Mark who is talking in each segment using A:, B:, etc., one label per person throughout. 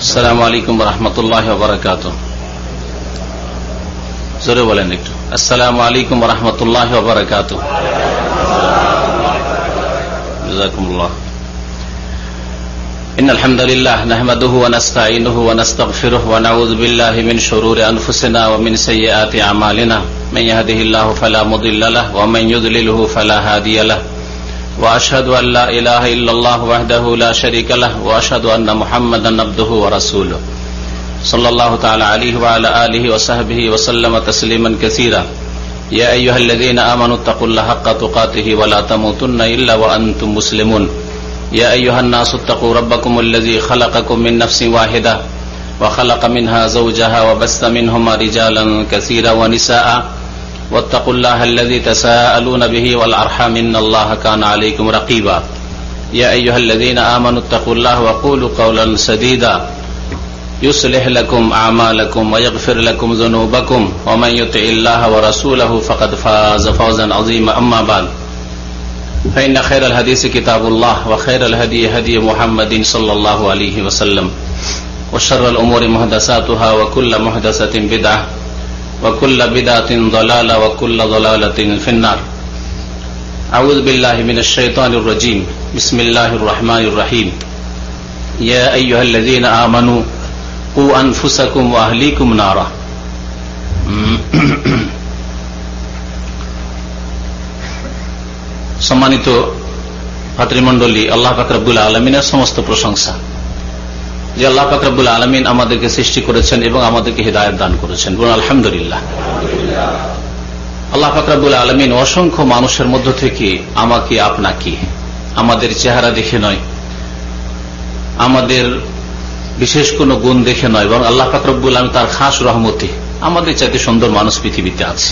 A: আসসালামু আলাইকুম ওয়া রাহমাতুল্লাহি ওয়া বারাকাতুহু। জোরে বলেন একটু। আসসালামু আলাইকুম ওয়া রাহমাতুল্লাহি ওয়া বারাকাতুহু। জাযাকুমুল্লাহ। ইন্নাল হামদালিল্লাহ নাহমাদুহু ওয়া নাস্তাঈনুহু ওয়া নাস্তাগফিরুহু ওয়া নাউযু বিল্লাহি মিন শুরুরি আনফুসিনা ওয়া মিন সাইয়্যাতি আমালিনা। মান ইয়াহদিহিল্লাহু ফালা মুদিল্লা লাহু ওয়া মান ইউদ্লিলহু ফালা হাদিয়া লাহু। وأشهد أن لا إله إلا الله وحده لا شريك له وأشهد أن محمدا عبده ورسوله صلى الله تعالى عليه وعلى آله وصحبه وسلم تسليما كثيرا. يا أيها الذين آمنوا اتقوا الله حق تقاته ولا تموتن إلا وأنتم مسلمون. يا أيها الناس اتقوا ربكم الذي خلقكم من نفس واحدة وخلق منها زوجها وبث منهما رجالا كثيرا ونساء واتقوا الله الذي تساءلون به والأرحام إن الله كان عليكم رقيبا. يا أيها الذين آمنوا اتقوا الله وقولوا قولا سديدا يصلح لكم أعمالكم ويغفر لكم ذنوبكم ومن يطع الله ورسوله فقد فاز فوزا عظيما. أما بعد فإن خير الحديث كتاب الله وخير الهدي هدي محمد صلى الله عليه وسلم وشر الأمور محدثاتها وكل محدثة بدعة وكل بدعة ضلالة وكل ضلالة في النار. أعوذ بالله من الشيطان الرجيم. بسم الله الرحمن الرحيم. يا أيها الذين آمنوا قوا أنفسكم وأهليكم نارا. সম্মানিত ভাতৃমণ্ডলী, আল্লাহ পাক রব্বুল আলামিনের সমস্ত প্রশংসা যে আল্লাহ পাক রব্বুল আলামিন আমাদেরকে সৃষ্টি করেছেন এবং আমাদেরকে হিদায়াত দান করেছেন। বলুন আলহামদুলিল্লাহ। আল্লাহ পাক রব্বুল আলামিন অসংখ্য মানুষের মধ্য থেকে আমাকে আপনাকে আমাদের চেহারা দেখে নয়, আমাদের বিশেষ কোনো গুণ দেখে নয়, বরং আল্লাহ পাক রব্বুল আলামিন তার খাস রহমতে আমাদের চাইতে সুন্দর মানুষ পৃথিবীতে আছে।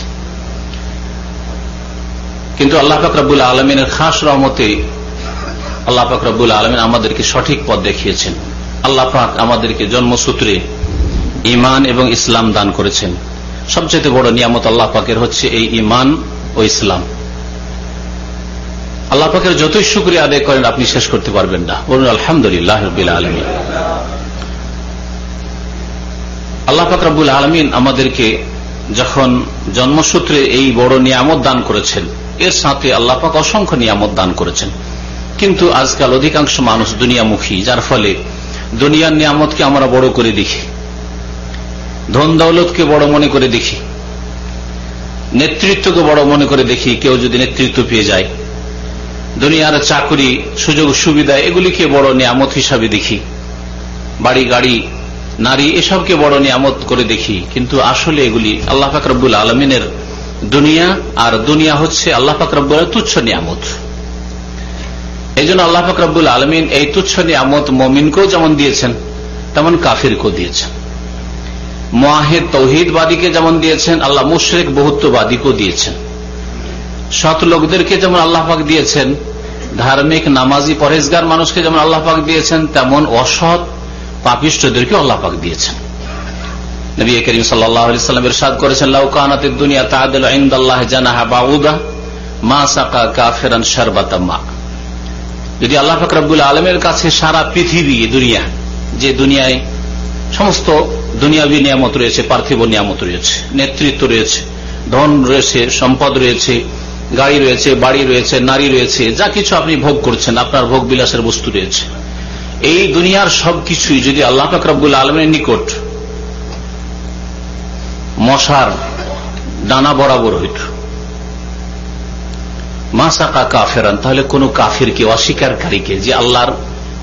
A: কিন্তু আল্লাহ পাক রব্বুল আলামিনের খাস রহমতে আল্লাহ পাক রব্বুল আলামিন আমাদেরকে সঠিক পথ দেখিয়েছেন। আল্লাহ পাক আমাদেরকে জন্মসূত্রে ঈমান এবং ইসলাম দান করেছেন। সবচেয়ে বড় নিয়ামত আল্লাহ পাকের হচ্ছে এই ঈমান ও ইসলাম। আল্লাহ পাকের যতই শুকরিয়া আদায় করেন আপনি শেষ করতে পারবেন না। বলুন আলহামদুলিল্লাহ রাব্বিল আলামিন। আল্লাহ পাক রব্বুল আলামিন আমাদেরকে যখন জন্মসূত্রে এই বড় নিয়ামত দান করেছেন, এর সাথে আল্লাহ পাক অসংখ্য নিয়ামত দান করেছেন। কিন্তু আজকাল অধিকাংশ মানুষ দুনিয়ামুখী, যার ফলে দুনিয়ার নিয়ামতকে আমরা বড় করে দেখি, ধন দৌলতকে বড় মনে করে দেখি, নেতৃত্বকে বড় মনে করে দেখি। কেউ যদি নেতৃত্ব পেয়ে যায়, দুনিয়ার চাকরি সুযোগ সুবিধা এগুলিকে বড় নিয়ামত হিসাবে দেখি, বাড়ি গাড়ি নারী এসবকে বড় নিয়ামত করে দেখি। কিন্তু আসলে এগুলি আল্লাহ পাক রব্বুল আলামিনের দুনিয়া, আর দুনিয়া হচ্ছে আল্লাহ পাক রব্বুল তুচ্ছ নিয়ামত। এই জন্য আল্লাহ পাক রব্বুল আলামিন এই তুচ্ছ নিয়ামত মুমিনকেও যেমন দিয়েছেন তেমন কাফিরকেও দিয়েছেন। মুআহিদ তৌহিদবাদীকে যেমন দিয়েছেন, আল্লাহ মুশরিক বহুত্ববাদীকেও দিয়েছেন। সৎ লোকদেরকে যেমন আল্লাহ পাক দিয়েছেন, ধার্মিক নামাজি পরহেজগার মানুষকে যেমন আল্লাহ পাক দিয়েছেন, তেমন অসৎ পাপিষ্ঠদেরকে আল্লাহ পাক দিয়েছেন। নবী করিম সাল্লাল্লাহু আলাইহি ওয়াসাল্লাম ইরশাদ করেছেন, লাউ কানাতিদ দুনিয়া তা'দিলু ইনদাল্লাহি জানাহা বাউদা মা সাকা কাফিরান শারবাতা মা। যদি আল্লাহ পাক রব্বুল আলামিনের কাছে সারা পৃথিবী দুনিয়া, যে দুনিয়ায় সমস্ত দুনিয়াবী নিয়ামত রয়েছে, পার্থিব নিয়ামত রয়েছে, নেতৃত্ব রয়েছে, ধন রয়েছে, সম্পদ রয়েছে, গাড়ি রয়েছে, বাড়ি রয়েছে, নারী রয়েছে, যা কিছু আপনি ভোগ করছেন, আপনার ভোগ বিলাসের বস্তু রয়েছে, এই দুনিয়ার সবকিছুই যদি আল্লাহ পাক রব্বুল আলামিনের নিকট মশার ডানা বরাবর হইত, মাসাকা কাফেরান, তাহলে কোন কাফিরকে, অস্বীকারীকে, যে আল্লাহর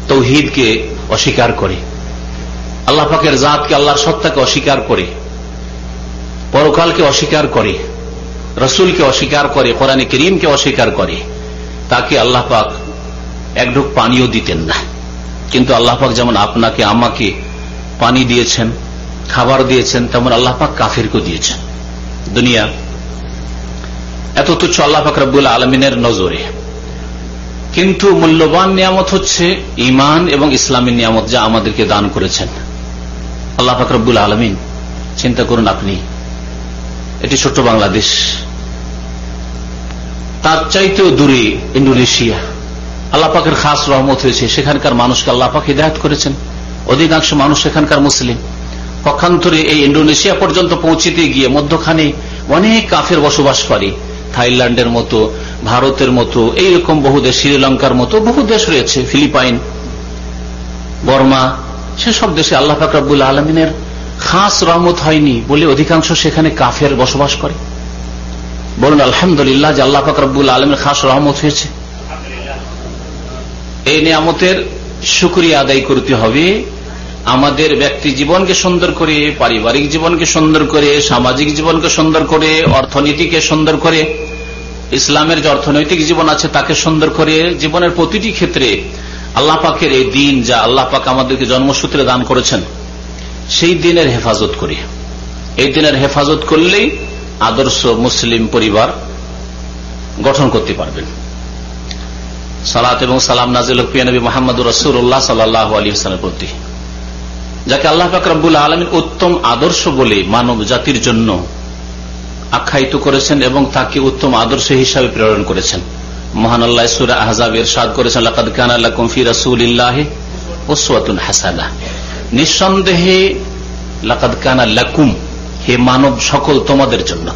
A: তৌহিদকে অস্বীকার করে, আল্লাহ পাকের জাতকে, আল্লাহর সত্তাকে অস্বীকার করে, পরকালকে অস্বীকার করে, রসুলকে অস্বীকার করে, কোরআনে কারীমকে অস্বীকার করে, তাকে আল্লাহ পাক এক ঢোক পানিও দিতেন না। কিন্তু আল্লাহ পাক যেমন আপনাকে আমাকে পানি দিয়েছেন, খাবার দিয়েছেন, তেমন আল্লাহ পাক কাফিরকে দিয়েছেন। দুনিয়া এত তুচ্ছ আল্লাহ পাক রব্বুল আলামিনের নজরে। কিন্তু মূল্যবান নিয়ামত হচ্ছে ঈমান এবং ইসলামের নিয়ামত, যা আমাদেরকে দান করেছেন আল্লাহ পাক রব্বুল আলামিন। চিন্তা করুন আপনি, এটি ছোট্ট বাংলাদেশ, তার চাইতেও দূরে ইন্দোনেশিয়া, আল্লাহ পাকের খাস রহমত হয়েছে, সেখানকার মানুষকে আল্লাহ পাক হিদায়াত করেছেন, অধিকাংশ মানুষ সেখানকার মুসলিম। পক্ষান্তরে এই ইন্ডোনেশিয়া পর্যন্ত পৌঁছিতে গিয়ে মধ্যখানে অনেক কাফের বসবাস করে। থাইল্যান্ডের মতো, ভারতের মতো, এইরকম বহু দেশ, শ্রীলঙ্কার মতো বহু দেশ রয়েছে, ফিলিপাইন, বর্মা, সেসব দেশে আল্লাহ পাক রব্বুল আলমিনের খাস রহমত হয়নি বলে অধিকাংশ সেখানে কাফের বসবাস করে। বলুন আলহামদুলিল্লাহ যে আল্লাহ পাক রব্বুল আলমিনের খাস রহমত হয়েছে। এই নিয়ামতের শুকরিয়া আদায় করতে হবে। আমাদের ব্যক্তি জীবনকে সুন্দর করে, পারিবারিক জীবনকে সুন্দর করে, সামাজিক জীবনকে সুন্দর করে, অর্থনীতিকে সুন্দর করে, ইসলামের যে অর্থনৈতিক জীবন আছে তাকে সুন্দর করে, জীবনের প্রতিটি ক্ষেত্রে আল্লাহ পাকের এই দিন, যা আল্লাহ পাক আমাদেরকে জন্মসূত্রে দান করেছেন, সেই দিনের হেফাজত করি। এই দিনের হেফাজত করলেই আদর্শ মুসলিম পরিবার গঠন করতে পারবেন। সালাত এবং সালাম নাজিল হোক প্রিয় নবী মুহাম্মদুর রাসূলুল্লাহ সাল্লাল্লাহু আলাইহি ওয়াসাল্লামের প্রতি, যাকে আল্লাহ পাক রব্বুল আলামিন উত্তম আদর্শ বলে মানব জাতির জন্য আখ্যায়িত করেছেন এবং তাকে উত্তম আদর্শ হিসাবে প্রেরণ করেছেন। মহান আল্লাহ সূরা আহজাবে ইরশাদ করেছেন, লাকাদ কানা লাকুম ফি রাসূলিল্লাহি উসওয়াতুন হাসানাহ। নিঃসন্দেহে লাকাদ কানা লাকুম, হে মানব সকল তোমাদের জন্য,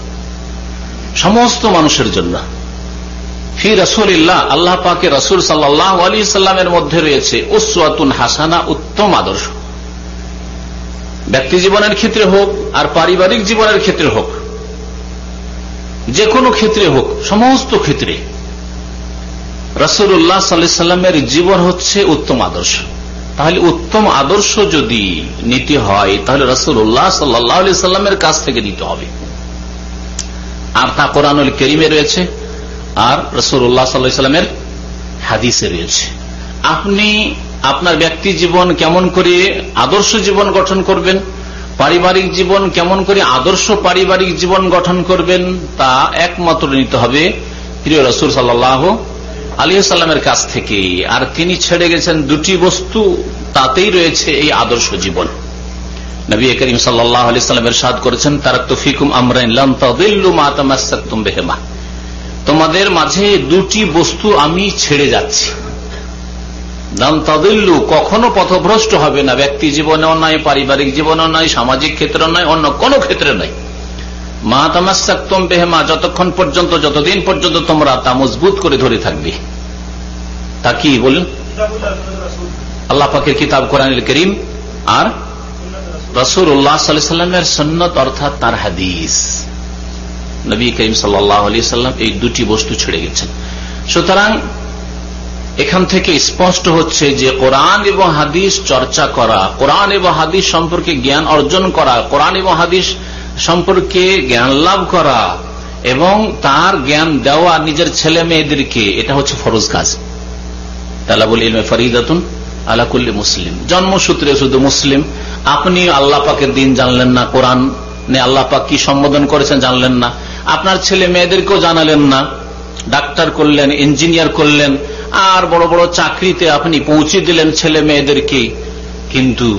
A: সমস্ত মানুষের জন্য, ফি রাসূলিল্লাহ, আল্লাহ পাকের রাসূল সাল্লাল্লাহু আলাইহি সাল্লামের মধ্যে রয়েছে উসওয়াতুন হাসানাহ, উত্তম আদর্শ। ব্যক্তি জীবনের ক্ষেত্রে হোক আর পারিবারিক জীবনের ক্ষেত্রে হোক, যে কোনো ক্ষেত্রে হোক, সমস্ত ক্ষেত্রে রাসূলুল্লাহ সাল্লাল্লাহু আলাইহি সাল্লামের জীবন হচ্ছে উত্তম আদর্শ। তাহলে উত্তম আদর্শ যদি নিতে হয় তাহলে রাসূলুল্লাহ সাল্লাল্লাহু আলাইহি সাল্লামের কাছ থেকে নিতে হবে। আর তা কোরআনুল কারীমে রয়েছে আর রাসূলুল্লাহ সাল্লাল্লাহু আলাইহি সাল্লামের হাদিসে রয়েছে। আপনি আপনার ব্যক্তি জীবন কেমন করে আদর্শ জীবন গঠন করবেন, পারিবারিক জীবন কেমন করে আদর্শ পারিবারিক জীবন গঠন করবেন, তা একমাত্র নিতে হবে প্রিয় রাসূল সাল্লাল্লাহু আলাইহি সাল্লামের কাছ থেকে। আর তিনি ছেড়ে গেছেন দুটি বস্তু, তাতেই রয়েছে এই আদর্শ জীবন। নবী করিম সাল্লাল্লাহু আলাইহি সাল্লাম ইরশাদ করেছেন, তারাকতু ফিকুম আমরাইন লান তাদিল্লু মা তামাসসাকতুম বিহিমা, তোমাদের মাঝে দুটি বস্তু আমি ছেড়ে যাচ্ছি। লান তাদিল্লু, কখনো পথভ্রষ্ট হবে না, ব্যক্তি জীবনেও নয়, পারিবারিক জীবনেও নয়, সামাজিক ক্ষেত্রে নয়, অন্য কোন ক্ষেত্রে নয়। মা তামাসসাকতুম বিহিমা, যতক্ষণ পর্যন্ত, যতদিন পর্যন্ত তোমরা তা মজবুত করে ধরে থাকবে। তা কি বলেন? আল্লাহ পাকের কিতাব কোরআনুল কারীম আর রাসূলুল্লাহ সাল্লাল্লাহু আলাইহি সাল্লামের সুন্নাত, অর্থাৎ তার হাদিস। নবী করিম সাল্লাল্লাহু আলাইহি সাল্লাম এই দুটি বস্তু ছেড়ে গেছেন। সুতরাং এখান থেকে স্পষ্ট হচ্ছে যে কোরআন এবং হাদিস চর্চা করা, কোরআন এবং হাদিস সম্পর্কে জ্ঞান অর্জন করা, কোরআন এবং হাদিস সম্পর্কে জ্ঞান লাভ করা এবং তার জ্ঞান দেওয়া নিজের ছেলে মেয়েদেরকে, এটা হচ্ছে ফরজ কাজ। তালাবুল ইলমে ফরিদাতুন আলা কুল্লি মুসলিম, জন্মসূত্রে শুধু মুসলিম। আপনি আল্লাহ পাকের দিন জানলেন না, কোরআন নে আল্লাহ পাক কি সম্বোধন করেছেন জানলেন না, আপনার ছেলে মেয়েদেরকেও জানালেন না, ডাক্তার করলেন, ইঞ্জিনিয়ার করলেন, আর বড় বড় চাকরিতে আপনি পৌঁছে দিলেন ছেলে মেয়েদেরকে, কিন্তু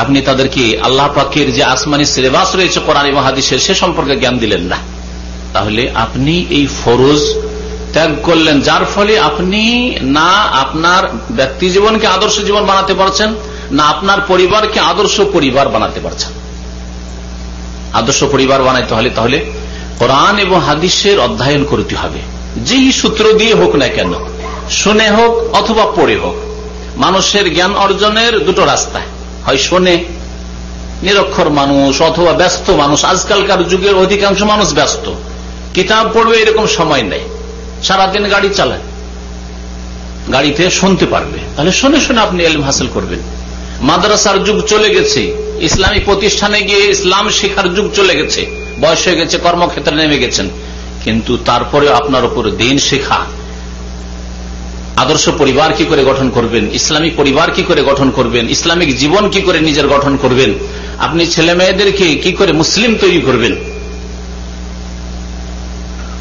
A: আপনি তাদেরকে আল্লাহ পাকের যে আসমানি সিলেবাস রয়েছে কোরআন এবং হাদিসের সে সম্পর্কে জ্ঞান দিলেন না, তাহলে আপনি এই ফরজ ত্যাগ করলেন, যার ফলে আপনি না আপনার ব্যক্তি জীবনকে আদর্শ জীবন বানাতে পারছেন, না আপনার পরিবারকে আদর্শ পরিবার বানাতে পারছেন। আদর্শ পরিবার বানাইতে হলে তাহলে কোরআন এবং হাদিসের অধ্যয়ন করতে হবে, যেই সূত্র দিয়ে হোক না কেন, শুনে হোক অথবা পড়ে হোক। মানুষের জ্ঞান অর্জনের দুটো রাস্তা, হয় শোনে, নিরক্ষর মানুষ অথবা ব্যস্ত মানুষ। আজকালকার যুগের অধিকাংশ মানুষ ব্যস্ত, কিতাব পড়বে এরকম সময় নেই, সারাদিন গাড়ি চালায়, গাড়িতে শুনতে পারবে, তাহলে শুনে শুনে আপনি ইলম হাসিল করবেন। মাদ্রাসার যুগ চলে গেছে, ইসলামী প্রতিষ্ঠানে গিয়ে ইসলাম শেখার যুগ চলে গেছে, বয়স হয়ে গেছে, কর্মক্ষেত্রে নেমে গেছেন, কিন্তু তারপরে আপনার উপর দিন শেখা, আদর্শ পরিবার কি করে গঠন করবেন, ইসলামিক পরিবার কি করে গঠন করবেন, ইসলামিক জীবন কি করে নিজের গঠন করবেন, আপনি ছেলে মেয়েদেরকে কি করে মুসলিম তৈরি করবেন,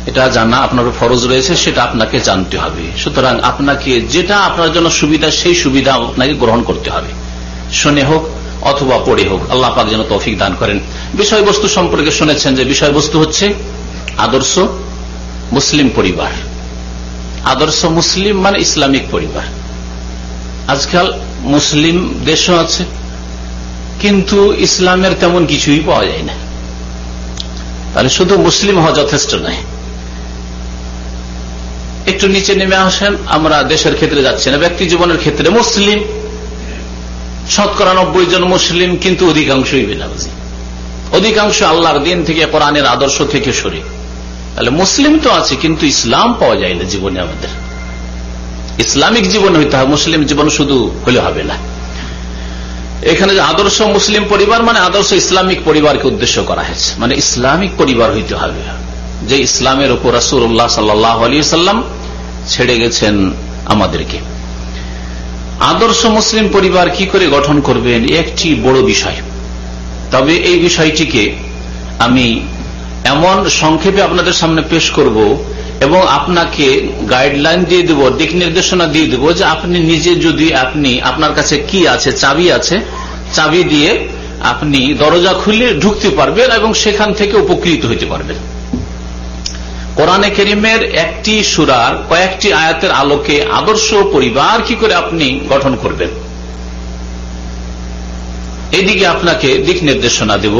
A: এটা জানা আপনার ফরজ রয়েছে, সেটা আপনাকে জানতে হবে। সুতরাং আপনাকে যেটা আপনার জন্য সুবিধা সেই সুবিধা আপনাকে গ্রহণ করতে হবে, শুনে হোক অথবা পড়ে হোক। আল্লাহ পাক যেন তৌফিক দান করেন। বিষয়বস্তু সম্পর্কে শুনেছেন যে বিষয়বস্তু হচ্ছে আদর্শ মুসলিম পরিবার, আদর্শ মুসলিম মানে ইসলামিক পরিবার। আজকাল মুসলিম দেশও আছে, কিন্তু ইসলামের তেমন কিছুই পাওয়া যায় না। তাহলে শুধু মুসলিম হওয়া যথেষ্ট নয়। একটু নিচে নেমে আসেন, আমরা দেশের ক্ষেত্রে যাচ্ছি না, ব্যক্তি জীবনের ক্ষেত্রে মুসলিম 90% জন মুসলিম, কিন্তু অধিকাংশই বেনামাজি, অধিকাংশ আল্লাহর দিন থেকে, কোরআনের আদর্শ থেকে সরে। তাহলে মুসলিম তো আছে, কিন্তু ইসলাম পাওয়া যায় না জীবনে। আমাদের ইসলামিক জীবন হইতে হবে, মুসলিম জীবন শুধু হলে হবে না। এখানে যে আদর্শ মুসলিম পরিবার মানে আদর্শ ইসলামিক পরিবারকে উদ্দেশ্য করা হয়েছে, মানে ইসলামিক পরিবার হইতে হবে, যে ইসলামের উপর রাসূলুল্লাহ সাল্লাল্লাহু আলাইহি ওয়াসাল্লাম ছেড়ে গেছেন আমাদেরকে। আদর্শ মুসলিম পরিবার কি করে গঠন করবেন, একটি বড় বিষয়। তবে এই বিষয়টিকে আমি এমন সংক্ষেপে আপনাদের সামনে পেশ করব এবং আপনাকে গাইডলাইন দিয়ে দেব, দিক নির্দেশনা দিয়ে দেব, যে আপনি নিজে যদি আপনার কাছে কি আছে, চাবি আছে, চাবি দিয়ে আপনি দরজা খুলে ঢুকতে পারবেন এবং সেখান থেকে উপকৃত হইতে পারবেন। কোরআনে কারীমের একটি সূরার কয়েকটি আয়াতের আলোকে আদর্শ পরিবার কি করে আপনি গঠন করবেন, এদিকে আপনাকে দিক নির্দেশনা দেব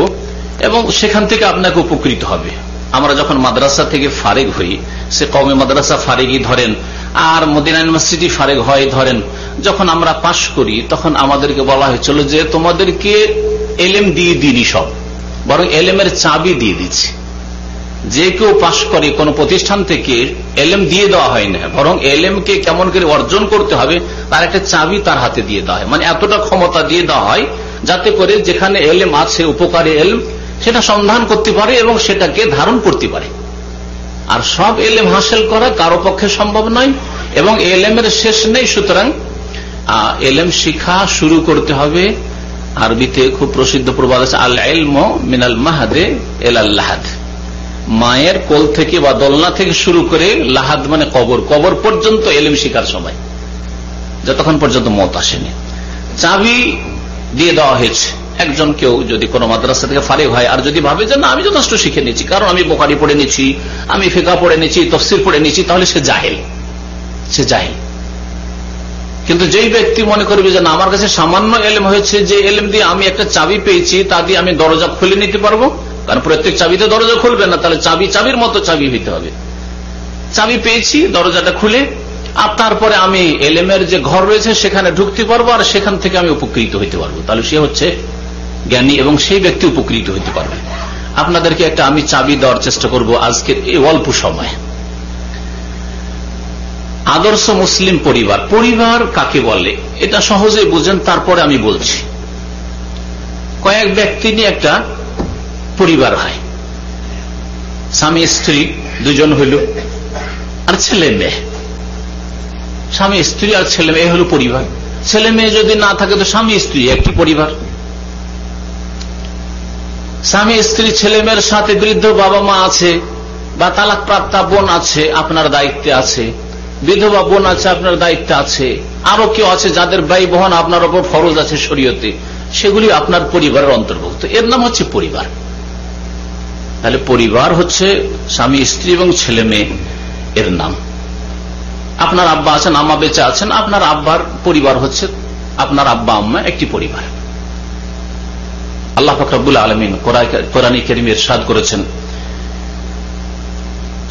A: এবং সেখান থেকে আপনাকে উপকৃত হবে। আমরা যখন মাদ্রাসা থেকে ফারেগ হই, সে কওমে মাদ্রাসা ফারেগই ধরেন আর মদিনা ইউনিভার্সিটি ফারেগ হয় ধরেন, যখন আমরা পাশ করি তখন আমাদেরকে বলা হয়েছিল যে তোমাদেরকে এলেম দিয়ে দিনি, সব বরং এলেমের চাবি দিয়ে দিচ্ছি। যে কেউ পাশ করে কোন প্রতিষ্ঠান থেকে এলেম দিয়ে দেওয়া হয় না, বরং এলেমকে কেমন করে অর্জন করতে হবে তার একটা চাবি তার হাতে দিয়ে দেওয়া হয়। মানে এতটা ক্ষমতা দিয়ে দেওয়া হয় যাতে করে যেখানে এলেম আছে, উপকারী এলেম, সেটা সন্ধান করতে পারে এবং সেটাকে ধারণ করতে পারে। আর সব এলেম হাসিল করা কারো পক্ষে সম্ভব নয় এবং এলেমের শেষ নেই। সুতরাং এলেম শিক্ষা শুরু করতে হবে। আরবিতে খুব প্রসিদ্ধ প্রবাদ আছে, আল ইলমু মিনাল মাহদে ইলাল লাহাদ, মায়ের কোল থেকে বা দোলনা থেকে শুরু করে লাহাদ মানে কবর, কবর পর্যন্ত এলেম শিখার সময়, যতক্ষণ পর্যন্ত মত আসেনি। চাবি দিয়ে দেওয়া হয়েছে। একজন কেউ যদি কোনো মাদ্রাসা থেকে ফারিগ হয় আর যদি ভাবে যে না আমি যথেষ্ট শিখে নিয়েছি, কারণ আমি বুখারী পড়ে নিয়েছি, আমি ফিকহ পড়ে নিয়েছি, তাফসীর পড়ে নিয়েছি, তাহলে সে জাহেল, সে জাহেল। কিন্তু যেই ব্যক্তি মনে করবে যে না আমার কাছে সামান্য এলেম হয়েছে, যে এলেম দিয়ে আমি একটা চাবি পেয়েছি, তা দিয়ে আমি দরজা খুলে নিতে পারবো, কারণ প্রত্যেক চাবিতে দরজা খুলবে না, তাহলে চাবি চাবির মতো চাবি হইতে হবে। চাবি পেয়েছি, দরজাটা খুলে, আর তারপরে আমি এলেমের যে ঘর রয়েছে সেখানে ঢুকতে পারবো আর সেখান থেকে আমি উপকৃত হইতে পারবো, তাহলে সে হচ্ছে জ্ঞানী এবং সেই ব্যক্তি উপকৃত হইতে পারবে। আপনাদেরকে একটা আমি চাবি দেওয়ার চেষ্টা করব আজকের এই অল্প সময়। আদর্শ মুসলিম পরিবার, পরিবার কাকে বলে এটা সহজে বুঝেন, তারপরে আমি বলছি। কয়েক ব্যক্তি নিয়ে একটা পরিবার হয়, স্বামী স্ত্রী দুজন হইল আর ছেলে মেয়ে, স্বামী স্ত্রী আর ছেলে মেয়ে হলো পরিবার। ছেলে মেয়ে যদি না থাকে তো স্বামী স্ত্রী একটি পরিবার। স্বামী স্ত্রী ছেলে মেয়ের সাথে বৃদ্ধ বাবা মা আছে বা তালাক প্রাপ্তা বোন আছে, আপনার দায়িত্বে আছে, বিধবা বোন আছে আপনার দায়িত্বে আছে, আরো কেউ আছে যাদের ব্যয় বহন আপনার উপর ফরজ আছে শরীয়তে, সেগুলি আপনার পরিবারের অন্তর্ভুক্ত। এর নাম হচ্ছে পরিবার। তাহলে পরিবার হচ্ছে স্বামী স্ত্রী এবং ছেলে মেয়ে এর নাম। আপনার আব্বা আছেন, আম্মা বেঁচে আছেন, আপনার আব্বার পরিবার হচ্ছে আপনার আব্বা আম্মা একটি পরিবার। আল্লাহ পাক রব্বুল আলামিন কোরআনে কারীমে ইরশাদ করেছেন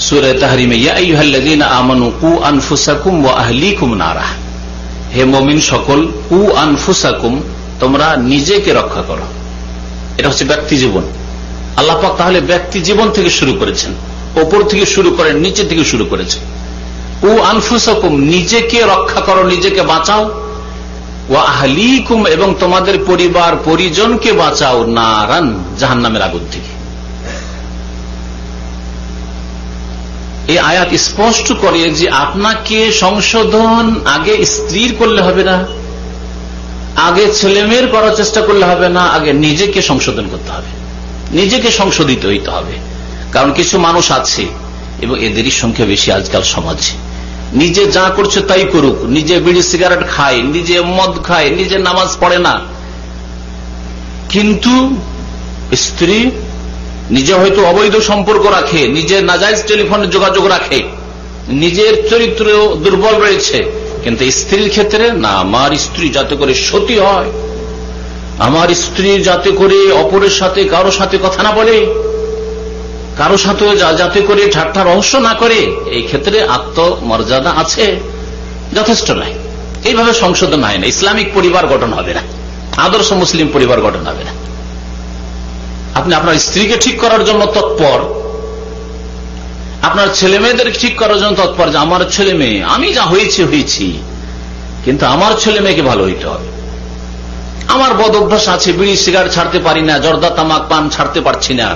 A: সূরা তাহরিমে, ইয়া আইয়ুহাল্লাযীনা আমানু কু আনফুসাকুম ওয়া আহলিকুম নারা, হে মুমিন সকল, কু আনফুসাকুম, তোমরা নিজেকে রক্ষা করো। এটা হচ্ছে ব্যক্তি জীবন। আল্লাহ পাক তাহলে ব্যক্তি জীবন থেকে শুরু করেছেন, উপর থেকে শুরু করেন, নিচে থেকে শুরু করেছেন। কু আনফুসাকুম, নিজেকে রক্ষা করো, নিজেকে বাঁচাও, ওয়া আহলিকুম, এবং তোমাদের পরিবার পরিজনকে বাঁচাও, নারান, জাহান্নামের আগুন থেকে। এই আয়াত স্পষ্ট করে যে আপনাকে সংশোধন আগে স্ত্রীর করলে হবে না, আগে ছেলে মেয়ের করার চেষ্টা করলে হবে না, আগে নিজেকে সংশোধন করতে হবে, নিজেকে সংশোধিত হইতে হবে। কারণ কিছু মানুষ আছে, এবং এদেরই সংখ্যা বেশি আজকাল সমাজে, নিজে যা করছে তাই করুক, নিজে বিড়ি সিগারেট খায়, নিজে মদ খায়, নিজে নামাজ পড়ে না, কিন্তু স্ত্রী নিজে হয়তো অবৈধ সম্পর্ক রাখে, নিজে নাজায়েজ টেলিফোনে যোগাযোগ রাখে, নিজের চরিত্র দুর্বল রয়েছে, কিন্তু স্ত্রীর ক্ষেত্রে না, আমার স্ত্রী যাতে করে সতী হয়, আমার স্ত্রী যাতে করে অপরের সাথে কারো সাথে কথা না বলে, কারো সাথে যাতে করে ঠাট্টা রহস্য না করে, এই ক্ষেত্রে আত্মমর্যাদা আছে, যথেষ্ট নয়। এইভাবে সংশোধন হয় না, ইসলামিক পরিবার গঠন হবে না, আদর্শ মুসলিম পরিবার গঠন হবে না। আপনি আপনার স্ত্রীকে ঠিক করার জন্য তৎপর, আপনার ছেলে মেয়েদের ঠিক করার জন্য তৎপর, যে আমার ছেলে মেয়ে, আমি যা হয়েছি, কিন্তু আমার ছেলে মেয়েকে ভালো হইতে হবে। আমার বদ অভ্যাস আছে, বিড়ি সিগারেট ছাড়তে পারি না, জর্দা তামাক পান ছাড়তে পারছি না,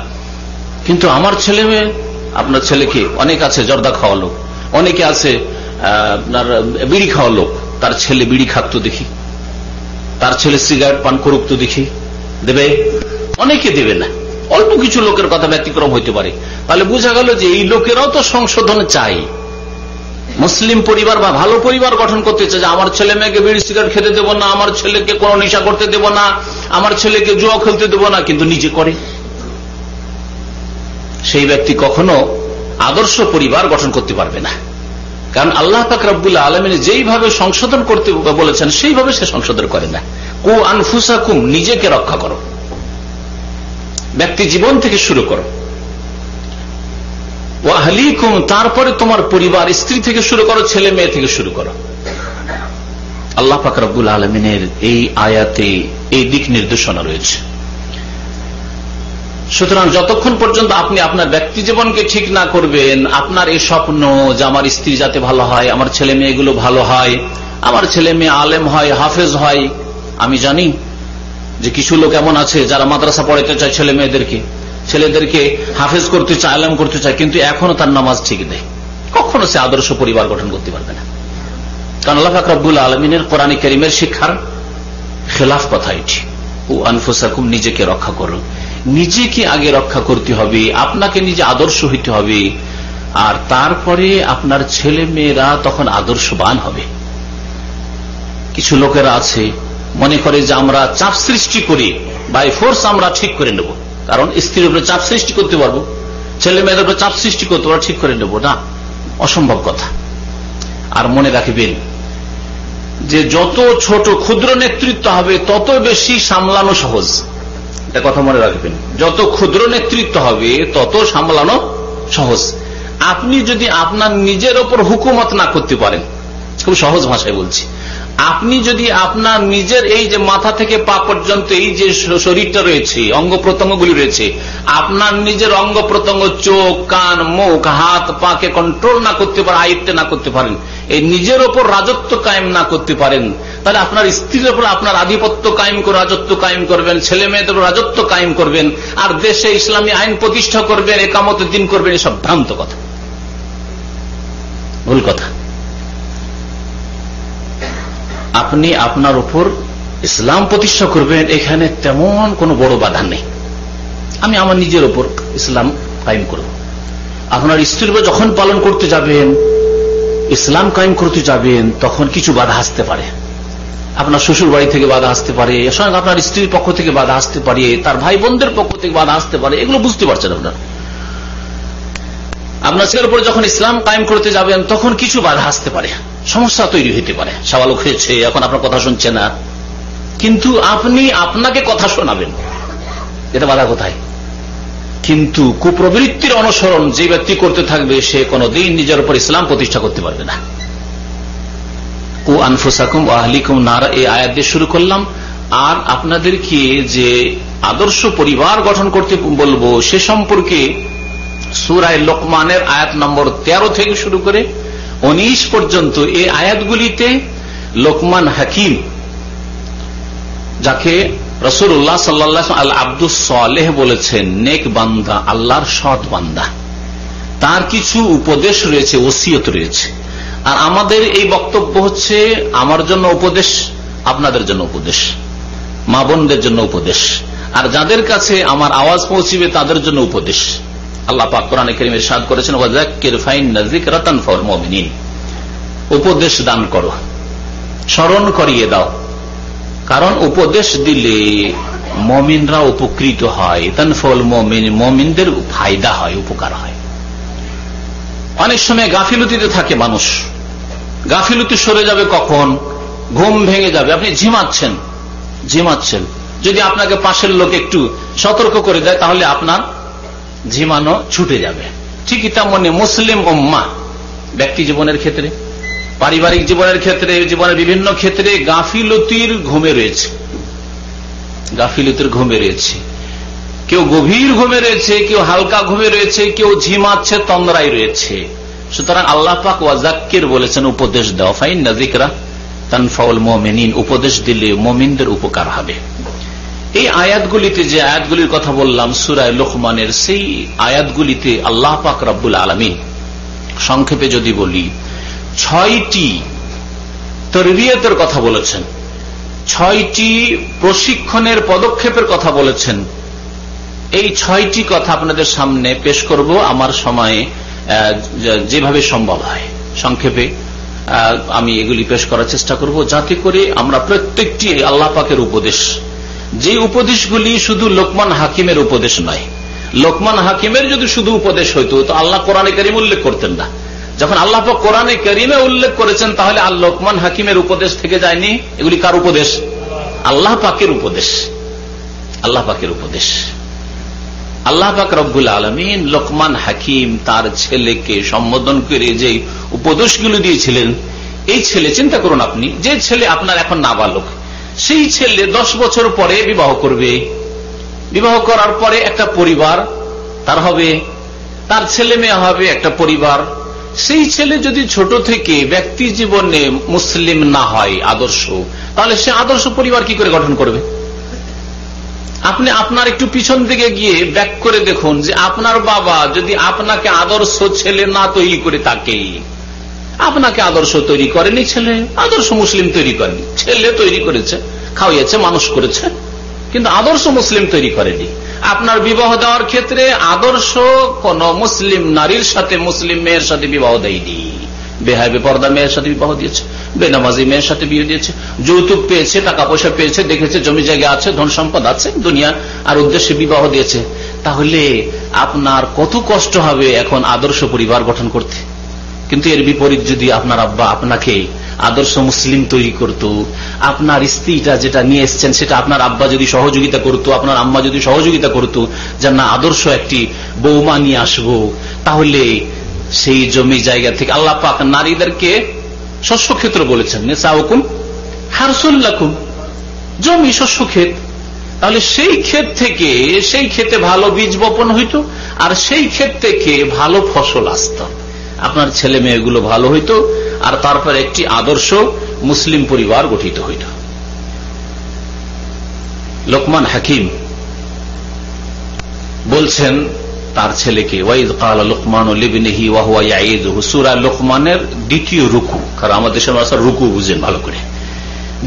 A: কিন্তু আমার ছেলে মেয়ে, আপনার ছেলেকে, অনেক আছে জর্দা খাওয়া লোক, অনেকে আছে আপনার বিড়ি খাওয়া লোক, তার ছেলে বিড়ি খাত দেখি, তার ছেলে সিগারেট পান করুক তো দেখি, দেবে? অনেকে দেবে না, অল্প কিছু লোকের কথা ব্যতিক্রম হইতে পারে। তাহলে বোঝা গেল যে এই লোকেরাও তো সংশোধন চাই। মুসলিম পরিবার বা ভালো পরিবার গঠন করতে চাই, যে আমার ছেলে মেয়েকে বিড়ি সিগারেট খেতে দেবো না, আমার ছেলেকে কোনো নেশা করতে দেবো না, আমার ছেলেকে জুয়া খেলতে দেবো না, কিন্তু নিজে করে, সেই ব্যক্তি কখনো আদর্শ পরিবার গঠন করতে পারবে না। কারণ আল্লাহ পাক রব্বুল আলামিন যেইভাবে সংশোধন করতে বলেছেন সেইভাবে সে সংশোধন করে না। কু আনফুসাকুম, নিজেকে রক্ষা করো, ব্যক্তি জীবন থেকে শুরু করো, ওয়া আহলিকুম, তারপরে তোমার পরিবার, স্ত্রী থেকে শুরু করো, ছেলে মেয়ে থেকে শুরু করো। আল্লাহ পাক রব্বুল আলামিনের এই আয়াতে এই দিক নির্দেশনা রয়েছে। সুতরাং যতক্ষণ পর্যন্ত আপনি আপনার ব্যক্তি জীবনকে ঠিক না করবেন, আপনার এই স্বপ্ন যে আমার স্ত্রী যাতে ভালো হয়, আমার ছেলে মেয়েগুলো ভালো হয়, আমার ছেলে মেয়ে আলেম হয়, হাফেজ হয়। আমি জানি যে কিছু লোক এমন আছে যারা মাদ্রাসা পড়াতে চায় ছেলেদেরকে হাফেজ করতে চায়, আলেম করতে চায়, কিন্তু এখনো তার নামাজ ঠিক নেই। কখনো সে আদর্শ পরিবার গঠন করতে পারবে না। কারণ আল্লাহ পাক রব্বুল আলামিনের কোরআন কারীমের শিক্ষার খেলাফ কথা এটি। ও আনফুসাকুম, নিজেকে রক্ষা করো, নিজেকে আগে রক্ষা করতে হবে, আপনাকে নিজে আদর্শ হইতে হবে, আর তারপরে আপনার ছেলে মেয়েরা তখন আদর্শবান হবে। কিছু লোকেরা আছে মনে করে যে আমরা চাপ সৃষ্টি করি, বাই ফোর্স আমরা ঠিক করে নেব, কারণ স্ত্রীর উপরে চাপ সৃষ্টি করতে পারবো, ছেলে মেয়েদের উপরে চাপ সৃষ্টি করতে পারবো, ঠিক করে নেব না, অসম্ভব কথা। আর মনে রাখবেন যে যত ছোট ক্ষুদ্র নেতৃত্ব হবে তত বেশি সামলানো সহজ। এটা কথা মনে রাখবেন, যত ক্ষুদ্র নেতৃত্ব হবে তত সামলানো সহজ। আপনি যদি আপনার নিজের ওপর হুকুমত না করতে পারেন, খুব সহজ ভাষায় বলছি, আপনি যদি আপনার নিজের এই যে মাথা থেকে পা পর্যন্ত এই যে শরীরটা রয়েছে, অঙ্গ প্রত্যঙ্গগুলি রয়েছে, আপনার নিজের অঙ্গ প্রত্যঙ্গ, চোখ, কান, মুখ, হাত, পাকে কন্ট্রোল না করতে পারেন, আয়ত্তে না করতে পারেন, এই নিজের ওপর রাজত্ব কায়েম না করতে পারেন, তাহলে আপনার স্ত্রীর ওপর আপনার আধিপত্য কায়েম করে রাজত্ব কায়েম করবেন, ছেলে মেয়েদের রাজত্ব কায়েম করবেন, আর দেশে ইসলামী আইন প্রতিষ্ঠা করবেন, একামতের দিন করবেন, এসব ভ্রান্ত কথা, ভুল কথা। আপনি আপনার উপর ইসলাম প্রতিষ্ঠা করবেন, এখানে তেমন কোনো বড় বাধা নেই। আমি আমার নিজের উপর ইসলাম কায়েম করব। আপনার স্ত্রীর উপর যখন পালন করতে যাবেন, ইসলাম কায়েম করতে যাবেন, তখন কিছু বাধা আসতে পারে। আপনার শ্বশুর বাড়ি থেকে বাধা আসতে পারে, সঙ্গে আপনার স্ত্রীর পক্ষ থেকে বাধা আসতে পারে, তার ভাই বোনদের পক্ষ থেকে বাধা আসতে পারে, এগুলো বুঝতে পারছেন আপনার। আপনার ছেলের উপর যখন ইসলাম কায়েম করতে যাবেন তখন কিছু বাধা আসতে পারে, সমস্যা তৈরি হতে পারে, সাবালক হয়েছে, এখন আপনার কথা শুনছে না, কিন্তু আপনি আপনাকে কথা শোনাবেন, এটা বাধা কোথায়? কিন্তু কুপ্রবৃত্তির অনুসরণ যে ব্যক্তি করতে থাকবে সে কোনদিন নিজের উপর ইসলাম প্রতিষ্ঠা করতে পারবে না। কু আনফুসাকুম ওয়া আহলিকুম নারা, এই আয়াত দিয়ে শুরু করলাম। আর আপনাদেরকে যে আদর্শ পরিবার গঠন করতে বলবো সে সম্পর্কে সূরা লোকমানের আয়াত নম্বর 13 থেকে শুরু করে 19 পর্যন্ত এই আয়াতগুলিতে লোকমান হাকিম, যাকে রাসূলুল্লাহ সাল্লাল্লাহু আলাইহি ওয়াসাল্লাম আল আব্দুস সালেহ বলেছেন, নেক বান্দা, আল্লাহর সৎ বান্দা, তার কিছু উপদেশ রয়েছে, ওসিয়ত রয়েছে। আর আমাদের এই বক্তব্য হচ্ছে আমার জন্য উপদেশ, আপনাদের জন্য উপদেশ, মা বোনদের জন্য উপদেশ, আর যাদের কাছে আমার আওয়াজ পৌঁছিবে তাদের জন্য উপদেশ। আল্লাহ পাক কোরআনে কারীমে ইরশাদ করেছেন, ওয়াযাক্কির ফাইন্না যিকরাতান ফাল মুমিনিন, উপদেশ দান করো, স্মরণ করিয়ে দাও, কারণ উপদেশ দিলে মুমিনরা উপকৃত হয়, তানফাউল মুমিন, মুমিনদের ফায়দা হয়, উপকার হয়। অনেক সময় গাফিলতিতে থাকে মানুষ। গাফিলতি সরে যাবে কখন? ঘুম ভেঙে যাবে, আপনি ঝিমাচ্ছেন, যদি আপনাকে পাশের লোক একটু সতর্ক করে দেয় তাহলে আপনার ঝিমানো ছুটে যাবে। ঠিকই তেমনি মুসলিম উম্মাহ ব্যক্তি জীবনের ক্ষেত্রে, পারিবারিক জীবনের ক্ষেত্রে, জীবনের বিভিন্ন ক্ষেত্রে গাফিলতির ঘুমে রয়েছে। কেউ গভীর ঘুমে রয়েছে, কেউ হালকা ঘুমে রয়েছে, কেউ ঝিমাচ্ছে, তন্দ্রায় রয়েছে। সুতরাং আল্লাহ পাক ওয়াজাক্কির বলেছেন, উপদেশ দাও, ফাইন্না যিকরা তানফাউল মুমিনিন, উপদেশ দিলে মুমিনদের উপকার হবে। এই আয়াতগুলিতে যে আয়াতগুলির কথা বললাম সূরা লুকমানের, সেই আয়াতগুলিতে আল্লাহ পাক রব্বুল আলামিন সংক্ষেপে যদি বলি 6টি তরবিয়তের কথা বলেছেন, 6টি প্রশিক্ষণের পদক্ষেপের কথা বলেছেন। এই 6টি কথা আপনাদের সামনে পেশ করব আমার সময়ে যেভাবে সম্ভব হয়। সংক্ষেপে আমি এগুলি পেশ করার চেষ্টা করব, যাতে করে আমরা প্রত্যেকটি আল্লাহ পাকের উপদেশ, যে উপদেশগুলি শুধু লোকমান হাকিমের উপদেশ নয়। লোকমান হাকিমের যদি শুধু উপদেশ হইতো তো আল্লাহ কোরআনে কারীম উল্লেখ করতেন না। যখন আল্লাহ পাক কোরআনে কারীমে উল্লেখ করেছেন তাহলে আর লোকমান হাকিমের উপদেশ থেকে যায়নি। এগুলি কার উপদেশ? আল্লাহ পাকের উপদেশ। আল্লাহ পাকের উপদেশ। আল্লাহ পাক রব্বুল আলামিন লোকমান হাকিম তার ছেলেকে সম্বোধন করে যে উপদেশগুলো দিয়েছিলেন, এই ছেলে, চিন্তা করুন আপনি, যে ছেলে আপনার এখন নাবালক, সেই ছেলে 10 বছর পরে বিবাহ করবে। বিবাহ করার পরে একটা পরিবার তার হবে, তার ছেলে মেয়ে হবে, একটা পরিবার। সেই ছেলে যদি ছোট থেকে ব্যক্তি জীবনে মুসলিম না হয় আদর্শ, তাহলে সে আদর্শ পরিবার কি করে গঠন করবে? আপনি আপনার একটু পিছন দিকে গিয়ে ব্যাক করে দেখুন যে আপনার বাবা যদি আপনাকে আদর্শ ছেলে না তৈরি করে থাকে, আপনাকে আদর্শ তৈরি করেনি, ছেলে আদর্শ মুসলিম তৈরি করেনি, ছেলে তৈরি করেছে, খাওয়াইছে, মানুষ করেছে, কিন্তু আদর্শ মুসলিম তৈরি করেনি। আপনার বিবাহ দেওয়ার ক্ষেত্রে আদর্শ কোন মুসলিম নারীর সাথে, মুসলিম মেয়ের সাথে বিবাহ দেয়নি। বেহায় বেপর্দা মেয়ের সাথে বিবাহ দিয়েছে, বেনামাজি মেয়ের সাথে বিয়ে দিয়েছে, যৌতুক পেয়েছে, টাকা পয়সা পেয়েছে, দেখেছে জমি জায়গা আছে, ধন সম্পদ আছে, দুনিয়া আর উদ্দেশ্যে বিবাহ দিয়েছে। তাহলে আপনার কত কষ্ট হবে এখন আদর্শ পরিবার গঠন করতে। কিন্তু এর বিপরীত যদি আপনার আব্বা আপনাকে আদর্শ মুসলিম তৈরি করত, আপনার স্ত্রীটা যেটা নিয়ে এসছেন সেটা আপনার আব্বা যদি সহযোগিতা করত, আপনার আম্মা যদি সহযোগিতা করত, যে না আদর্শ একটি বৌমা নিয়ে আসবো, তাহলে সেই জমি জায়গা থেকে আল্লাহ পাক নারীদেরকে শস্যক্ষেত্র বলেছেন, নিসাউকুম হারসুল লাকুম, জমি শস্য ক্ষেত। তাহলে সেই ক্ষেত থেকে, সেই ক্ষেতে ভালো বীজ বপন হইত, আর সেই ক্ষেত থেকে ভালো ফসল আসত, আপনার ছেলে মেয়েগুলো ভালো হইত, আর তারপর একটি আদর্শ মুসলিম পরিবার গঠিত হইত। লোকমান হাকিম বলছেন তার ছেলেকে, ওয়াইদ ক্বালা লুকমানু লিবনিহি ওয়া হুয়া ইয়াইযুহু, সূরা লুকমানের দ্বিতীয় রুকু, কারণ আমাদের দেশের ভাষা রুকু বুঝেন ভালো করে।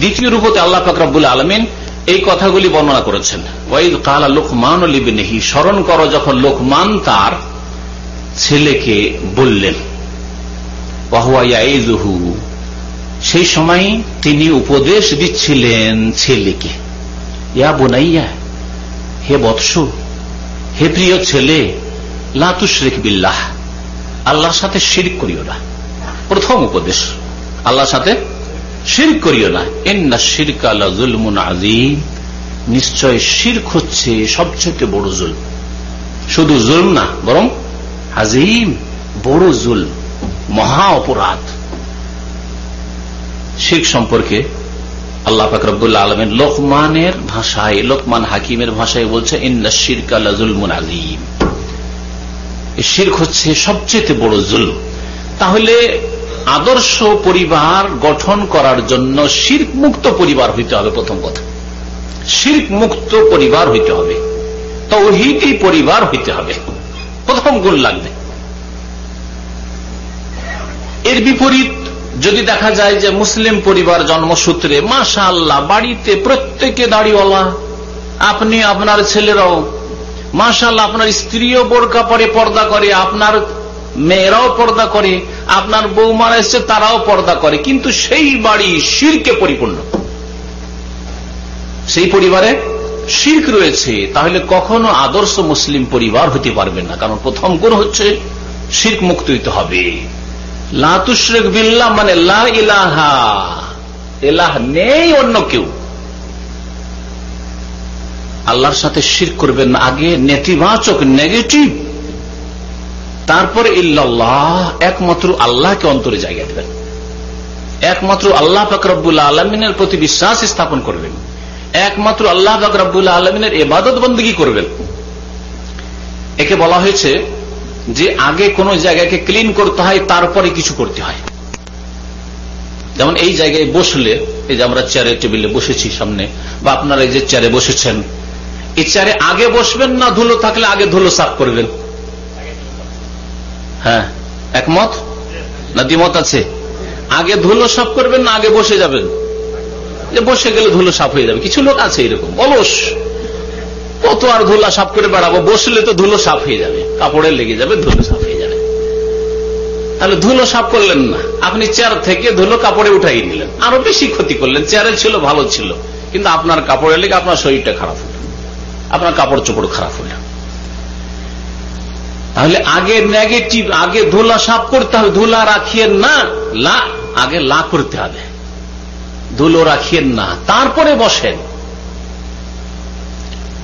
A: দ্বিতীয় রুকুতে আল্লাহ পাক রব্বুল আলামিন এই কথাগুলি বর্ণনা করেছেন। ওয়াইদ ক্বালা লুকমানু লিবনিহি, স্মরণ করো যখন লোকমান তার ছেলেকে বললেন, ওয়া হুয়া ইয়াইযুহু, সেই সময় তিনি উপদেশ দিচ্ছিলেন ছেলেকে, ইয়া বুনাইয়া, হে বৎস, হে প্রিয় ছেলে, লা তুশরিক বিল্লাহ, আল্লাহর সাথে শিরক করিও না। প্রথম উপদেশ, আল্লাহর সাথে শিরক করিও না। ইন্না শিরকা লাযুলমুন আযীম, নিশ্চয় শিরক হচ্ছে সবচেয়ে বড় জুলম। শুধু জুলম না, বরং আযীম, বড় জুলম, মহা অপরাধ। শিরক সম্পর্কে আল্লাহ পাক রব্বুল আলামিন লোকমানের ভাষায়, লোকমান হাকিমের ভাষায় বলছে, ইন্না শিরকা লাযুলমুন আযীম, শিরক হচ্ছে সবচেয়ে বড় জুলম। তাহলে আদর্শ পরিবার গঠন করার জন্য শিরক মুক্ত পরিবার হইতে হবে। প্রথম কথা, শিরক মুক্ত পরিবার হইতে হবে, তাওহীদি পরিবার হইতে হবে, প্রথম গুণ লাগবে। এর বিপরীত যদি দেখা যায় যে মুসলিম পরিবার জন্মসূত্রে মাশাআল্লাহ বাড়িতে প্রত্যেকে দাড়িওয়ালা, আপনি আপনার ছেলেরাও মাশাআল্লাহ, আপনার স্ত্রীও বোরকা পরে, পর্দা করে, আপনার মেয়েরাও পর্দা করে, আপনার বৌমারা এসছে তারাও পর্দা করে, কিন্তু সেই বাড়ি শিরকে পরিপূর্ণ, সেই পরিবারে শিরক রয়েছে, তাহলে কখনো আদর্শ মুসলিম পরিবার হতে পারবে না। কারণ প্রথম গুণ হচ্ছে শিরক মুক্ত হইতে হবে। লা তুশরিক বিল্লাহ মানে লা ইলাহা, ইলাহ নেই অন্য কেউ, আল্লাহর সাথে শিরক করবেন না। আগে নেতিবাচক, নেগেটিভ, তারপরে ইল্লাল্লাহ, একমাত্র আল্লাহকে অন্তরে জায়গা দেবেন, একমাত্র আল্লাহ পাক রব্বুল আলামিনের প্রতি বিশ্বাস স্থাপন করবেন, একমাত্র আল্লাহ পাক রব্বুল আলামিনের ইবাদত বন্দেগী করবেন। একে বলা হয়েছে যে আগে কোন জায়গাকে ক্লিন করতে হয়, তারপরে কিছু করতে হয়। যেমন এই জায়গায় বসলে, এই যে আমরা চেয়ারে টেবিলে বসেছি সামনে, বা আপনারা এই যে চেয়ারে বসেছেন, এই চেয়ারে আগে বসবেন না ধুলো থাকলে আগে ধুলো সাফ করবেন? হ্যাঁ, একমত না দ্বিমত আছে? আগে ধুলো সাফ করবেন না আগে বসে যাবেন? যে বসে গেলে ধুলো সাফ হয়ে যাবে। কিছু লোক আছে এরকম অলস, কত আর ধুলা সাফ করে বেড়াবো, বসলে তো ধুলো সাফ হয়ে যাবে, কাপড়ে লেগে যাবে, ধুলো সাফ হয়ে যাবে। তাহলে ধুলো সাফ করলেন না, আপনি চেয়ার থেকে ধুলো কাপড়ে উঠাই নিলেন, আরো বেশি ক্ষতি করলেন। চেয়ারে ছিল ভালো ছিল, কিন্তু আপনার কাপড়ে লেগে আপনার শরীরটা খারাপ হলো, আপনার কাপড় চোপড় খারাপ হলো। তাহলে আগে নেগেটিভ, আগে ধুলা সাফ করতে হবে, ধুলা রাখিয়েন না, লা আগে লা করতে হবে, ধুলো রাখিয়েন না, তারপরে বসেন।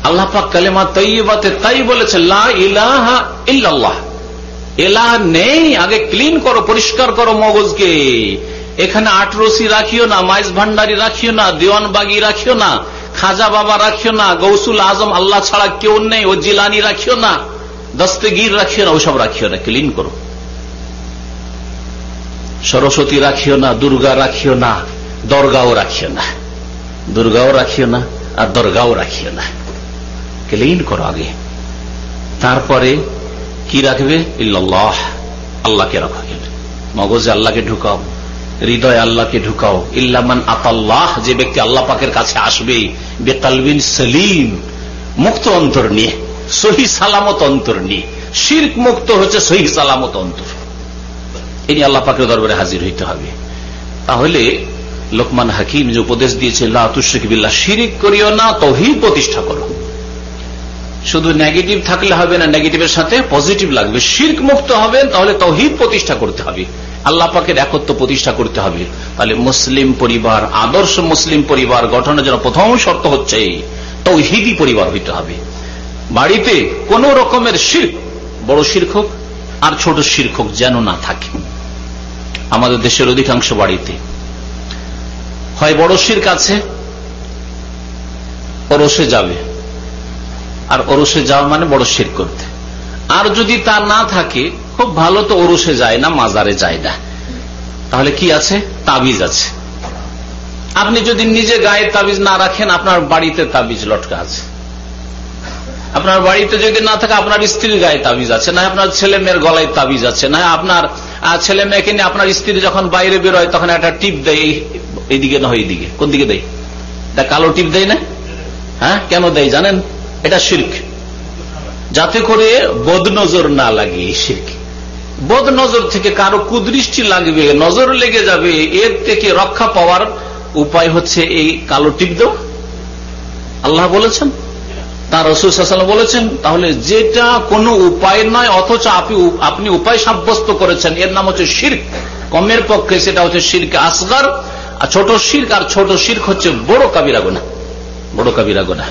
A: আল্লাহ পাক কালেমা তাইয়্যিবাতে তাই বলেছে, লা ইলাহা ইল্লাল্লাহ, ইলাহ নেই, আগে ক্লিন করো, পরিষ্কার করো মগজকে। এখানে আটরসি রাখিও না, মাইজ ভান্ডারি রাখিও না, দেওয়ানবাগি রাখিও না, খাজা বাবা রাখিও না, গৌসুল আজম আল্লাহ ছাড়া কেউ নেই ও জিলানি রাখিও না, দস্তগীর রাখিও না, ওসব রাখিও না, ক্লিন করো। সরস্বতী রাখিও না, দুর্গা রাখিও না, দরগাও রাখিও না, দুর্গাও রাখিও না আর দরগাও রাখিও না, ক্লিন করো আগে। তারপরে কি রাখবে? ইল্লাল্লাহ, আল্লাহকে রাখো, মগজে আল্লাহকে ঢুকাও, হৃদয় আল্লাহকে ঢুকাও। ইল্লামান আতাল্লাহ, যে ব্যক্তি আল্লাহ পাকের কাছে আসবে বেকালবিন সলিম, মুক্ত অন্তর নিয়ে, সহি সালামত অন্তর নিয়ে। শিরক মুক্ত হচ্ছে সহি সালামত অন্তর, ইনি আল্লাহ পাকের দরবারে হাজির হইতে হবে। তাহলে লোকমান হাকিম যে উপদেশ দিয়েছে, লা তুশরিক বিল্লাহ, শিরক করিও না, তাওহীদ প্রতিষ্ঠা করো। শুধু নেগেটিভ থাকলে হবে না, নেগেটিভের সাথে পজিটিভ লাগবে। শিরক মুক্ত হবেন তাহলে তাওহীদ প্রতিষ্ঠা করতে হবে, আল্লাহ পাকের একত্ব প্রতিষ্ঠা করতে হবে। তাহলে মুসলিম পরিবার, আদর্শ মুসলিম পরিবার গঠনের জন্য প্রথম শর্ত হচ্ছে তাওহীদি পরিবার হইতে হবে। বাড়িতে কোন রকমের শিরক, বড় শিরক হোক আর ছোট শিরক হোক, যেন না থাকে। আমাদের দেশের অধিকাংশ বাড়িতে হয় বড় শিরক আছে, ওরসে যাবে, আর ওরসে যাওয়া মানে বড় শিরক করতে। আর যদি তা না থাকে, খুব ভালো তো ওরসে যায় না, মাজারে যায় না, তাহলে কি আছে? তাবিজ আছে। আপনি যদি নিজে গায়ে তাবিজ না রাখেন, আপনার বাড়িতে তাবিজ লটকা আছে। আপনার বাড়িতে যদি না থাকে, আপনার স্ত্রীর গায়ে তাবিজ আছে, না আপনার ছেলে মেয়ের গলায় তাবিজ আছে, না আপনার ছেলে মেয়েকে নিয়ে আপনার স্ত্রী যখন বাইরে বেরোয় তখন একটা টিপ দেয়, এইদিকে না এইদিকে, কোন দিকে দেয়? কালো টিপ দেয় না? হ্যাঁ, কেন দেয় জানেন? এটা শিরক, যাতে করে বদনজর না লাগে। শিরক, বদনজর থেকে কারো কুদৃষ্টি লাগবে, নজর লেগে যাবে, এর থেকে রক্ষা পাওয়ার উপায় হচ্ছে এই কালো টিপ দেওয়া। আল্লাহ বলেছেন, তার রাসূল সাল্লাল্লাহু আলাইহি ওয়াসাল্লাম বলেছেন। তাহলে যেটা কোনো উপায় নয়, অথচ আপনি উপায় সাব্যস্ত করেছেন, এর নাম হচ্ছে শিরক। কমের পক্ষে সেটা হচ্ছে শিরক আসগর, আর ছোট শিরক, আর ছোট শিরক হচ্ছে বড় কাবিরা গুনাহ, বড় কাবিরা গুনাহ।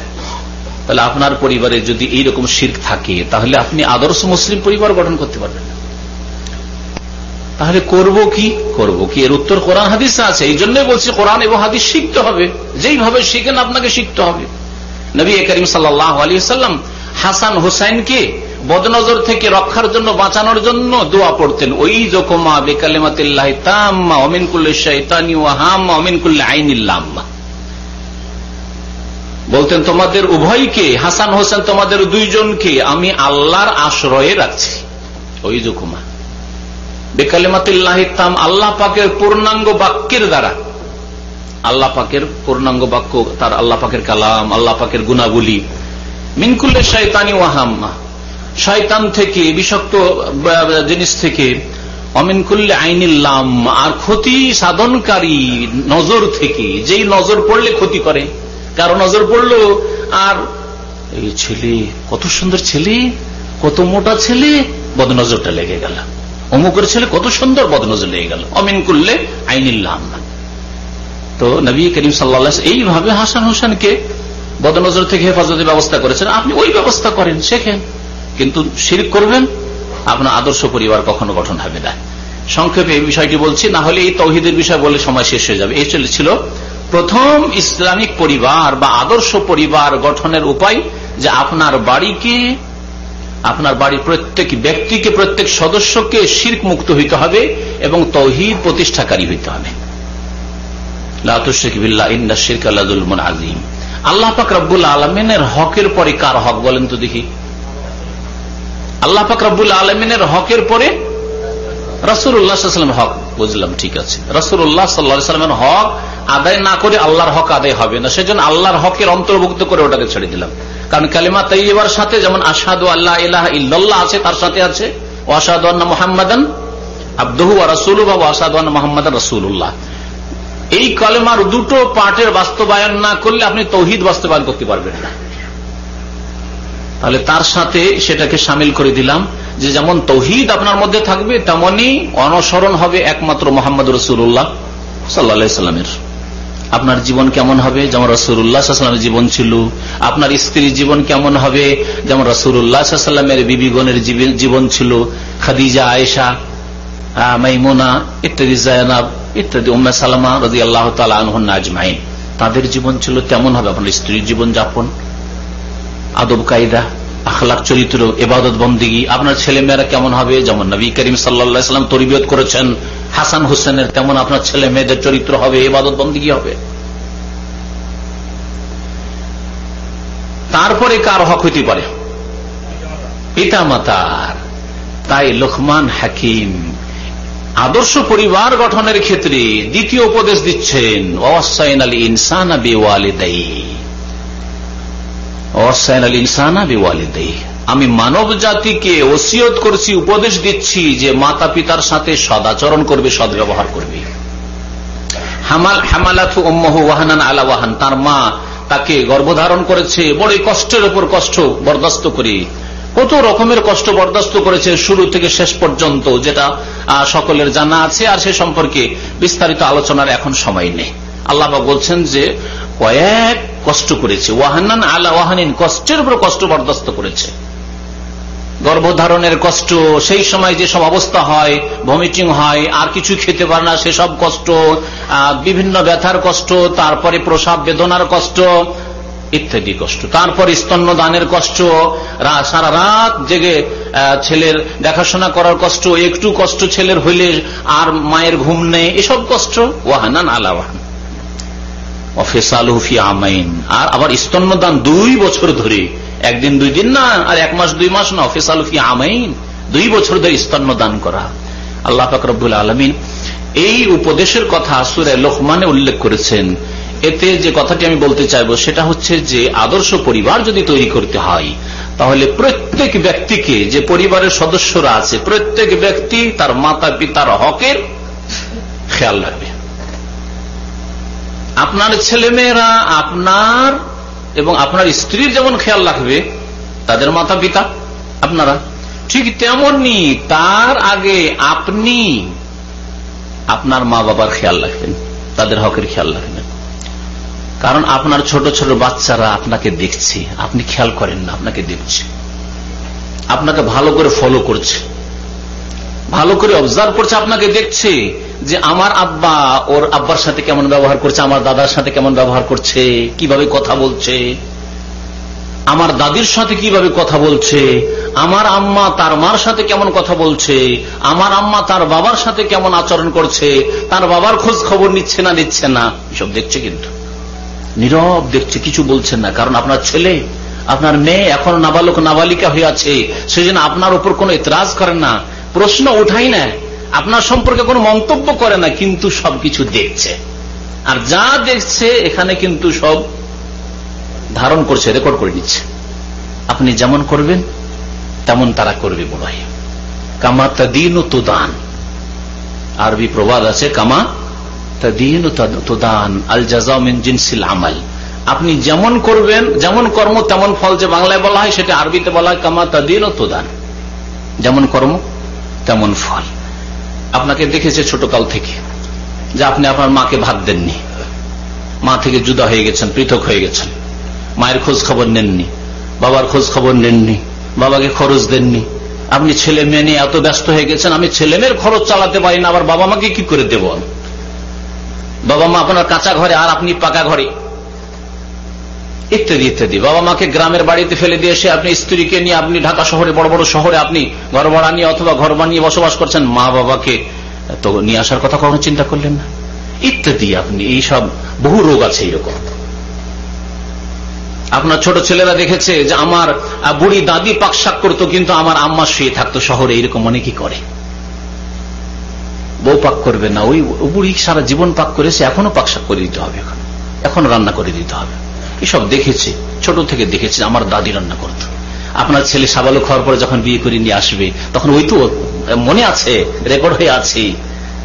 A: তাহলে আপনার পরিবারে যদি এইরকম শিরক থাকে, তাহলে আপনি আদর্শ মুসলিম পরিবার গঠন করতে পারবেন না। তাহলে করব কি? এর উত্তর কোরআন হাদিসে আছে। এই জন্যই বলছি কোরআন এবং হাদিস শিখতে হবে, যেইভাবে শিখেন আপনাকে শিখতে হবে। নবী করিম সাল্লাল্লাহু আলাইহি ওয়াসাল্লাম হাসান হুসাইনকে বদনজর থেকে রক্ষার জন্য, বাঁচানোর জন্য দোয়া পড়তেন। ওই যকুমা বিকালিমাতিল্লাহি তাম্মা ওয়া মিন কুল্লি শাইতানি ওয়া হাম্মা ওয়া মিন কুল্লি আইনিল লাম্মা, বলতেন তোমাদের উভয়কে, হাসান হোসেন তোমাদের দুইজনকে আমি আল্লাহর আশ্রয়ে রাখছি। ওই যকুমা বিকালিমাতিল্লাহি তাম, আল্লাহ পাকের পূর্ণাঙ্গ বাক্যের দ্বারা, আল্লাহ পাকের পূর্ণাঙ্গ বাক্য, তার আল্লাহ পাকের কালাম, আল্লাহ পাকের গুণাবলী। মিন কুল্লি শাইতানি ওয়া হাম্মা, শয়তান থেকে, বিষাক্ত জিনিস থেকে, অমিন কুল্লি আইনিল লাম্মা, আর ক্ষতি সাধনকারী নজর থেকে, যেই নজর পড়লে ক্ষতি করে। কারো নজর পড়লো, আর এই ছেলে কত সুন্দর ছেলে, কত মোটা ছেলে, বদনজরটা লেগে গেল, অমুকের ছেলে কত সুন্দর, বদনজর লেগে গেল। অমিন করলে আইনিল্লাহ। তো নবী করিম সাল্লাল্লাহু আলাইহি ওয়াসাল্লাম এইভাবে হাসান হোসেনকে বদনজর থেকে হেফাজতের ব্যবস্থা করেছেন। আপনি ওই ব্যবস্থা করেন, শেখেন, কিন্তু শিরক করবেন, আপনার আদর্শ পরিবার কখনো গঠন হবে না। সংক্ষেপে এই বিষয়টি বলছি, না হলে এই তৌহিদের বিষয় বলে সময় শেষ হয়ে যাবে। এই ছিল প্রথম ইসলামিক পরিবার বা আদর্শ পরিবার গঠনের উপায়, যে আপনার বাড়ির প্রত্যেক ব্যক্তিকে, প্রত্যেক সদস্যকে শিরক মুক্ত হইতে হবে এবং তৌহিদ প্রতিষ্ঠাকারী হইতে হবে। লা তুশরিক বিল্লাহ ইন্না শিরকা লাযুলমুন আযীম। আল্লাহ পাক রব্বুল আলামিনের হকের পরে কার হক বলেন তো দেখি? আল্লাহ পাক রব্বুল আলামিনের হকের পরে রাসূলুল্লাহ সাল্লাল্লাহু আলাইহি ওয়াসাল্লামের হক। বুঝলাম, ঠিক আছে। রাসূলুল্লাহ সাল্লাল্লাহু আলাইহি ওয়াসাল্লামের হক আদায় না করে আল্লাহর হক আদায় হবে না, সেজন্য আল্লাহর হকের অন্তর্ভুক্ত করে ওটাকে ছেড়ে দিলাম। কারণ কালিমা তাইয়্যিবার সাথে যেমন আশহাদু আল্লা ইলাহা ইল্লাল্লাহ আছে, তার সাথে আছে ওয়া আশহাদু আন্না মুহাম্মাদান আবদুহু ওয়া রাসূলুহু ওয়া আশহাদু আন্না মুহাম্মাদান রাসূলুল্লাহ। এই কালেমার দুটো পার্টের বাস্তবায়ন না করলে আপনি তৌহিদ বাস্তবায়ন করতে পারবেন না। তাহলে তার সাথে সেটাকে শামিল করে দিলাম, যে যেমন তৌহিদ আপনার মধ্যে থাকবে, তেমনি অনুসরণ হবে একমাত্র মুহাম্মদ রাসূলুল্লাহ সাল্লাল্লাহু আলাইহি ওয়াসাল্লামের। আপনার জীবন কেমন হবে? যেমন রাসূলুল্লাহ সাল্লাল্লাহু আলাইহি ওয়াসাল্লামের জীবন ছিল। আপনার স্ত্রীর জীবন কেমন হবে? যেমন রাসূলুল্লাহ সাল্লাল্লাহু আলাইহি ওয়াসাল্লামের বিবিগণের জীবন ছিল, খাদিজা, আয়েশা, মাইমুনা ইত্যাদি, জায়নাব ইত্যাদি, উম্মে সালামা রাদিয়াল্লাহু তাআলা আনহুন্না আজমাইন, তাদের জীবন ছিল। তেমন হবে আপনার স্ত্রীর জীবন যাপন, আদব কায়দা, আখলাক, চরিত্র, ইবাদত বন্দেগী। আপনার ছেলে মেয়েরা কেমন হবে? যেমন নবী করিম সাল্লাল্লাহু আলাইহি ওয়াসাল্লাম তরবিয়ত করেছেন হাসান হোসেনের, তেমন আপনার ছেলে মেয়েদের চরিত্র হবে, ইবাদত বন্দেগী হবে। তারপরে কার হক হইতে পারে? পিতা মাতার। তাই লোকমান হাকিম আদর্শ পরিবার গঠনের ক্ষেত্রে দ্বিতীয় উপদেশ দিচ্ছেন, ওয়াসাইনাল ইনসানা বিওয়ালিদাইহি, ওয়াসাইনাল ইনসানা বিওয়ালিদাইহি। আমি মানব জাতিকে ওসিয়ত করছি, উপদেশ দিচ্ছি যে মাতা পিতার সাথে সদাচরণ করবে, সদ্ব্যবহার করবে। হামালাতহু উম্মুহু ওয়াহানান আলা ওয়াহান, তার মা তাকে গর্ভধারণ করেছে বড় কষ্টের উপর কষ্ট বরদাস্ত করে, কত রকমের কষ্ট বরদাস্ত করেছে শুরু থেকে শেষ পর্যন্ত, যেটা সকলের জানা আছে, আর সে সম্পর্কে বিস্তারিত আলোচনার এখন সময় নেই। আল্লাহ পাক বলছেন যে কয়েক কষ্ট করেছে, ওয়াহানান আলা ওয়াহানিন, কষ্টের উপর কষ্ট বরদাস্ত করেছে। গর্ভধারণের কষ্ট, সেই সময় যে সব অবস্থা হয়, ভমিটিং হয়, আর কিছু খেতে পারে না, সেসব কষ্ট, বিভিন্ন ব্যথার কষ্ট, তারপরে প্রসব বেদনার কষ্ট ইত্যাদি কষ্ট, তারপর স্তন্যদানের কষ্ট, সারা রাত জেগে ছেলের দেখাশোনা করার কষ্ট, একটু কষ্ট ছেলের হইলে আর মায়ের ঘুম নেই, এসব কষ্ট। ওয়াহানান আলা ওয়াহান ওয়াফিসালুহু ফি আমাইন, আর আবার স্তন্যদান 2 বছর ধরে, একদিন 2 দিন না, আর 1 মাস 2 মাস না, ওয়াফিসালুহু ফি আমাইন, 2 বছর ধরে স্তন্যদান করা। আল্লাহ পাক রব্বুল আলামিন এই উপদেশের কথা সূরা লোকমানে উল্লেখ করেছেন। এতে যে কথাটি আমি বলতে চাইবো সেটা হচ্ছে যে আদর্শ পরিবার যদি তৈরি করতে হয়, তাহলে প্রত্যেক ব্যক্তিকে, যে পরিবারের সদস্যরা আছে, প্রত্যেক ব্যক্তি তার মাতা পিতার হকের খেয়াল রাখবে। আপনার ছেলেমেয়েরা আপনার এবং আপনার স্ত্রীর যেমন খেয়াল রাখবে তাদের মাতা পিতা আপনারা, ঠিক তেমনি তার আগে আপনি আপনার মা বাবার খেয়াল রাখবেন, তাদের হকের খেয়াল রাখবেন। কারণ আপনার ছোট ছোট বাচ্চারা আপনাকে দেখছে, আপনি খেয়াল করেন না, আপনাকে দেখছে, আপনাকে ভালো করে ফলো করছে, ভালো করে অবজার্ভ করছে, আপনাকে দেখছে যে আমার আব্বা ওর আব্বার সাথে কেমন ব্যবহার করছে, আমার দাদার সাথে কেমন ব্যবহার করছে, কিভাবে কথা বলছে, আমার দাদির সাথে কিভাবে কথা বলছে, আমার আম্মা তার মার সাথে কেমন কথা বলছে, আমার আম্মা তার বাবার সাথে কেমন আচরণ করছে, তার বাবার খোঁজ খবর নিচ্ছে না নিচ্ছে না, এসব দেখছে, কিন্তু নীরব দেখছে, কিছু বলছেন না। কারণ আপনার ছেলে, আপনার মেয়ে এখনো নাবালক নাবালিকা হয়ে আছে, সেজন্য আপনার উপর কোনো এতরাজ করেন না, প্রশ্ন উঠাই না, আপনার সম্পর্কে কোনো মন্তব্য করে না, কিন্তু সবকিছু দেখছে। আর যা দেখছে এখানে কিন্তু সব ধারণ করছে, রেকর্ড করে নিচ্ছে। আপনি যেমন করবেন তেমন তারা করবে। বলা হয় কামা তাদিনু তুদান, আরবি প্রবাদ আছে, কামা তাদিনু তুদান, আল জাযাউ মিন জিনসিল আমাল। আপনি যেমন করবেন, যেমন কর্ম তেমন ফল, যে বাংলায় বলা হয় সেটা আরবিতে বলা হয় কামা তাদিনু তুদান। যেমন কর্ম তেমন ফল। আপনাকে দেখেছে ছোটকাল থেকে যে আপনি আপনার মাকে ভাত দেননি, মা থেকে জুদা হয়ে গেছেন, পৃথক হয়ে গেছেন, মায়ের খোঁজ খবর নেননি, বাবার খোঁজ খবর নেননি, বাবাকে খরচ দেননি। আপনি ছেলে মেয়ে নিয়ে এত ব্যস্ত হয়ে গেছেন, আমি ছেলে মেয়ের খরচ চালাতে পারি না, আবার বাবা মাকে কি করে দেব? বাবা মা আপনার কাঁচা ঘরে আর আপনি পাকা ঘরে, ইত্যাদি ইত্যাদি। বাবা মাকে গ্রামের বাড়িতে ফেলে দিয়ে এসে আপনি স্ত্রীকে নিয়ে আপনি ঢাকা শহরে, বড় বড় শহরে আপনি ঘর ভাড়া নিয়ে অথবা ঘর বানিয়ে বসবাস করছেন, মা বাবাকে তো নিয়ে আসার কথা কখনো চিন্তা করলেন না, ইত্যাদি। আপনি এইসব বহু রোগ আছে এরকম। আপনার ছোট ছেলেরা দেখেছে যে আমার বুড়ি দাদি পাক শাক করতো, কিন্তু আমার আম্মা শুয়ে থাকতো শহরে, এরকম অনেকেই করে। বউ পাক করবে না, ওই বুড়ি সারা জীবন পাক করেছে, এখনো পাক শাক করে দিতে হবে, এখন রান্না করে দিতে হবে। এসব দেখেছি, ছোট থেকে দেখেছি আমার দাদি রান্না করত। আপনার ছেলে সাবালক হওয়ার পরে যখন বিয়ে করে নিয়ে আসবে, তখন ওই তো মনে আছে, রেকর্ড হয়ে আছে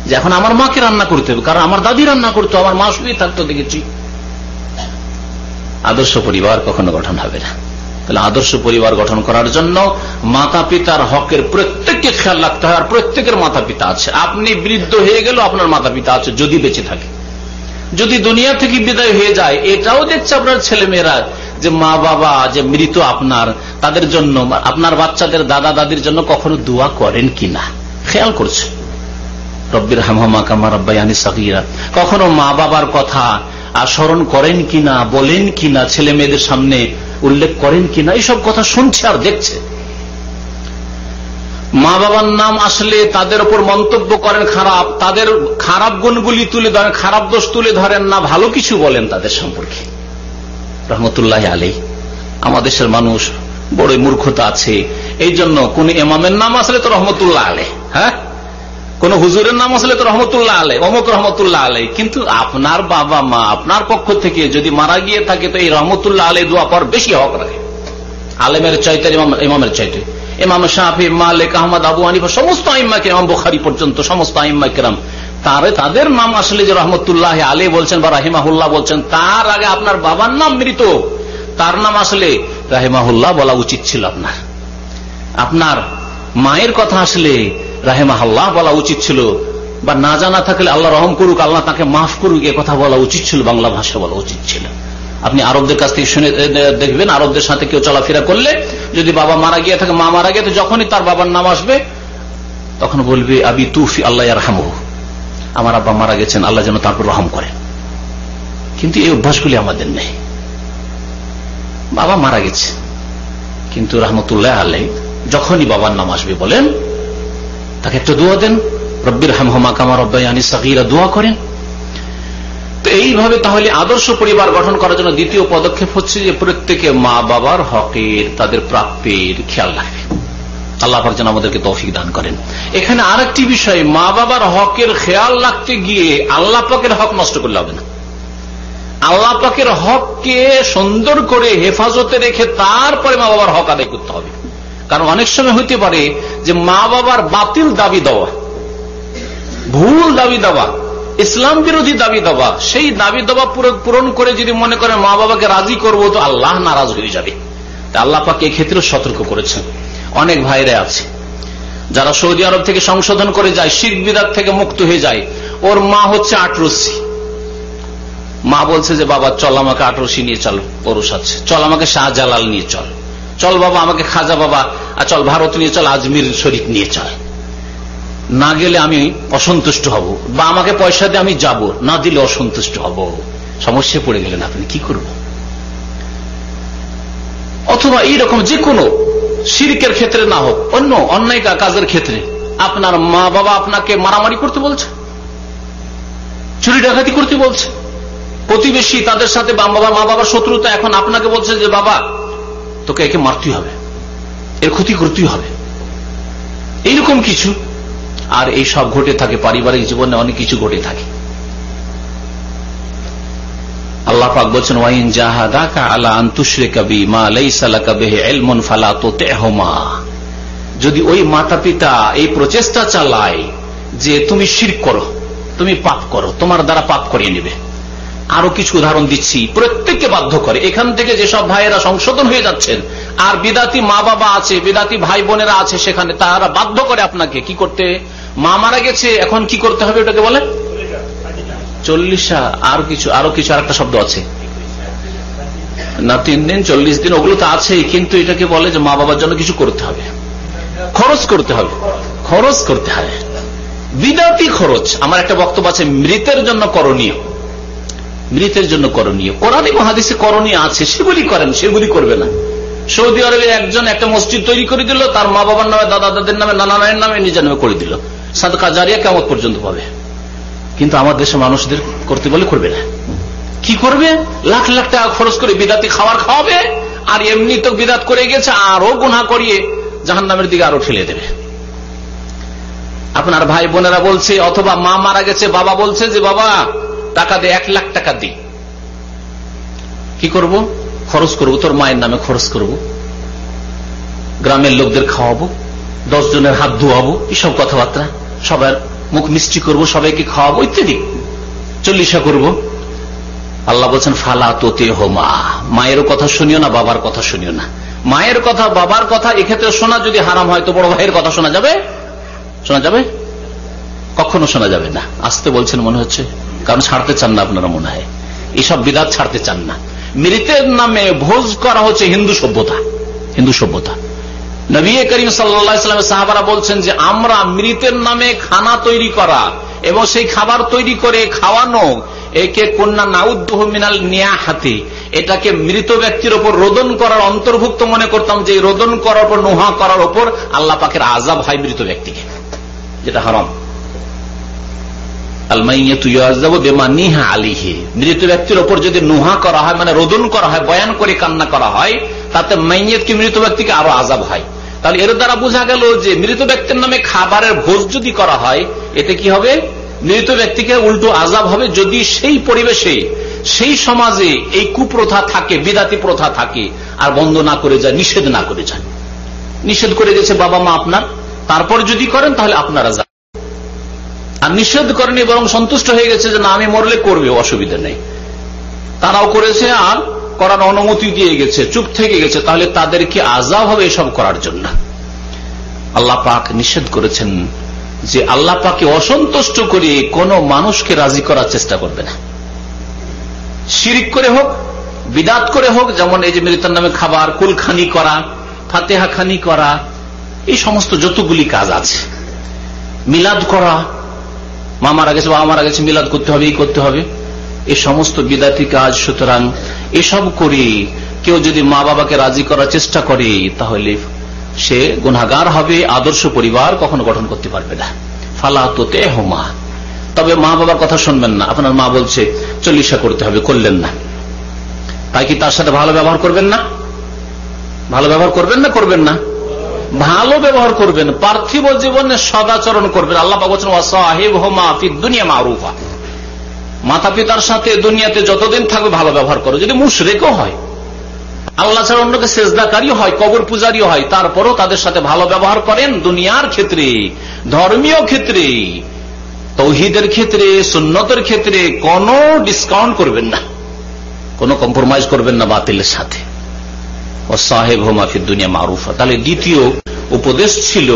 A: যে এখন আমার মাকে রান্না করতে হবে, কারণ আমার দাদি রান্না করতো, আমার মা শুয়ে থাকতো, দেখেছি। আদর্শ পরিবার কখনো গঠন হবে না। তাহলে আদর্শ পরিবার গঠন করার জন্য মাতা পিতার হকের প্রত্যেককে খেয়াল রাখতে হয়। আর প্রত্যেকের মাতা পিতা আছে। আপনি বৃদ্ধ হয়ে গেল, আপনার মাতা পিতা আছে যদি বেঁচে থাকে। যদি দুনিয়া থেকে বিদায় হয়ে যায়, এটাও দেখছে আপনার ছেলে মেয়েরা যে মা বাবা যে মৃত আপনার, তাদের জন্য, আপনার বাচ্চাদের দাদা দাদির জন্য কখনো দোয়া করেন কিনা খেয়াল করছে। রব্বির হামহুমা কামা রাব্বায়ানি সাগীরা, কখনো মা বাবার কথা স্মরণ করেন কিনা, বলেন কিনা, ছেলে মেয়েদের সামনে উল্লেখ করেন কিনা, এইসব কথা শুনছে আর দেখছে। মা বাবার নাম আসলে তাদের উপর মন্তব্য করেন খারাপ, তাদের খারাপ গুণগুলি তুলে ধরেন, খারাপ দোষ তুলে ধরেন না, ভালো কিছু বলেন তাদের সম্পর্কে। রহমতুল্লাহ আলাইহি। আমাদের দেশের মানুষ বড় মূর্খতা আছে, এই জন্য কোন ইমামের নাম আসলে তো রহমতুল্লাহ আলাইহি, হ্যাঁ, কোন হুজুরের নাম আসলে তো রহমতুল্লাহ আলাইহি, অমুক রহমতুল্লাহ আলাইহি, কিন্তু আপনার বাবা মা আপনার পক্ষ থেকে যদি মারা গিয়ে থাকে, তো এই রহমতুল্লাহ আলাইহি দোয়া পাওয়ার বেশি হক রাখে আলেমের চাইতে, ইমামের চাইতে। ইমাম শাফি, মালিক, আহমদ, আবু হানিফা, সমস্ত আইম্মা কেরাম, ইমাম বুখারী পর্যন্ত সমস্ত আইম্মা কেরাম, তাদের নাম আসলে যে রহমতুল্লাহ আলাইহি বলছেন বা রাহিমাহুল্লাহ বলছেন, তার আগে আপনার বাবার নাম মৃত, তার নাম আসলে রাহিমাহুল্লাহ বলা উচিত ছিল। আপনার মায়ের কথা আসলে রাহিমাহুল্লাহ বলা উচিত ছিল, বা না জানা থাকলে আল্লাহ রহম করুক, আল্লাহ তাকে মাফ করুক, এ কথা বলা উচিত ছিল, বাংলা ভাষা বলা উচিত ছিল। আপনি আরবদের কাছ থেকে শুনে দেখবেন, আরবদের সাথে কেউ চলাফেরা করলে যদি বাবা মারা গিয়ে থাকে, মা মারা গিয়ে, যখনই তার বাবার নাম আসবে তখন বলবে আবি তুফি আল্লাহ ইয়ারহামহু, আমার আব্বা মারা গেছেন, আল্লাহ যেন তারপর রহম করেন। কিন্তু এই অভ্যাসগুলি আমাদের নেই। বাবা মারা গেছে, কিন্তু রহমতুল্লাহ আলাইহি যখনই বাবার নাম আসবে বলেন, তাকে একটা দোয়া দেন, রব্বির হামহুমা কামা রাব্বায়ানি সাগীরা, দোয়া করেন। তো এইভাবে তাহলে আদর্শ পরিবার গঠন করার জন্য দ্বিতীয় পদক্ষেপ হচ্ছে যে প্রত্যেকে মা বাবার হকের, তাদের প্রাপ্যের খেয়াল রাখবে। আল্লাহ পাক যেন আমাদেরকে তৌফিক দান করেন। এখানে আরেকটি বিষয়, মা বাবার হকের খেয়াল রাখতে গিয়ে আল্লাহ পাকের হক নষ্ট করলে হবে না। আল্লাহ পাকের হককে সুন্দর করে হেফাজতে রেখে তারপরে মা বাবার হক আদায় করতে হবে। কারণ অনেক সময় হইতে পারে যে মা বাবার বাতিল দাবি দেওয়া, ভুল দাবি দেওয়া, ইসলাম বিরোধী দাবি দেওয়া, সেই দাবি দেওয়া পূরণ করে যদি মনে করেন মা বাবাকে রাজি করবো, তো আল্লাহ নারাজ হয়ে যাবে। আল্লাহ পাক এই ক্ষেত্রে সতর্ক করেছেন। অনেক ভাইরা আছে যারা সৌদি আরব থেকে সংশোধন করে যায়, শিরক বিদআত থেকে মুক্ত হয়ে যায়। ওর মা হচ্ছে আটরসি, মা বলছে যে বাবা চল আমাকে আটরসি নিয়ে চল, পরশ আছে, চল আমাকে শাহজালাল নিয়ে চল, চল বাবা আমাকে খাজা বাবা, চল ভারত নিয়ে চল, আজমির শরীফ নিয়ে চল, না গেলে আমি অসন্তুষ্ট হব, বা আমাকে পয়সা দিয়ে আমি যাব, না দিলে অসন্তুষ্ট হব। সমস্যায় পড়ে গেলেন আপনি, কি করব? অথবা এইরকম যে কোনো শিরকের ক্ষেত্রে না হোক, অন্য অন্যায় কাজের ক্ষেত্রে আপনার মা বাবা আপনাকে মারামারি করতে বলছে, চুরি ডাকাতি করতে বলছে, প্রতিবেশী তাদের সাথে মা বাবার শত্রুতা, এখন আপনাকে বলছে যে বাবা তোকে একে মারতেই হবে, এর ক্ষতি করতেই হবে, এইরকম কিছু। আর এই সব ঘটে থাকে পারিবারিক জীবনে, অনেক কিছু ঘটে থাকে। আল্লাহ পাক বলছেন ওয়াইন জাহাদাকা আলা আন তুশরিকা বি মা লাইসা লাকা বিহি ইলমুন ফালা তুতিহুমা, যদি ওই মাতা পিতা এই প্রচেষ্টা চালায় যে তুমি শিরক করো, তুমি পাপ করো, তোমার দ্বারা পাপ করিয়ে নেবে। আরো কিছু উদাহরণ দিচ্ছি, প্রত্যেককে বাধ্য করে। এখান থেকে যেসব ভাইয়েরা সংশোধন হয়ে যাচ্ছেন, আর বিদাতি মা বাবা আছে, বিদাতি ভাই বোনেরা আছে, সেখানে তারা বাধ্য করে আপনাকে কি করতে, মা মারা গেছে এখন কি করতে হবে ওটাকে বলে 40, আরো কিছু আরেকটা শব্দ আছে না, 3 দিন 40 দিন, ওগুলো তো আছেই, কিন্তু এটাকে বলে যে মা বাবার জন্য কিছু করতে হবে, খরচ করতে হবে, খরচ করতে হবে, বিদাতি খরচ। আমার একটা বক্তব্য আছে মৃতের জন্য করণীয়, মৃতের জন্য করণীয়, কোরআন এবং হাদিসে করণীয় আছে, সেগুলি করেন, সেগুলি করবে না। সৌদি আরবে একজন একটা মসজিদ তৈরি করে দিল, তার মা বাবার নামে, দাদা দাদের নামে, নানা নানির নামে, নিজের নামে করে দিল, সাদকা জারিয়া কিয়ামত পর্যন্ত পাবে। কিন্তু আমার দেশের মানুষদের করতে বলে করবে না। কি করবে? লাখ লাখ টাকা খরচ করে বিদাতি খাবার খাওয়াবে, আর এমনি তো বিদাত করে গেছে, আরো গুনাহ করিয়ে জাহান্নামের দিকে আরো ঠেলে দেবে। আপনার ভাই বোনেরা বলছে, অথবা মা মারা গেছে, বাবা বলছে যে বাবা টাকা দে, 1 লাখ টাকা দি, কি করব? খরচ করব, তোর মায়ের নামে খরচ করব, গ্রামের লোকদের খাওয়াবো, 10 জনের হাত ধোয়াবো, এসব কথাবার্তা, সবার মুখ মিষ্টি করব, সবাইকে খাওয়াবো ইত্যাদি, 40 করব। আল্লাহ বলছেন ফালা তোতে হোমা, মায়ের কথা শুনিও না, বাবার কথা শুনিও না। মায়ের কথা, বাবার কথা এক্ষেত্রে শোনা যদি হারাম হয়, তো বড় ভাইয়ের কথা শোনা যাবে? শোনা যাবে? কখনো শোনা যাবে না। আসতে বলছেন মনে হচ্ছে, কারণ ছাড়তে চান না আপনারা, মনে হয় এইসব বিদাত ছাড়তে চান না। মৃতের নামে ভোজ করা হচ্ছে হিন্দু সভ্যতা, হিন্দু সভ্যতা। নবী করিম সাল্লাল্লাহু আলাইহি ওয়াসাল্লাম সাহাবারা বলছেন যে আমরা মৃতের নামে খানা তৈরি করা এবং সেই খাবার তৈরি করে খাওয়ানো, একে কন্যা নাউদ্দুহু মিনাল নিয়াহাতি, এটাকে মৃত ব্যক্তির উপর রোদন করার অন্তর্ভুক্ত মনে করতাম, যে রোদন করার উপর, নুহা করার উপর আল্লাহ পাকের আযাব হয় মৃত ব্যক্তিকে, যেটা হারাম। আল মাইয়াতু ইউআযাবু বিমা নিহা আলাইহি, মৃত ব্যক্তির উপর যদি নুহা করা হয়, মানে রোদন করা হয়, বয়ান করে কান্না করা হয়, তাতে মাইয়াত কি মৃত ব্যক্তিকে আরো আযাব হয়। তাহলে এর দ্বারা বোঝা গেল যে মৃত ব্যক্তির নামে খাবারের ভোজ যদি করা হয়, এতে কি হবে? মৃত ব্যক্তিকে উল্টো আযাব হবে, যদি সেই পরিবেশে, সেই সমাজে এই কুপ্রথা থাকে, বিদাতি প্রথা থাকে, আর বন্ধ না করে যায়, নিষেধ না করে যায়। নিষেধ করে গেছে বাবা মা আপনার, তারপর যদি করেন তাহলে আপনারা যান, আর নিষেধ করেনি, বরং সন্তুষ্ট হয়ে গেছে যে না আমি মরলে করবে, অসুবিধা নেই, তারাও করেছে আর করার অনুমতি দিয়ে গেছে, চুপ থেকে গেছে, তাহলে তাদের কি আযাব হবে এসব করার জন্য? আল্লাহ পাক নিষেধ করেছেন যে আল্লাহ পাকে অসন্তুষ্ট করে কোন মানুষকে রাজি করার চেষ্টা করবে না, শিরিক করে হোক, বিদাত করে হোক, যেমন এই যে মৃতের নামে খাবার, কুলখানি করা, ফাতেহা খানি করা, এই সমস্ত যতগুলি কাজ আছে, মিলাদ করা, মা মারা গেছে, বাবা মারা গেছে, মিলাদ করতে হবে, এই করতে হবে, এই সমস্ত বিদাতি কাজ। সুতরাং এসব করে কেউ যদি মা বাবাকে রাজি করার চেষ্টা করে, তাহলে সে গুনাহগার হবে, আদর্শ পরিবার কখনো গঠন করতে পারবে না। ফালা তোতে হোমা, তবে মা বাবার কথা শুনবেন না। আপনার মা বলছে 40 করতে হবে, করলেন না, তাই কি তার সাথে ভালো ব্যবহার করবেন না? ভালো ব্যবহার করবেন না, করবেন না? ভালো ব্যবহার করবেন, পার্থিব জীবনে সদাচরণ করবেন। আল্লাহ পাক বলেছেন ওয়াসাহিবহুমা ফিদ দুনিয়া মারুফা, মাতা পিতার সাথে দুনিয়াতে যতদিন থাকবে ভালো ব্যবহার করো। যদি মুশরিকও হয়, আল্লাহ ছাড়া অন্যকে সেজদাকারী হয়, কবর পূজারীও হয়, তারপরও তাদের সাথে ভালো ব্যবহার করেন। দুনিয়ার ক্ষেত্রে, ধর্মীয় ক্ষেত্রে, তৌহিদের ক্ষেত্রে, সুন্নতের ক্ষেত্রে কোনো ডিসকাউন্ট করবেন না, কোনো কম্প্রোমাইজ করবেন না বাতিলের সাথে। ওয়াসাহিবহুমা ফিদ দুনিয়া মারুফা। তাহলে দ্বিতীয় উপদেশ ছিল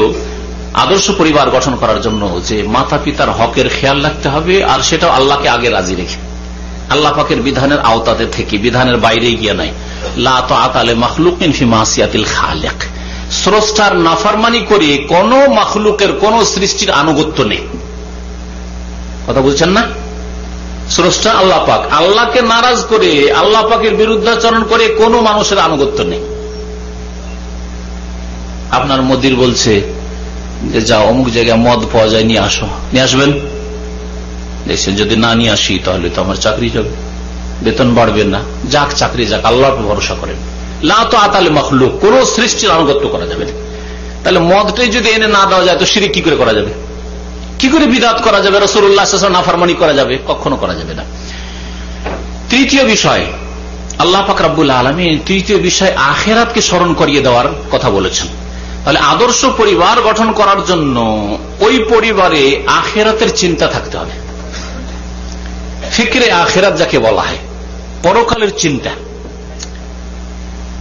A: আদর্শ পরিবার গঠন করার জন্য যে মাতা পিতার হকের খেয়াল রাখতে হবে, আর সেটা আল্লাহকে আগে রাজি রেখে, আল্লাহ পাকের বিধানের আওতাতে থেকে, বিধানের বাইরে গিয়ে নাই। লা তাআতা লিমাখলুকিন ফি মাসিয়াতিল খালিক, স্রষ্টার নাফরমানি করে কোন মাখলুকের, কোন সৃষ্টির আনুগত্য নেই। কথা বুঝছেন না? স্রষ্টা আল্লাহ পাক, আল্লাহকে নারাজ করে, আল্লাহ পাকের বিরুদ্ধাচরণ করে কোন মানুষের আনুগত্য নেই। আপনার মুদির বলছে যে যাও অমুক জায়গায় মদ পাওয়া যায়, নিয়ে আসো, নিয়ে আসবেন, দেখছেন যদি না নিয়ে আসি তাহলে তো আমার চাকরি যাবে, বেতন বাড়বে না, যাক চাকরি যাক, আল্লাহর উপর ভরসা করেন। লা তাআতা লিমাখলুক, কোন সৃষ্টির আনুগত্য করা যাবে না। তাহলে মদটাই যদি এনে না দেওয়া যায় তো শিরক কি করে করা যাবে? কি করে বিদআত করা যাবে? রাসূলুল্লাহ সাল্লাল্লাহু আলাইহি ওয়াসাল্লাম নাফরমানি করা যাবে? কখনো করা যাবে না। তৃতীয় বিষয়, আল্লাহ পাক রব্বুল আলামিন তৃতীয় বিষয় আখিরাতকে স্মরণ করিয়ে দেওয়ার কথা বলেছেন। তাহলে আদর্শ পরিবার গঠন করার জন্য ওই পরিবারে আখিরাতের চিন্তা থাকতে হবে। ফিকরে আখিরাত যাকে বলা হয়, পরকালের চিন্তা।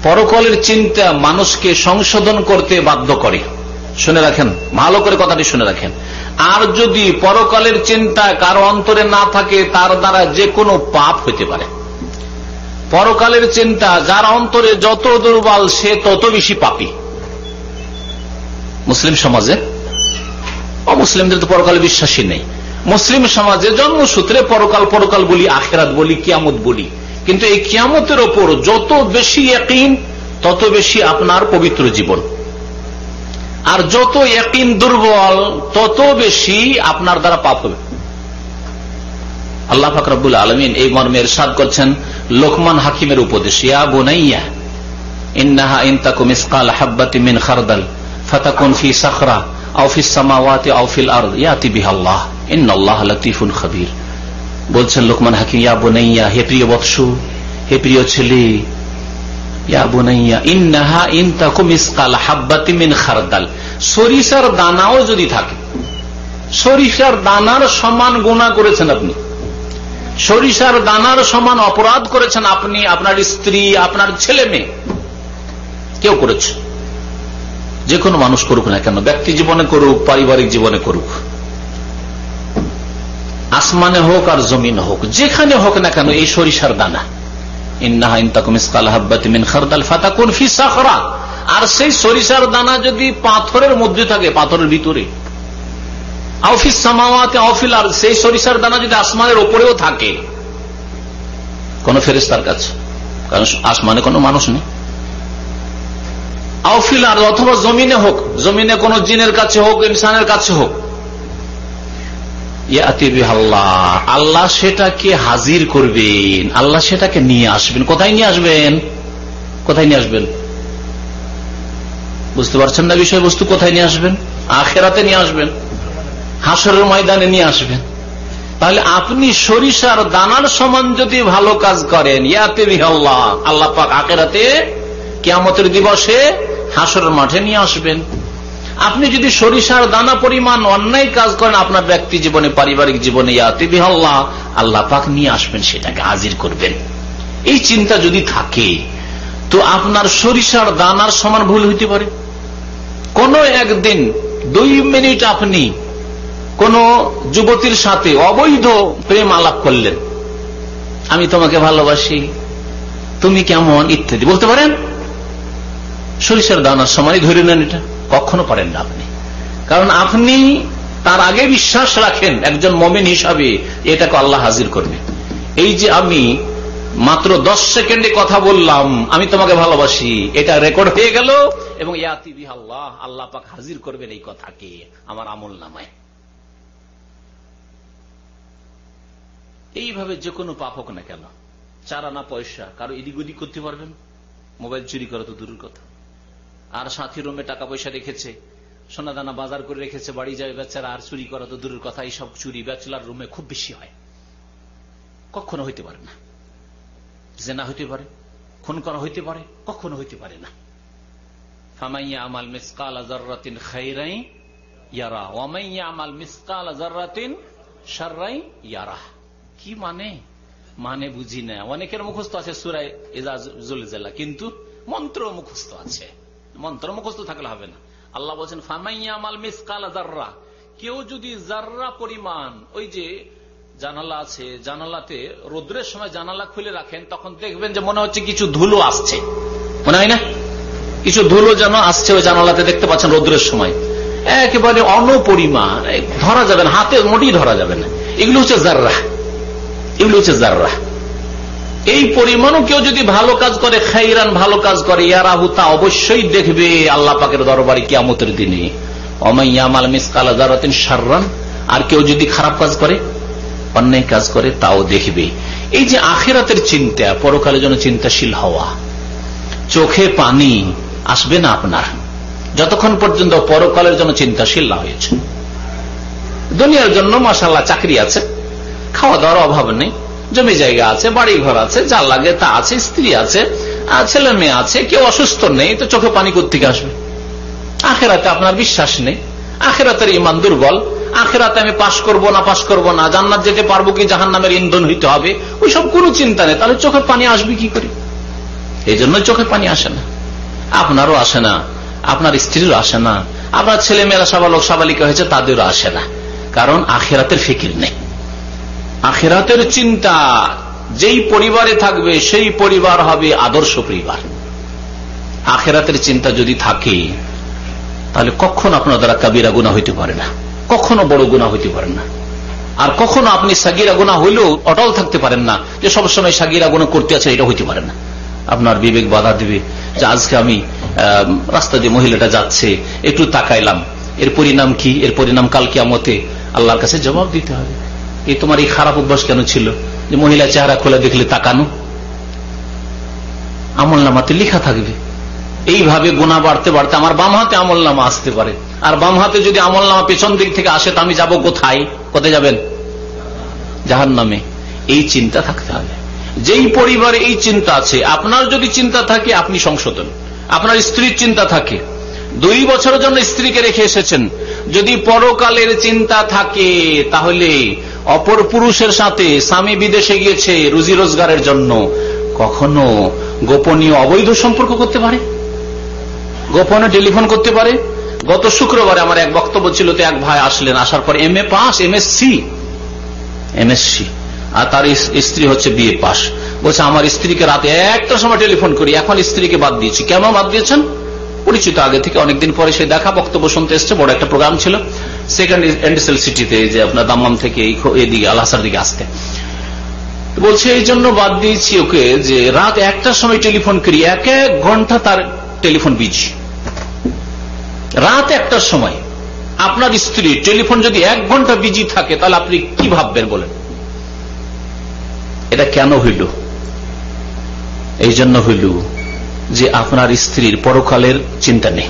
A: পরকালের চিন্তা মানুষকে সংশোধন করতে বাধ্য করে। শুনে রাখেন, ভালো করে কথাটি শুনে রাখেন। আর যদি পরকালের চিন্তা কারো অন্তরে না থাকে, তার দ্বারা যে কোনো পাপ হইতে পারে। পরকালের চিন্তা যার অন্তরে যত দুর্বল, সে তত বেশি পাপী। মুসলিম সমাজে, অমুসলিমদের তো পরকালে বিশ্বাসী নেই। মুসলিম সমাজে জন্মসূত্রে পরকাল পরকাল বলি, আখিরাত বলি, কিয়ামত বলি, কিন্তু এই কিয়ামতের ওপর যত বেশি ইয়াকিন, তত বেশি আপনার পবিত্র জীবন। আর যত ইয়াকিন দুর্বল, তত বেশি আপনার দ্বারা পাপ হবে। আল্লাহ পাক রব্বুল আলামিন এই মর্মে ইরশাদ করছেন লোকমান হাকিমের উপদেশ, ইয়া বুনাইয়া ইন্নাহা ইন তাকু মিসকাল হাববাতিন মিন খারদাল ফাতাকুন ফি সাখরা আও ফিস সামাওয়াতি আও ফিল আরদ ইয়াতি বিহাল্লাহ ইন্নাল্লাহা লাতীফুন খাবীর। বলছেন লোকমান হাকিম, ইয়া বুনাইয়া, হে প্রিয় বৎস, হে প্রিয় ছেলে, ইয়া বুনাইয়া ইন্নাহা ইন তাকু মিসকাল হাববাতিন মিন খারদাল, সরিষার দানাও যদি থাকে, সরিষার দানার সমান গুনাহ করেছেন আপনি, সরিষার দানার সমান অপরাধ করেছেন আপনি, আপনার স্ত্রী, আপনার ছেলে মেয়ে, কেউ করেছে, যে কোনো মানুষ করুক না কেন, ব্যক্তি জীবনে করুক, পারিবারিক জীবনে করুক, আসমানে হোক আর জমিন হোক, যেখানে হোক না কেন, এই সরিষার দানা, ইন্নাহা ইন তাকুম মিসকাল হাববাতিন মিন খারদাল ফাতাকুন ফি সাখরা, আর সেই সরিষার দানা যদি পাথরের মধ্যে থাকে, পাথরের ভিতরে, আও ফিস সামাওয়াতি আও ফিল আরদ, সেই সরিষার দানা যদি আসমানের উপরেও থাকে, কোন ফেরেশতার কাছে, কারণ আসমানে কোনো মানুষ নেই, আও ফিল আরদ, অথবা জমিনে হোক, জমিনে কোন জিনের কাছে হোক, ইনসানের কাছে হোক, ইয়াতি বিহাল্লাহ, আল্লাহ সেটাকে হাজির করবেন, আল্লাহ সেটাকে নিয়ে আসবেন। কোথায় নিয়ে আসবেন? কোথায় নিয়ে আসবেন? বুঝতে পারছেন না বিষয়বস্তু? কোথায় নিয়ে আসবেন? আখিরাতে নিয়ে আসবেন, হাসরের ময়দানে নিয়ে আসবেন। তাহলে আপনি সরিষার দানার সমান যদি ভালো কাজ করেন, ইয়াতি বিহাল্লাহ, আল্লাহ পাক আখিরাতে কিয়ামতের দিবসে হাসরের মাঠে নিয়ে আসবেন। আপনি যদি সরিষার দানা পরিমাণ অন্যায় কাজ করেন আপনার ব্যক্তি জীবনে, পারিবারিক জীবনে, ইয়াতি বিহাল্লাহ, আল্লাহ পাক নিয়ে আসবেন, সেটাকে হাজির করবেন। এই চিন্তা যদি থাকে, তো আপনার সরিষার দানার সমান ভুল হইতে পারে। কোন একদিন 2 মিনিট আপনি কোন যুবতীর সাথে অবৈধ প্রেম আলাপ করলেন, আমি তোমাকে ভালোবাসি, তুমি কেমন, ইত্যাদি বলতে পারেন? সরিষার দানার সমানই ধরে নেন, এটা কখনো পারেন না আপনি। কারণ আপনি তার আগে বিশ্বাস রাখেন একজন মুমিন হিসাবে, এটাকে আল্লাহ হাজির করবে। এই যে আমি মাত্র 10 সেকেন্ডে কথা বললাম, আমি তোমাকে ভালোবাসি, এটা রেকর্ড হয়ে গেল, এবং ইয়াতি বিহাল্লাহ, আল্লাহ পাক হাজির করবেন এই কথাকে আমার আমলনামায়। এইভাবে যে কোনো পাপ হোক না কেন, 4 আনা পয়সা কারো এদিক ওদিক করতে পারবেন, মোবাইল চুরি করা তো দূরের কথা, আর সাথী রুমে টাকা পয়সা রেখেছে, সোনা দানা বাজার করে রেখেছে, বাড়ি যাবে বেচারা, আর চুরি করা তো দূরের কথা। এইসব চুরি ব্যাচেলার রুমে খুব বেশি হয়, কখনো হইতে পারে না। জেনা হইতে পারে, খুন করা হইতে পারে, কখনো হইতে পারে না। ফামাইয়া আমাল মিসকাল যাররাতিন খাইরাই ইয়ারা ওয়া মাইয়া আমাল মিসকাল যাররাতিন শাররাই ইয়ারা। কি মানে বুঝি না। অনেকের মুখস্থ আছে সূরা ইযা জুলজিলা, কিন্তু মন্ত্র মুখস্থ আছে। মন্ত্র মুখস্থ থাকলে হবে না। আল্লাহ বলেন ফামাইয়া আমাল মিসকাল যাররা, কেউ যদি যাররা পরিমাণ, ওই যে জানালা আছে, জানালাতে রোদ্রের সময় জানালা খুলে রাখেন, তখন দেখবেন যে মনে হচ্ছে কিছু ধুলো আসছে, মনে হয় না? কিছু ধুলো যেন আসছে ওই জানালাতে, দেখতে পাচ্ছেন রোদ্রের সময়, একেবারে অনপরিমাণ, ধরা যাবে না, হাতে মোটেই ধরা যাবে না। এগুলো হচ্ছে যাররা, এগুলো হচ্ছে যাররা। এই পরিমাণও কেউ যদি ভালো কাজ করে, খাইরান ভালো কাজ করে, ইয়ারাহু, তা অবশ্যই দেখবে আল্লাহ পাকের দরবারে কিয়ামতের দিনে। ওমাইয়া আমাল মিসকাল যাররাতিন শাররান, আর কেউ যদি খারাপ কাজ করে, অন্যায় কাজ করে, তাও দেখবে। এই যে আখিরাতের চিন্তা, পরকালের জন্য চিন্তাশীল হওয়া, চোখে পানি আসবে না আপনার যতক্ষণ পর্যন্ত পরকালের জন্য চিন্তাশীল না হয়েছে। দুনিয়ার জন্য মাশাআল্লাহ চাকরি আছে, খাওয়া দাওয়ার অভাব নেই, জমি জায়গা আছে, বাড়ি ঘর আছে, যা লাগে তা আছে, স্ত্রী আছে, ছেলে মেয়ে আছে, কেউ অসুস্থ নেই, তো চোখে পানি কোত্থেকে আসবে? আখিরাতে আপনার বিশ্বাস নেই, আখিরাতের ঈমান দুর্বল, আখিরাতে আমি পাশ করবো না, পাশ করবো না, জান্নাত যেতে পারবো কি জাহান্নামের ইন্ধন হইতে হবে, ওইসব কোনো চিন্তা নেই, তাহলে চোখের পানি আসবে কি করে? এই জন্য চোখে পানি আসে না, আপনারও আসে না, আপনার স্ত্রীরও আসে না, আপনার ছেলে মেয়েরা সাবালক সাবালিকা হয়েছে তাদেরও আসে না, কারণ আখিরাতের ফিকির নেই। আখিরাতের চিন্তা যেই পরিবারে থাকবে সেই পরিবার হবে আদর্শ পরিবার। আখিরাতের চিন্তা যদি থাকে তাহলে কখনো আপনার দ্বারা কাবিরা গুনাহ হইতে পারে না, কখনো বড় গুনাহ হইতে পারে না, আর কখনো আপনি সাগীরা গুনাহ হইলেও অটল থাকতে পারেন না যে সবসময় সাগীরা গুনাহ করতে আছে, এটা হইতে পারে না। আপনার বিবেক বাধা দিবে যে আজকে আমি রাস্তা দিয়ে মহিলাটা যাচ্ছে একটু তাকাইলাম, এর পরিণাম কি? এর পরিণাম কাল কিয়ামতে আল্লাহর কাছে জবাব দিতে হবে। এই তোমার এই খারাপ অভ্যাস কেন ছিল যে মহিলা চেহারা খোলা দেখলে তাকানো? আমলনামাতে লেখা থাকবে। এইভাবে গুনাহ বাড়তে বাড়তে আমার বাম হাতে আমলনামা আসতে পারে, আর বাম হাতে যদি আমলনামা পেছন দিক থেকে আসে তো আমি যাব কোথায়? কোথায় যাবেন? জাহান্নামে। এই চিন্তা থাকতে হবে। যেই পরিবারে এই চিন্তা আছে, আপনার যদি চিন্তা থাকে আপনি সংশোধন, আপনার স্ত্রীর চিন্তা থাকে, 2 বছরের জন্য স্ত্রীকে রেখে এসেছেন, যদি পরকালের চিন্তা থাকে তাহলে অপর পুরুষের সাথে স্বামী বিদেশে গিয়েছে রুজি রোজগারের জন্য, কখনো গোপনীয় অবৈধ সম্পর্ক করতে পারে, গোপনে টেলিফোন করতে পারে। গত শুক্রবারে আমার এক বক্তব্য ছিল, তো এক ভাই আসলেন, আসার পর MA পাস, MSc, আর তার স্ত্রী হচ্ছে BA পাস। বলছে আমার স্ত্রীকে রাতে 1টার সময় টেলিফোন করি, এখন স্ত্রীকে বাদ দিয়েছি। কেন বাদ দিয়েছেন? পরিচিত আগে থেকে, অনেকদিন পরে সে দেখা, বক্তব্য শুনতে এসছে, বড় একটা প্রোগ্রাম ছিল সেকেন্ড এন্ডিসেল সিটিতে, যে আপনার দাম্মাম থেকে এইদিকে আলহাসার দিকে আসতে। বলছে এই জন্য বাদ দিয়েছি ওকে যে রাত 1টার সময় টেলিফোন করি, 1 ঘন্টা তার টেলিফোন বিজি। রাত 1টার সময় আপনার স্ত্রী টেলিফোন যদি 1 ঘন্টা বিজি থাকে তাহলে আপনি কি ভাববেন বলেন? এটা কেন হইল? এই জন্য হইল যে আপনার স্ত্রীর পরকালের চিন্তা নেই,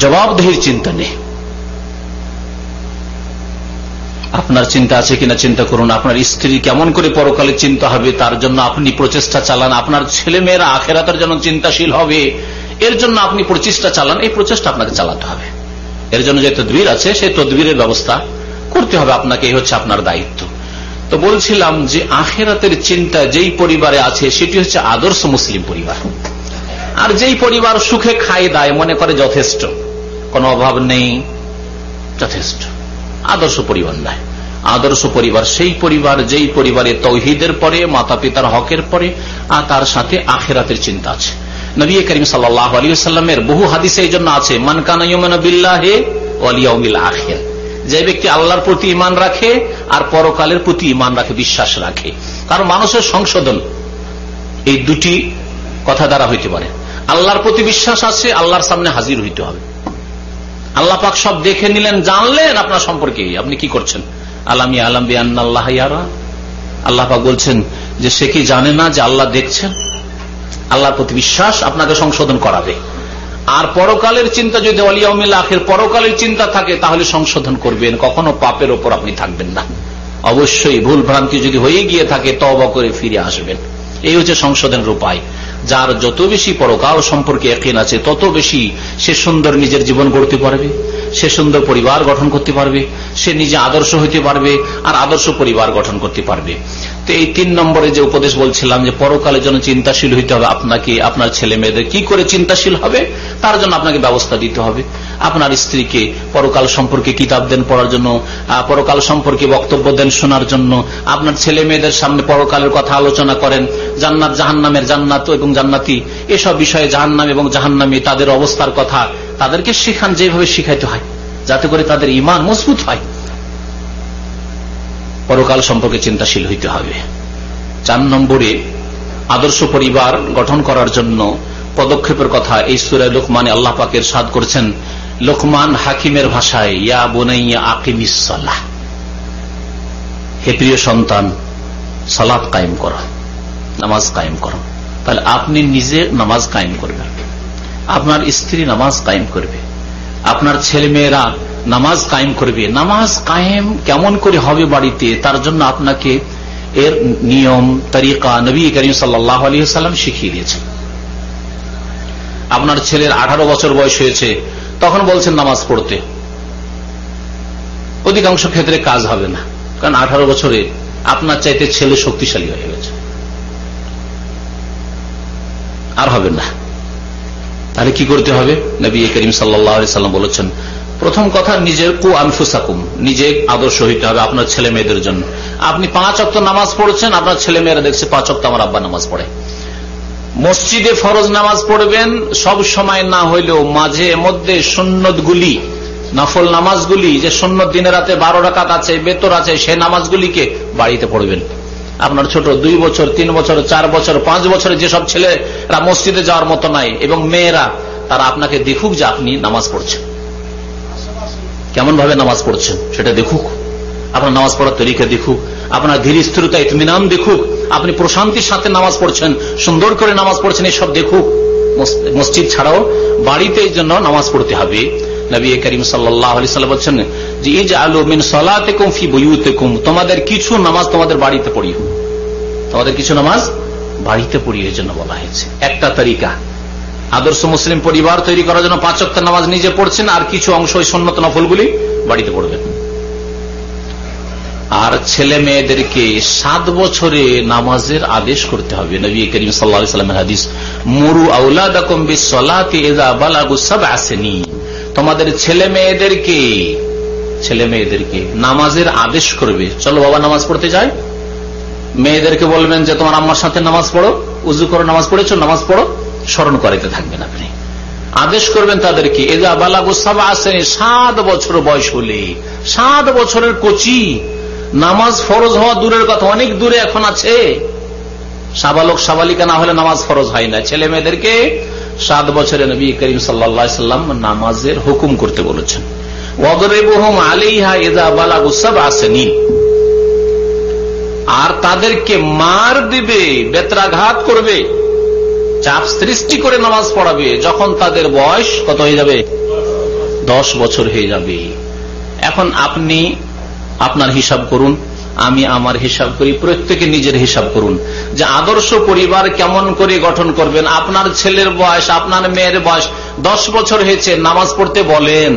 A: জবাবদিহির চিন্তা নেই। আপনার চিন্তা আছে কিনা চিন্তা করুন। আপনার স্ত্রী কেমন করে পরকালে চিন্তা হবে তার জন্য আপনি প্রচেষ্টা চালান। আপনার ছেলে মেয়েরা আখিরাতের জন্য চিন্তাশীল হবে এর জন্য আপনি প্রচেষ্টা চালান। এই প্রচেষ্টা আপনাকে চালাতে হবে। এর জন্য যে তদবির আছে সেই তদবিরের ব্যবস্থা করতে হবে আপনাকে, এই হচ্ছে আপনার দায়িত্ব। তো বলছিলাম যে আখিরাতের চিন্তা যেই পরিবারে আছে সেটি হচ্ছে আদর্শ মুসলিম পরিবার। আর যেই পরিবার সুখে খায় দায়, মনে করে যথেষ্ট, কোনো অভাব নেই, যথেষ্ট, আদর্শ পরিবার নয়। আদর্শ পরিবার সেই পরিবার যেই পরিবারে তাওহীদের পরে, মাতা পিতার হকের পরে, আর তার সাথে আখিরাতের চিন্তা আছে। নবী করিম সাল্লাল্লাহু আলাইহি ওয়াসাল্লামের বহু হাদিসে এই জন্য আছে, মান কানা ইউমিনু বিল্লাহি ওয়াল ইয়াউমিল আখির, যে ব্যক্তি আল্লাহর প্রতি ঈমান রাখে আর পরকালের প্রতি ঈমান রাখে, বিশ্বাস রাখে। কারণ মানুষের সংশোধন এই দুটি কথা দ্বারা হইতে পারে। আল্লাহর প্রতি বিশ্বাস আছে, আল্লাহর সামনে হাজির হইতে হবে। আল্লাহ পাক সব দেখে নিলেন, জানলেন আপনার সম্পর্কে, আপনি কি করছেন। আলামি আলাম বি আন্নাল্লাহ ইয়ারা, আল্লাহ পাক বলছেন যে সে কি জানে না যে আল্লাহ দেখছেন। আল্লাহর প্রতি বিশ্বাস আপনাকে সংশোধন করাবে। আর পরকালের চিন্তা যদি ওয়াল ইয়াউমিল আখির, পরকালের চিন্তা থাকে তাহলে সংশোধন করবেন, কখনো পাপের ওপর আপনি থাকবেন না। অবশ্যই ভুল ভ্রান্তি যদি হয়ে গিয়ে থাকে তওবা করে ফিরে আসবেন। এই হচ্ছে সংশোধনের উপায়। যার যত বেশি পরকাল সম্পর্কে ইয়াকিন আছে তত বেশি সে সুন্দর নিজের জীবন গড়তে পারবে, সে সুন্দর পরিবার গঠন করতে পারবে, সে নিজে আদর্শ হইতে পারবে আর আদর্শ পরিবার গঠন করতে পারবে। তো এই 3 নম্বরে যে উপদেশ বলছিলাম যে পরকালের জন্য চিন্তাশীল হইতে হবে আপনাকে, আপনার ছেলে মেয়েদের কি করে চিন্তাশীল হবে তার জন্য আপনাকে ব্যবস্থা দিতে হবে। আপনার স্ত্রীকে পরকাল সম্পর্কে কিতাব দেন পড়ার জন্য, পরকাল সম্পর্কে বক্তব্য দেন শোনার জন্য। আপনার ছেলে মেয়েদের সামনে পরকালের কথা আলোচনা করেন, জান্নাত জাহান্নামের, জান্নাত এবং জান্নাতি এসব বিষয়ে, জাহান্নাম এবং জাহান্নামী তাদের অবস্থার কথা তাদেরকে শিখান, যেভাবে শিখাইতে হয়, যাতে করে তাদের ঈমান মজবুত হয়। পরকাল সম্পর্কে চিন্তাশীল হইতে হবে। 4 নম্বরে আদর্শ পরিবার গঠন করার জন্য পদক্ষেপের কথা এই সূরা লোকমানে আল্লাহ পাক ইরশাদ করেছেন, লোকমান হাকিমের ভাষায়, ইয়া বুনাইয়া আকিমিস সালাহ, হে প্রিয় সন্তান সালাত কায়েম করো, নামাজ কায়েম করো। তাহলে আপনি নিজে নামাজ কায়েম করবেন, আপনার স্ত্রী নামাজ কায়েম করবে, আপনার ছেলে মেয়েরা নামাজ কায়েম করবে। নামাজ কায়েম কেমন করে হবে বাড়িতে, তার জন্য আপনাকে এর নিয়ম তরিকা নবী করিম সাল্লাল্লাহু আলাইহি ওয়াসাল্লাম শিখিয়ে দিয়েছেন। আপনার ছেলের 18 বছর বয়স হয়েছে, তখন বলছেন নামাজ পড়তে, অধিকাংশ ক্ষেত্রে কাজ হবে না, কারণ 18 বছরে আপনার চাইতে ছেলে শক্তিশালী হয়ে গেছে। আর হবে না। তাহলে কি করতে হবে? নবী করিম সাল্লাল্লাহু আলাইহি সাল্লাম বলেছেন, প্রথম কথা নিজের কু আনফুসাকুম, নিজে আদর্শ হইতে হবে আপনার ছেলে মেয়েদের জন্য। আপনি 5 ওয়াক্ত নামাজ পড়ছেন, আপনার ছেলে মেয়েরা দেখছে 5 ওয়াক্ত আমার আব্বা নামাজ পড়ে। মসজিদে ফরজ নামাজ পড়বেন, সব সময় না হইলেও মাঝে মধ্যে সুন্নত গুলি, নফল নামাজগুলি, যে সুন্নত দিনে রাতে 12 রাকাত আছে, বেতর আছে, সেই নামাজগুলিকে বাড়িতে পড়বেন। আপনার ছোট 2 বছর, 3 বছর, 4 বছর, 5 বছরের যেসব ছেলেরা মসজিদে যাওয়ার মতো নাই, এবং মেয়েরা, তারা আপনাকে দেখুক যে আপনি নামাজ পড়ছেন, কেমন ভাবে নামাজ পড়ছেন সেটা দেখুক, আপনার নামাজ পড়ার তরিকা দেখুক, আপনার ধীর স্থিরতা ইতমিনান দেখুক, আপনি প্রশান্তির সাথে নামাজ পড়ছেন, সুন্দর করে নামাজ পড়ছেন, এসব দেখুক। মসজিদ ছাড়াও বাড়িতে এই জন্য নামাজ পড়তে হবে। নবী করিম সাল্লাল্লাহু আলাইহি ওয়াসাল্লাম বলেছেন যে ইজআলু মিন সালাতিকুম ফি বুয়ুতিকুম, তোমাদের কিছু নামাজ তোমাদের বাড়িতে পড়িও, তোমাদের কিছু নামাজ বাড়িতে পড়িও, এই জন্য বলা হয়েছে। একটা তরিকা আদর্শ মুসলিম পরিবার তৈরি করার জন্য 5 ওয়াক্ত নামাজ নিজে পড়ছেন, আর কিছু অংশ ওই সুন্নত নফলগুলি বাড়িতে পড়বেন। আর ছেলে মেয়েদেরকে 7 বছরে নামাজের আদেশ করতে হবে। নবী করিম সাল্লাল্লাহু আলাইহি ওয়াসাল্লামের হাদিস, মুরু আওলাদাকুম বিস-সালাতি ইযা বালাগু 7 সিনিন, তোমাদের ছেলে মেয়েদেরকে নামাজের আদেশ করবে। চলো বাবা নামাজ পড়তে যাই, মেয়েদেরকে বলবেন যে তোমার আম্মার সাথে নামাজ পড়ো, উজু করো, নামাজ পড়েছো, নামাজ পড়ো, স্মরণ করাইতে থাকবেন আপনি। আদেশ করবেন তাদেরকে, ইযা বালাগু 7 সিনিন, 7 বছর বয়স হলে, 7 বছরের কচি, নামাজ ফরজ হওয়া দূরের কথা, অনেক দূরে এখন আছে। সাবালক সাবালিকা না হলে নামাজ ফরজ হয় না। ছেলে মেয়েদেরকে 7 বছরে নবী করিম সাল্লাল্লাহু আলাইহি ওয়াসাল্লাম নামাজের হুকুম করতে বলেছেন। ওয়াদরিবুহুম আলাইহা ইযা বালাগু 7 সিনিন, আর তাদেরকে মার দিবে, বেত্রাঘাত করবে, চাপ সৃষ্টি করে নামাজ পড়াবে যখন তাদের বয়স কত হয়ে যাবে? 10 বছর হয়ে যাবে। এখন আপনি আপনার হিসাব করুন, আমি আমার হিসাব করি, প্রত্যেকে নিজের হিসাব করুন যে আদর্শ পরিবার কেমন করে গঠন করবেন। আপনার ছেলের বয়স, আপনার মেয়ের বয়স 10 বছর হয়েছে, নামাজ পড়তে বলেন,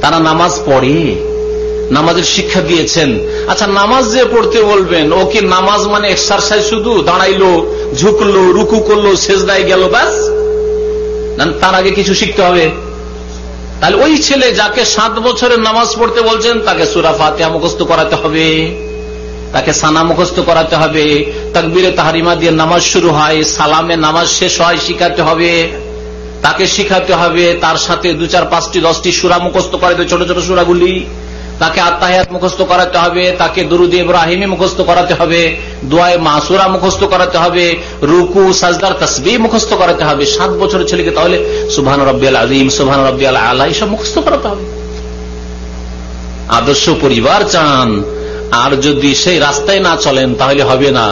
A: তারা নামাজ পড়ে, নামাজের শিক্ষা দিয়েছেন। আচ্ছা, নামাজ যে পড়তে বলবেন, ও কি নামাজ মানে এক্সারসাইজ, শুধু দাঁড়াইলো, ঝুঁকলো, রুকু করলো, সেজদায় গেল, ব্যাস? তার আগে কিছু শিখতে হবে। তাহলে ওই ছেলে যাকে 7 বছরের নামাজ পড়তে বলছেন, তাকে সূরা ফাতিহা মুখস্থ করাতে হবে, তাকে সানা মুখস্থ করাতে হবে, তাকবীরে তাহরিমা দিয়ে নামাজ শুরু হয়, সালামে নামাজ শেষ হয়, শিখাতে হবে, তাকে শিখাতে হবে। তার সাথে 2, 4, 5টি 10টি সূরা মুখস্থ করাতে, ছোট ছোট সূরাগুলি, তাকে আত্তাহিয়াত মুখস্থ করাতে হবে, তাকে দুরুদ ইব্রাহিমি মুখস্থ করাতে হবে, দোয়ায়ে মাসুরা মুখস্থ করাতে হবে, রুকু সাজদার তাসবিহ মুখস্থ করাতে হবে। 7 বছরের ছেলেকে তাহলে সুবহান রাব্বিয়াল আযীম, সুবহান রাব্বিয়াল আলা, এসব মুখস্থ করাতে হবে। আদর্শ পরিবার চান, আর যদি সেই রাস্তায় না চলেন তাহলে হবে না।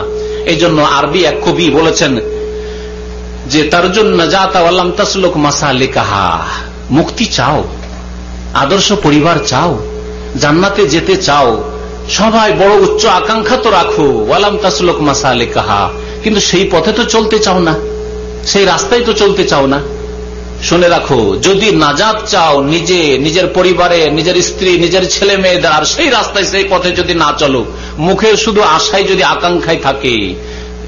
A: এই জন্য আরবি এক কবি বলেছেন যে তারজুন নাজাতা ওয়া লাম তাসলুক মাসালিকাহা, মুক্তি চাও, আদর্শ পরিবার চাও, জান্নাতে যেতে চাও, সবাই বড় উচ্চ আকাঙ্ক্ষা তো রাখো, ওয়ালাম তাসলুক মাসালিকাহা, কিন্তু সেই পথে তো চলতে চাও না, সেই রাস্তায় তো চলতে চাও না। শুনে রাখো, যদি নাজাত চাও, নিজের পরিবারে, নিজের স্ত্রী, নিজের ছেলে মেয়েদের, আর সেই রাস্তায়, সেই পথে যদি না চলো, মুখে শুধু আশায় যদি আকাঙ্ক্ষায় থাকে,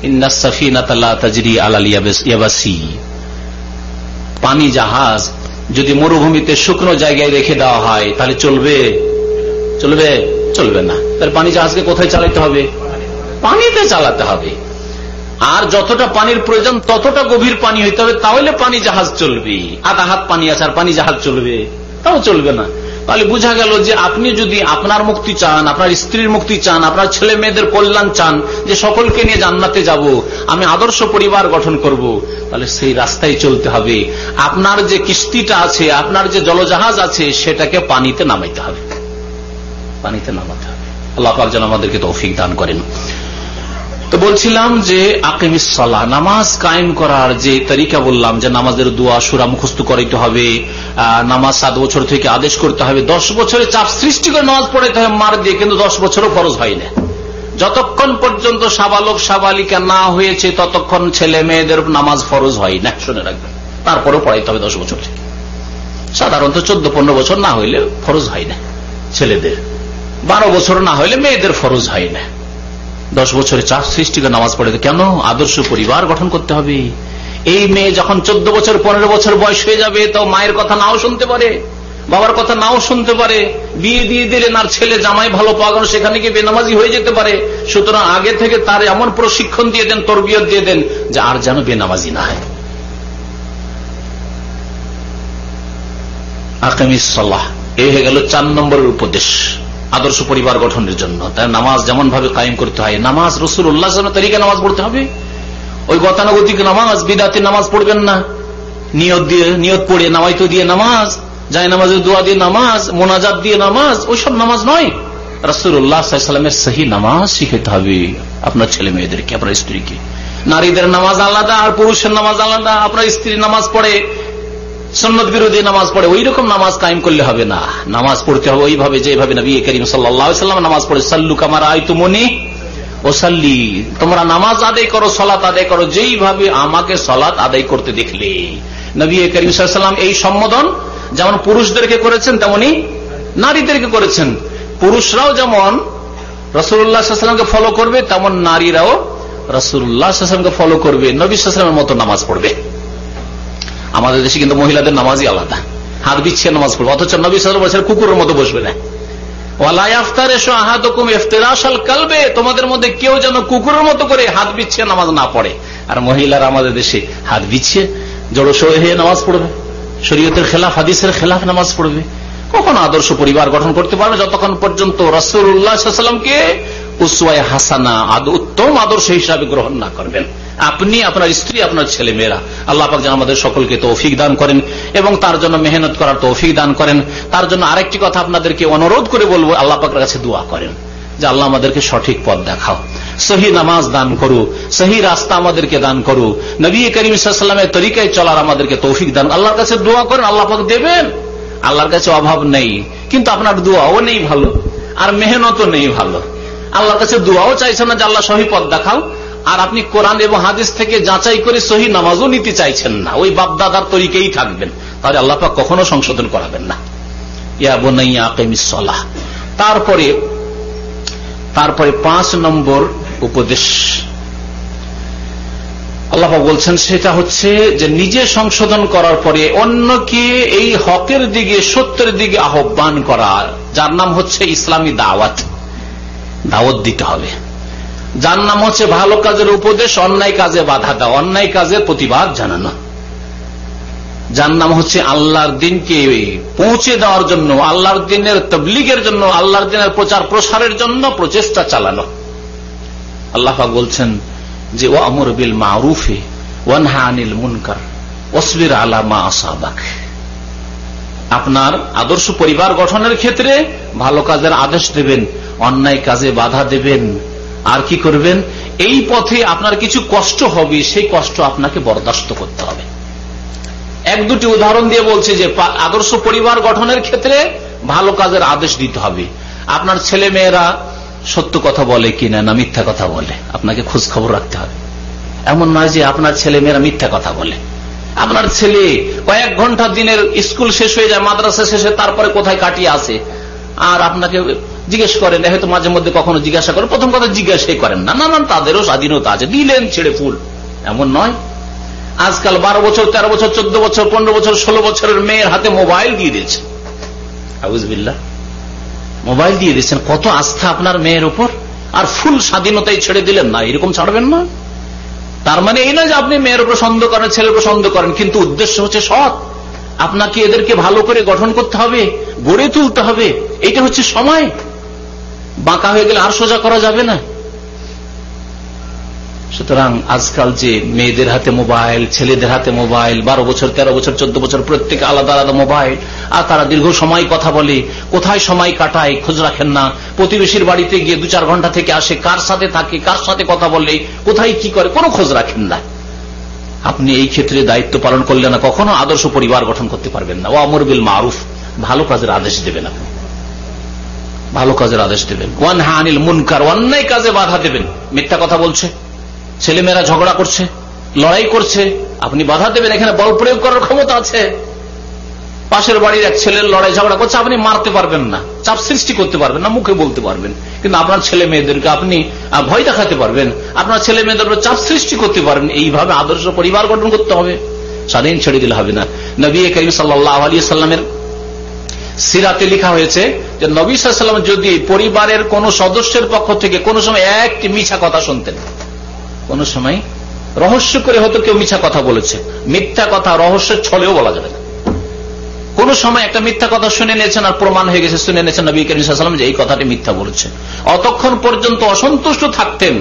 A: ইন্নাস সাফিনাতা লা তাজরি আলাল ইয়াবাসি, পানি জাহাজ যদি মরুভূমিতে শুকনো জায়গায় রেখে দেওয়া হয় তাহলে চলবে? চলবে না। তার পানি জাহাজকে কোথায় চালাতে হবে? পানিতে চালাতে হবে। আর যতটা পানির প্রয়োজন ততটা গভীর পানি হইতে হবে, তাহলে পানি জাহাজ চলবে। আধা হাত পানি আছে আর পানি জাহাজ চলবে? তাও চলবে না। তাহলে বোঝা গেল যে আপনি যদি আপনার মুক্তি চান, আপনার স্ত্রীর মুক্তি চান, আপনার ছেলে মেয়েদের কল্যাণ চান, যে সকলকে নিয়ে জান্নাতে যাব, আমি আদর্শ পরিবার গঠন করব, তাহলে সেই রাস্তায় চলতে হবে। আপনার যে কিস্তিটা আছে, আপনার যে জলজাহাজ আছে, সেটাকে পানিতে নামাইতে হবে, পানিতে নামাতে হবে। আল্লাহ পাক যেন আমাদেরকে তৌফিক দান করেন। তো বলছিলাম যে আকিমিস সালাহ, নামাজ কায়েম করার যে তরিকা বললাম, যে নামাজের দোয়া সূরা মুখস্থ করাইতে হবে, নামাজ 7 বছর থেকে আদেশ করতে হবে, 10 বছরে চাপ সৃষ্টি করে নামাজ পড়াইতে হবে মার দিয়ে, কিন্তু 10 বছরও ফরজ হয় না। যতক্ষণ পর্যন্ত সাবালক সাবালিকা না হয়েছে ততক্ষণ ছেলে মেয়েদের নামাজ ফরজ হয় না, শুনে রাখবেন। তারপরেও পড়াইতে হবে 10 বছর থেকে। সাধারণত 14-15 বছর না হইলে ফরজ হয় না ছেলেদের, 12 বছর না হইলে মেয়েদের ফরজ হয় না। 10 বছরে চাপ সৃষ্টি করে নামাজ পড়ে। কেন? আদর্শ পরিবার গঠন করতে হবে। এই মেয়ে যখন 14 বছর 15 বছর বয়স হয়ে যাবে তো মায়ের কথা নাও শুনতে পারে, বাবার কথা নাও শুনতে পারে। বিয়ে দিয়ে দিলেন আর ছেলে জামাই ভালো পাওয়া গেল, সেখানে গিয়ে বেনামাজি হয়ে যেতে পারে। সুতরাং আগে থেকে তার এমন প্রশিক্ষণ দিয়ে দেন, তরবিয়ত দিয়ে দেন যে আর যেন বেনামাজি না হয়। আকিমিস সালাহ, এই হয়ে গেল 4 নম্বরের উপদেশ আদর্শ পরিবার গঠনের জন্য। তাই নামাজ যেমন ভাবে কায়েম করতে হয়, নামাজ রাসূলুল্লাহ সাল্লাল্লাহু আলাইহি ওয়াসাল্লাম তরিকা নামাজ পড়তে হবে। ওই গতানুগতিক নামাজ, বিদাতি নামাজ পড়বেন না। নিয়ত পড়ে নামাইতো দিয়ে নামাজ, যায় নামাজের দোয়া দিয়ে নামাজ, মোনাজাত দিয়ে নামাজ, ওইসব নামাজ নয়। রাসূলুল্লাহ সাল্লাল্লাহু আলাইহি ওয়াসাল্লামের সহি নামাজ শিখাতে হবে আপনার ছেলে মেয়েদেরকে, আপনার স্ত্রীকে। নারীদের নামাজ আলাদা আর পুরুষের নামাজ আলাদা। আপনার স্ত্রী নামাজ পড়ে, সুন্নত বিরোধী নামাজ পড়ে, ওই রকম নামাজ কায়েম করলে হবে না। নামাজ পড়তে হবে ওইভাবে যেভাবে নবী করিম সাল্লাল্লাহু আলাইহি ওয়াসাল্লাম নামাজ পড়ে, সাল্লু কামা রাআইতুমুনি ওয়াসাল্লি, তোমরা নামাজ আদায় করো, সালাত আদায় করো যেইভাবে আমাকে সালাত আদায় করতে দেখলে। নবী করিম সাল্লাল্লাহু আলাইহি ওয়াসাল্লাম এই সম্বোধন যেমন পুরুষদেরকে করেছেন তেমনি নারীদেরকে করেছেন। পুরুষরাও যেমন রাসূলুল্লাহ সাল্লাল্লাহু আলাইহি ওয়াসাল্লামকে ফলো করবে, তেমন নারীরাও রাসূলুল্লাহ সাল্লাল্লাহু আলাইহি ওয়াসাল্লামকে ফলো করবে, নবী সাল্লাল্লাহু আলাইহি ওয়াসাল্লামের মতো নামাজ পড়বে। আমাদের দেশে কিন্তু মহিলাদের নামাজই আলাদা, হাত বিছিয়ে নামাজ পড়বে, অথচ নবী সাল্লাল্লাহু আলাইহি ওয়াসাল্লাম কুকুরের মতো বসবে না। ওয়ালা ইফতারিশু আহাদুকুম ইফতিরাশাল কালবে, তোমাদের মধ্যে কেউ যেন কুকুরের মতো করে হাত বিছিয়ে নামাজ না পড়ে। আর মহিলারা আমাদের দেশে হাত বিছিয়ে জড়সড় হয়ে নামাজ পড়বে, শরীয়তের খেলাফ, হাদিসের খেলাফ নামাজ পড়বে। কখনো আদর্শ পরিবার গঠন করতে পারবে যতক্ষণ পর্যন্ত রাসূলুল্লাহ সাল্লাল্লাহু আলাইহি ওয়াসাল্লামকে উসওয়ায়ে হাসানা, উত্তম আদর্শ হিসাবে গ্রহণ না করবেন। আপনি, আপনার স্ত্রী, আপনার ছেলে মেয়েরা, আল্লাহ পাক যেন আমাদের সকলকে তৌফিক দান করেন এবং তার জন্য মেহনত করার তৌফিক দান করেন। তার জন্য আরেকটি কথা আপনাদেরকে অনুরোধ করে বলবো, আল্লাহ পাকের কাছে দোয়া করেন যে আল্লাহ আমাদেরকে সঠিক পথ দেখাও, সহি নামাজ দান করু, সহি রাস্তা আমাদেরকে দান করু, নবী করিম সাল্লাল্লাহু আলাইহি ওয়াসাল্লামের তরিকায় চলার আমাদেরকে তৌফিক দান। আল্লাহর কাছে দোয়া করেন, আল্লাহ পাক দেবেন। আল্লাহর কাছে অভাব নেই, কিন্তু আপনার দোয়াও নেই ভালো আর মেহনতও নেই ভালো। আল্লাহর কাছে দোয়াও চাইছেন না যে আল্লাহ সহি পথ দেখাও, আর আপনি কোরআন এবং হাদিস থেকে যাচাই করে সহি নামাজও নিতে চাইছেন না, ওই বাপদাদার তরিকেই থাকবেন, তাহলে আল্লাহ পাক কখনো সংশোধন করাবেন না। ইয়া বুনাইয়া আকিমিস সালাহ। তারপরে 5 নম্বর উপদেশ আল্লাহ পাক বলছেন, সেটা হচ্ছে যে নিজে সংশোধন করার পরে অন্যকে এই হকের দিকে, সত্যের দিকে আহ্বান করা, যার নাম হচ্ছে ইসলামী দাওয়াত দিতে হবে। যার নাম হচ্ছে ভালো কাজের উপদেশ, অন্যায় কাজে বাধা দেওয়া, অন্যায় কাজের প্রতিবাদ জানানো। যার নাম হচ্ছে আল্লাহর দিনকে পৌঁছে দেওয়ার জন্য, আল্লাহর দিনের তাবলীগের জন্য, আল্লাহর দিনের প্রচার প্রসারের জন্য প্রচেষ্টা চালানো। আল্লাহ পাক বলছেন যে ওয়ামুর বিল মারুফি ওয়ানহা আনিল মুনকার ওয়াসবির আলা মা আসাবাক। আপনার আদর্শ পরিবার গঠনের ক্ষেত্রে ভালো কাজের আদেশ দেবেন, অন্যায় কাজে বাধা দেবেন, আর কি করবেন? এই পথে আপনার কিছু কষ্ট হবে, সেই কষ্ট আপনাকে বরদাস্ত করতে হবে। 1-2টি উদাহরণ দিয়ে বলছে যে আদর্শ পরিবার গঠনের ক্ষেত্রে ভালো কাজের আদেশ দিতে হবে। আপনার ছেলে মেয়েরা সত্য কথা বলে কিনা না মিথ্যা কথা বলে, আপনাকে খোঁজ খবর রাখতে হবে। এমন নয় যে আপনার ছেলে মেয়েরা মিথ্যা কথা বলে। আপনার ছেলে কয়েক ঘন্টা দিনের স্কুল শেষ হয়ে যায়, মাদ্রাসা শেষে তারপরে কোথায় কাটিয়ে আসে, আর আপনাকে জিজ্ঞেস করেন, হয়তো মাঝে মধ্যে কখনো জিজ্ঞাসা করেন, প্রথম কথা জিজ্ঞাসাই করেন না। নানান তাদেরও স্বাধীনতা আছে, দিলেন ছেড়ে ফুল, এমন নয়। আজকাল 12 বছর, 13 বছর, 14 বছর, 15 বছর, 16 বছরের মেয়ের হাতে মোবাইল দিয়ে দিয়েছে। আউযুবিল্লাহ, মোবাইল দিয়ে দিয়েছেন। কত আস্থা আপনার মেয়ের উপর, আর ফুল স্বাধীনতায় ছেড়ে দিলেন না, এরকম ছাড়বেন না। তার মানে এই না যে আপনি মেয়ের উপর সন্দেহ করেন, ছেলের উপর সন্দেহ করেন, কিন্তু উদ্দেশ্য হচ্ছে সৎ। আপনাকে এদেরকে ভালো করে গঠন করতে হবে, গড়ে তুলতে হবে। এটা হচ্ছে সময়, বাঁকা হয়ে গেলে আর সোজা করা যাবে না। সুতরাং আজকাল যে মেয়েদের হাতে মোবাইল, ছেলেদের হাতে মোবাইল, 12 বছর, 13 বছর, 14 বছর, প্রত্যেকে আলাদা আলাদা মোবাইল, আর তারা দীর্ঘ সময় কথা বলে, কোথায় সময় কাটায় খোঁজ রাখেন না। প্রতিবেশীর বাড়িতে গিয়ে 2-4 ঘন্টা থেকে আসে, কার সাথে থাকে, কার সাথে কথা বলে, কোথায় কি করে, কোনো খোঁজ রাখেন না। আপনি এই ক্ষেত্রে দায়িত্ব পালন করলে না কখনো আদর্শ পরিবার গঠন করতে পারবেন না। ওয়ামুর বিল মারুফ, ভালো কাজের আদেশ দেবেন, আপনি ভালো কাজের আদেশ দেবেন। ওয়ানহা আনিল মুনকার, অন্যায় কাজে বাধা দেবেন। মিথ্যা কথা বলছে, ছেলেমেয়েরা ঝগড়া করছে, লড়াই করছে, আপনি বাধা দেবেন। এখানে বল প্রয়োগ করার ক্ষমতা আছে, পাশের বাড়ির এক ছেলের লড়াই ঝগড়া করছে, আপনি মারতে পারবেন না, চাপ সৃষ্টি করতে পারবেন না, মুখে বলতে পারবেন, কিন্তু আপনার ছেলে মেয়েদেরকে আপনি ভয় দেখাতে পারবেন, আপনার ছেলে মেয়েদের চাপ সৃষ্টি করতে পারবেন। এইভাবে আদর্শ পরিবার গঠন করতে হবে, স্বাধীন ছেড়ে দিলে হবে না। নবী করিম সাল্লাল্লাহু আলাইহি সাল্লামের সিরাতে লেখা হয়েছে যে নবী সাল্লাল্লাহু আলাইহি ওয়াসাল্লাম যদি পরিবারের কোন সদস্যের পক্ষ থেকে কোন সময় একটি মিছা কথা শুনতেন, কোন সময় রহস্য করে হয়তো কেউ মিছা কথা বলেছে, মিথ্যা কথা রহস্যের ছলেও বলা যাবে না, কোন সময় একটা মিথ্যা কথা শুনে নিয়েছেন আর প্রমাণ হয়ে গেছে, শুনে নিয়েছেন নবী করিম সাল্লাল্লাহু আলাইহি ওয়াসাল্লাম যে এই কথাটি মিথ্যা বলেছে, অতক্ষণ পর্যন্ত অসন্তুষ্ট থাকতেন,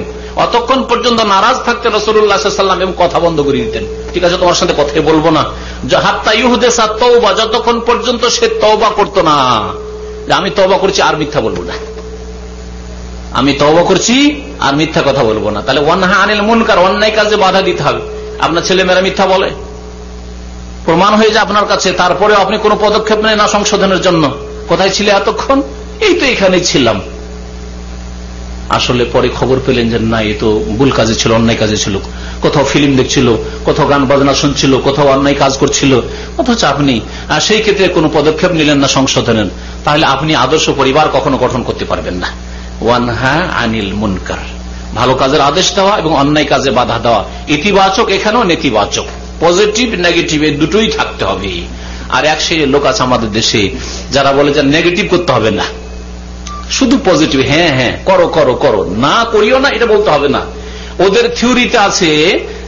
A: অতক্ষণ পর্যন্ত নারাজ থাকতেন রাসূলুল্লাহ সাল্লাল্লাহু আলাইহি ওয়াসাল্লাম এবং কথা বন্ধ করে দিতেন। ঠিক আছে, তোমার সাথে কথাই বলবো না, হাত্তা ইউহদিসা তাওবা, যতক্ষণ পর্যন্ত সে তওবা করতো না যে আমি তওবা করছি আর মিথ্যা বলবো না, আমি তওবা করছি আর মিথ্যা কথা বলবো না। তাহলে ওয়ানহা আনিল মুনকার, অন্যায় কাজে বাধা দিতে হবে। আপনার ছেলে মেয়েরা মিথ্যা বলে, প্রমাণ হয়ে যায় আপনার কাছে, তারপরে আপনি কোনো পদক্ষেপ নেন না সংশোধনের জন্য। কোথায় ছিলে এতক্ষণ? এই তো এখানেই ছিলাম। আসলে পরে খবর পেলেন যে না, এই তো ভুল কাজে ছিল, অন্যায় কাজে ছিল, কোথাও ফিল্ম দেখছিল, কোথাও গান বাজনা শুনছিল, কোথাও অন্যায় কাজ করছিল, অথচ আপনি সেই ক্ষেত্রে কোনো পদক্ষেপ নিলেন না সংশোধনের। তাহলে আপনি আদর্শ পরিবার কখনো গঠন করতে পারবেন না। ওয়ানহা আনিল মুনকার, ভালো কাজের আদেশ দেওয়া এবং অন্যায় কাজে বাধা দেওয়া, ইতিবাচক এখানেও নেতিবাচক, পজিটিভ নেগেটিভ এই দুটোই থাকতে হবে। আর এক সেই লোক আছে আমাদের দেশে যারা বলে যে নেগেটিভ করতে হবে না, শুধু পজিটিভ, হ্যাঁ হ্যাঁ করো করো করো, না করিও না এটা বলতে হবে না। ওদের থিওরিতে আছে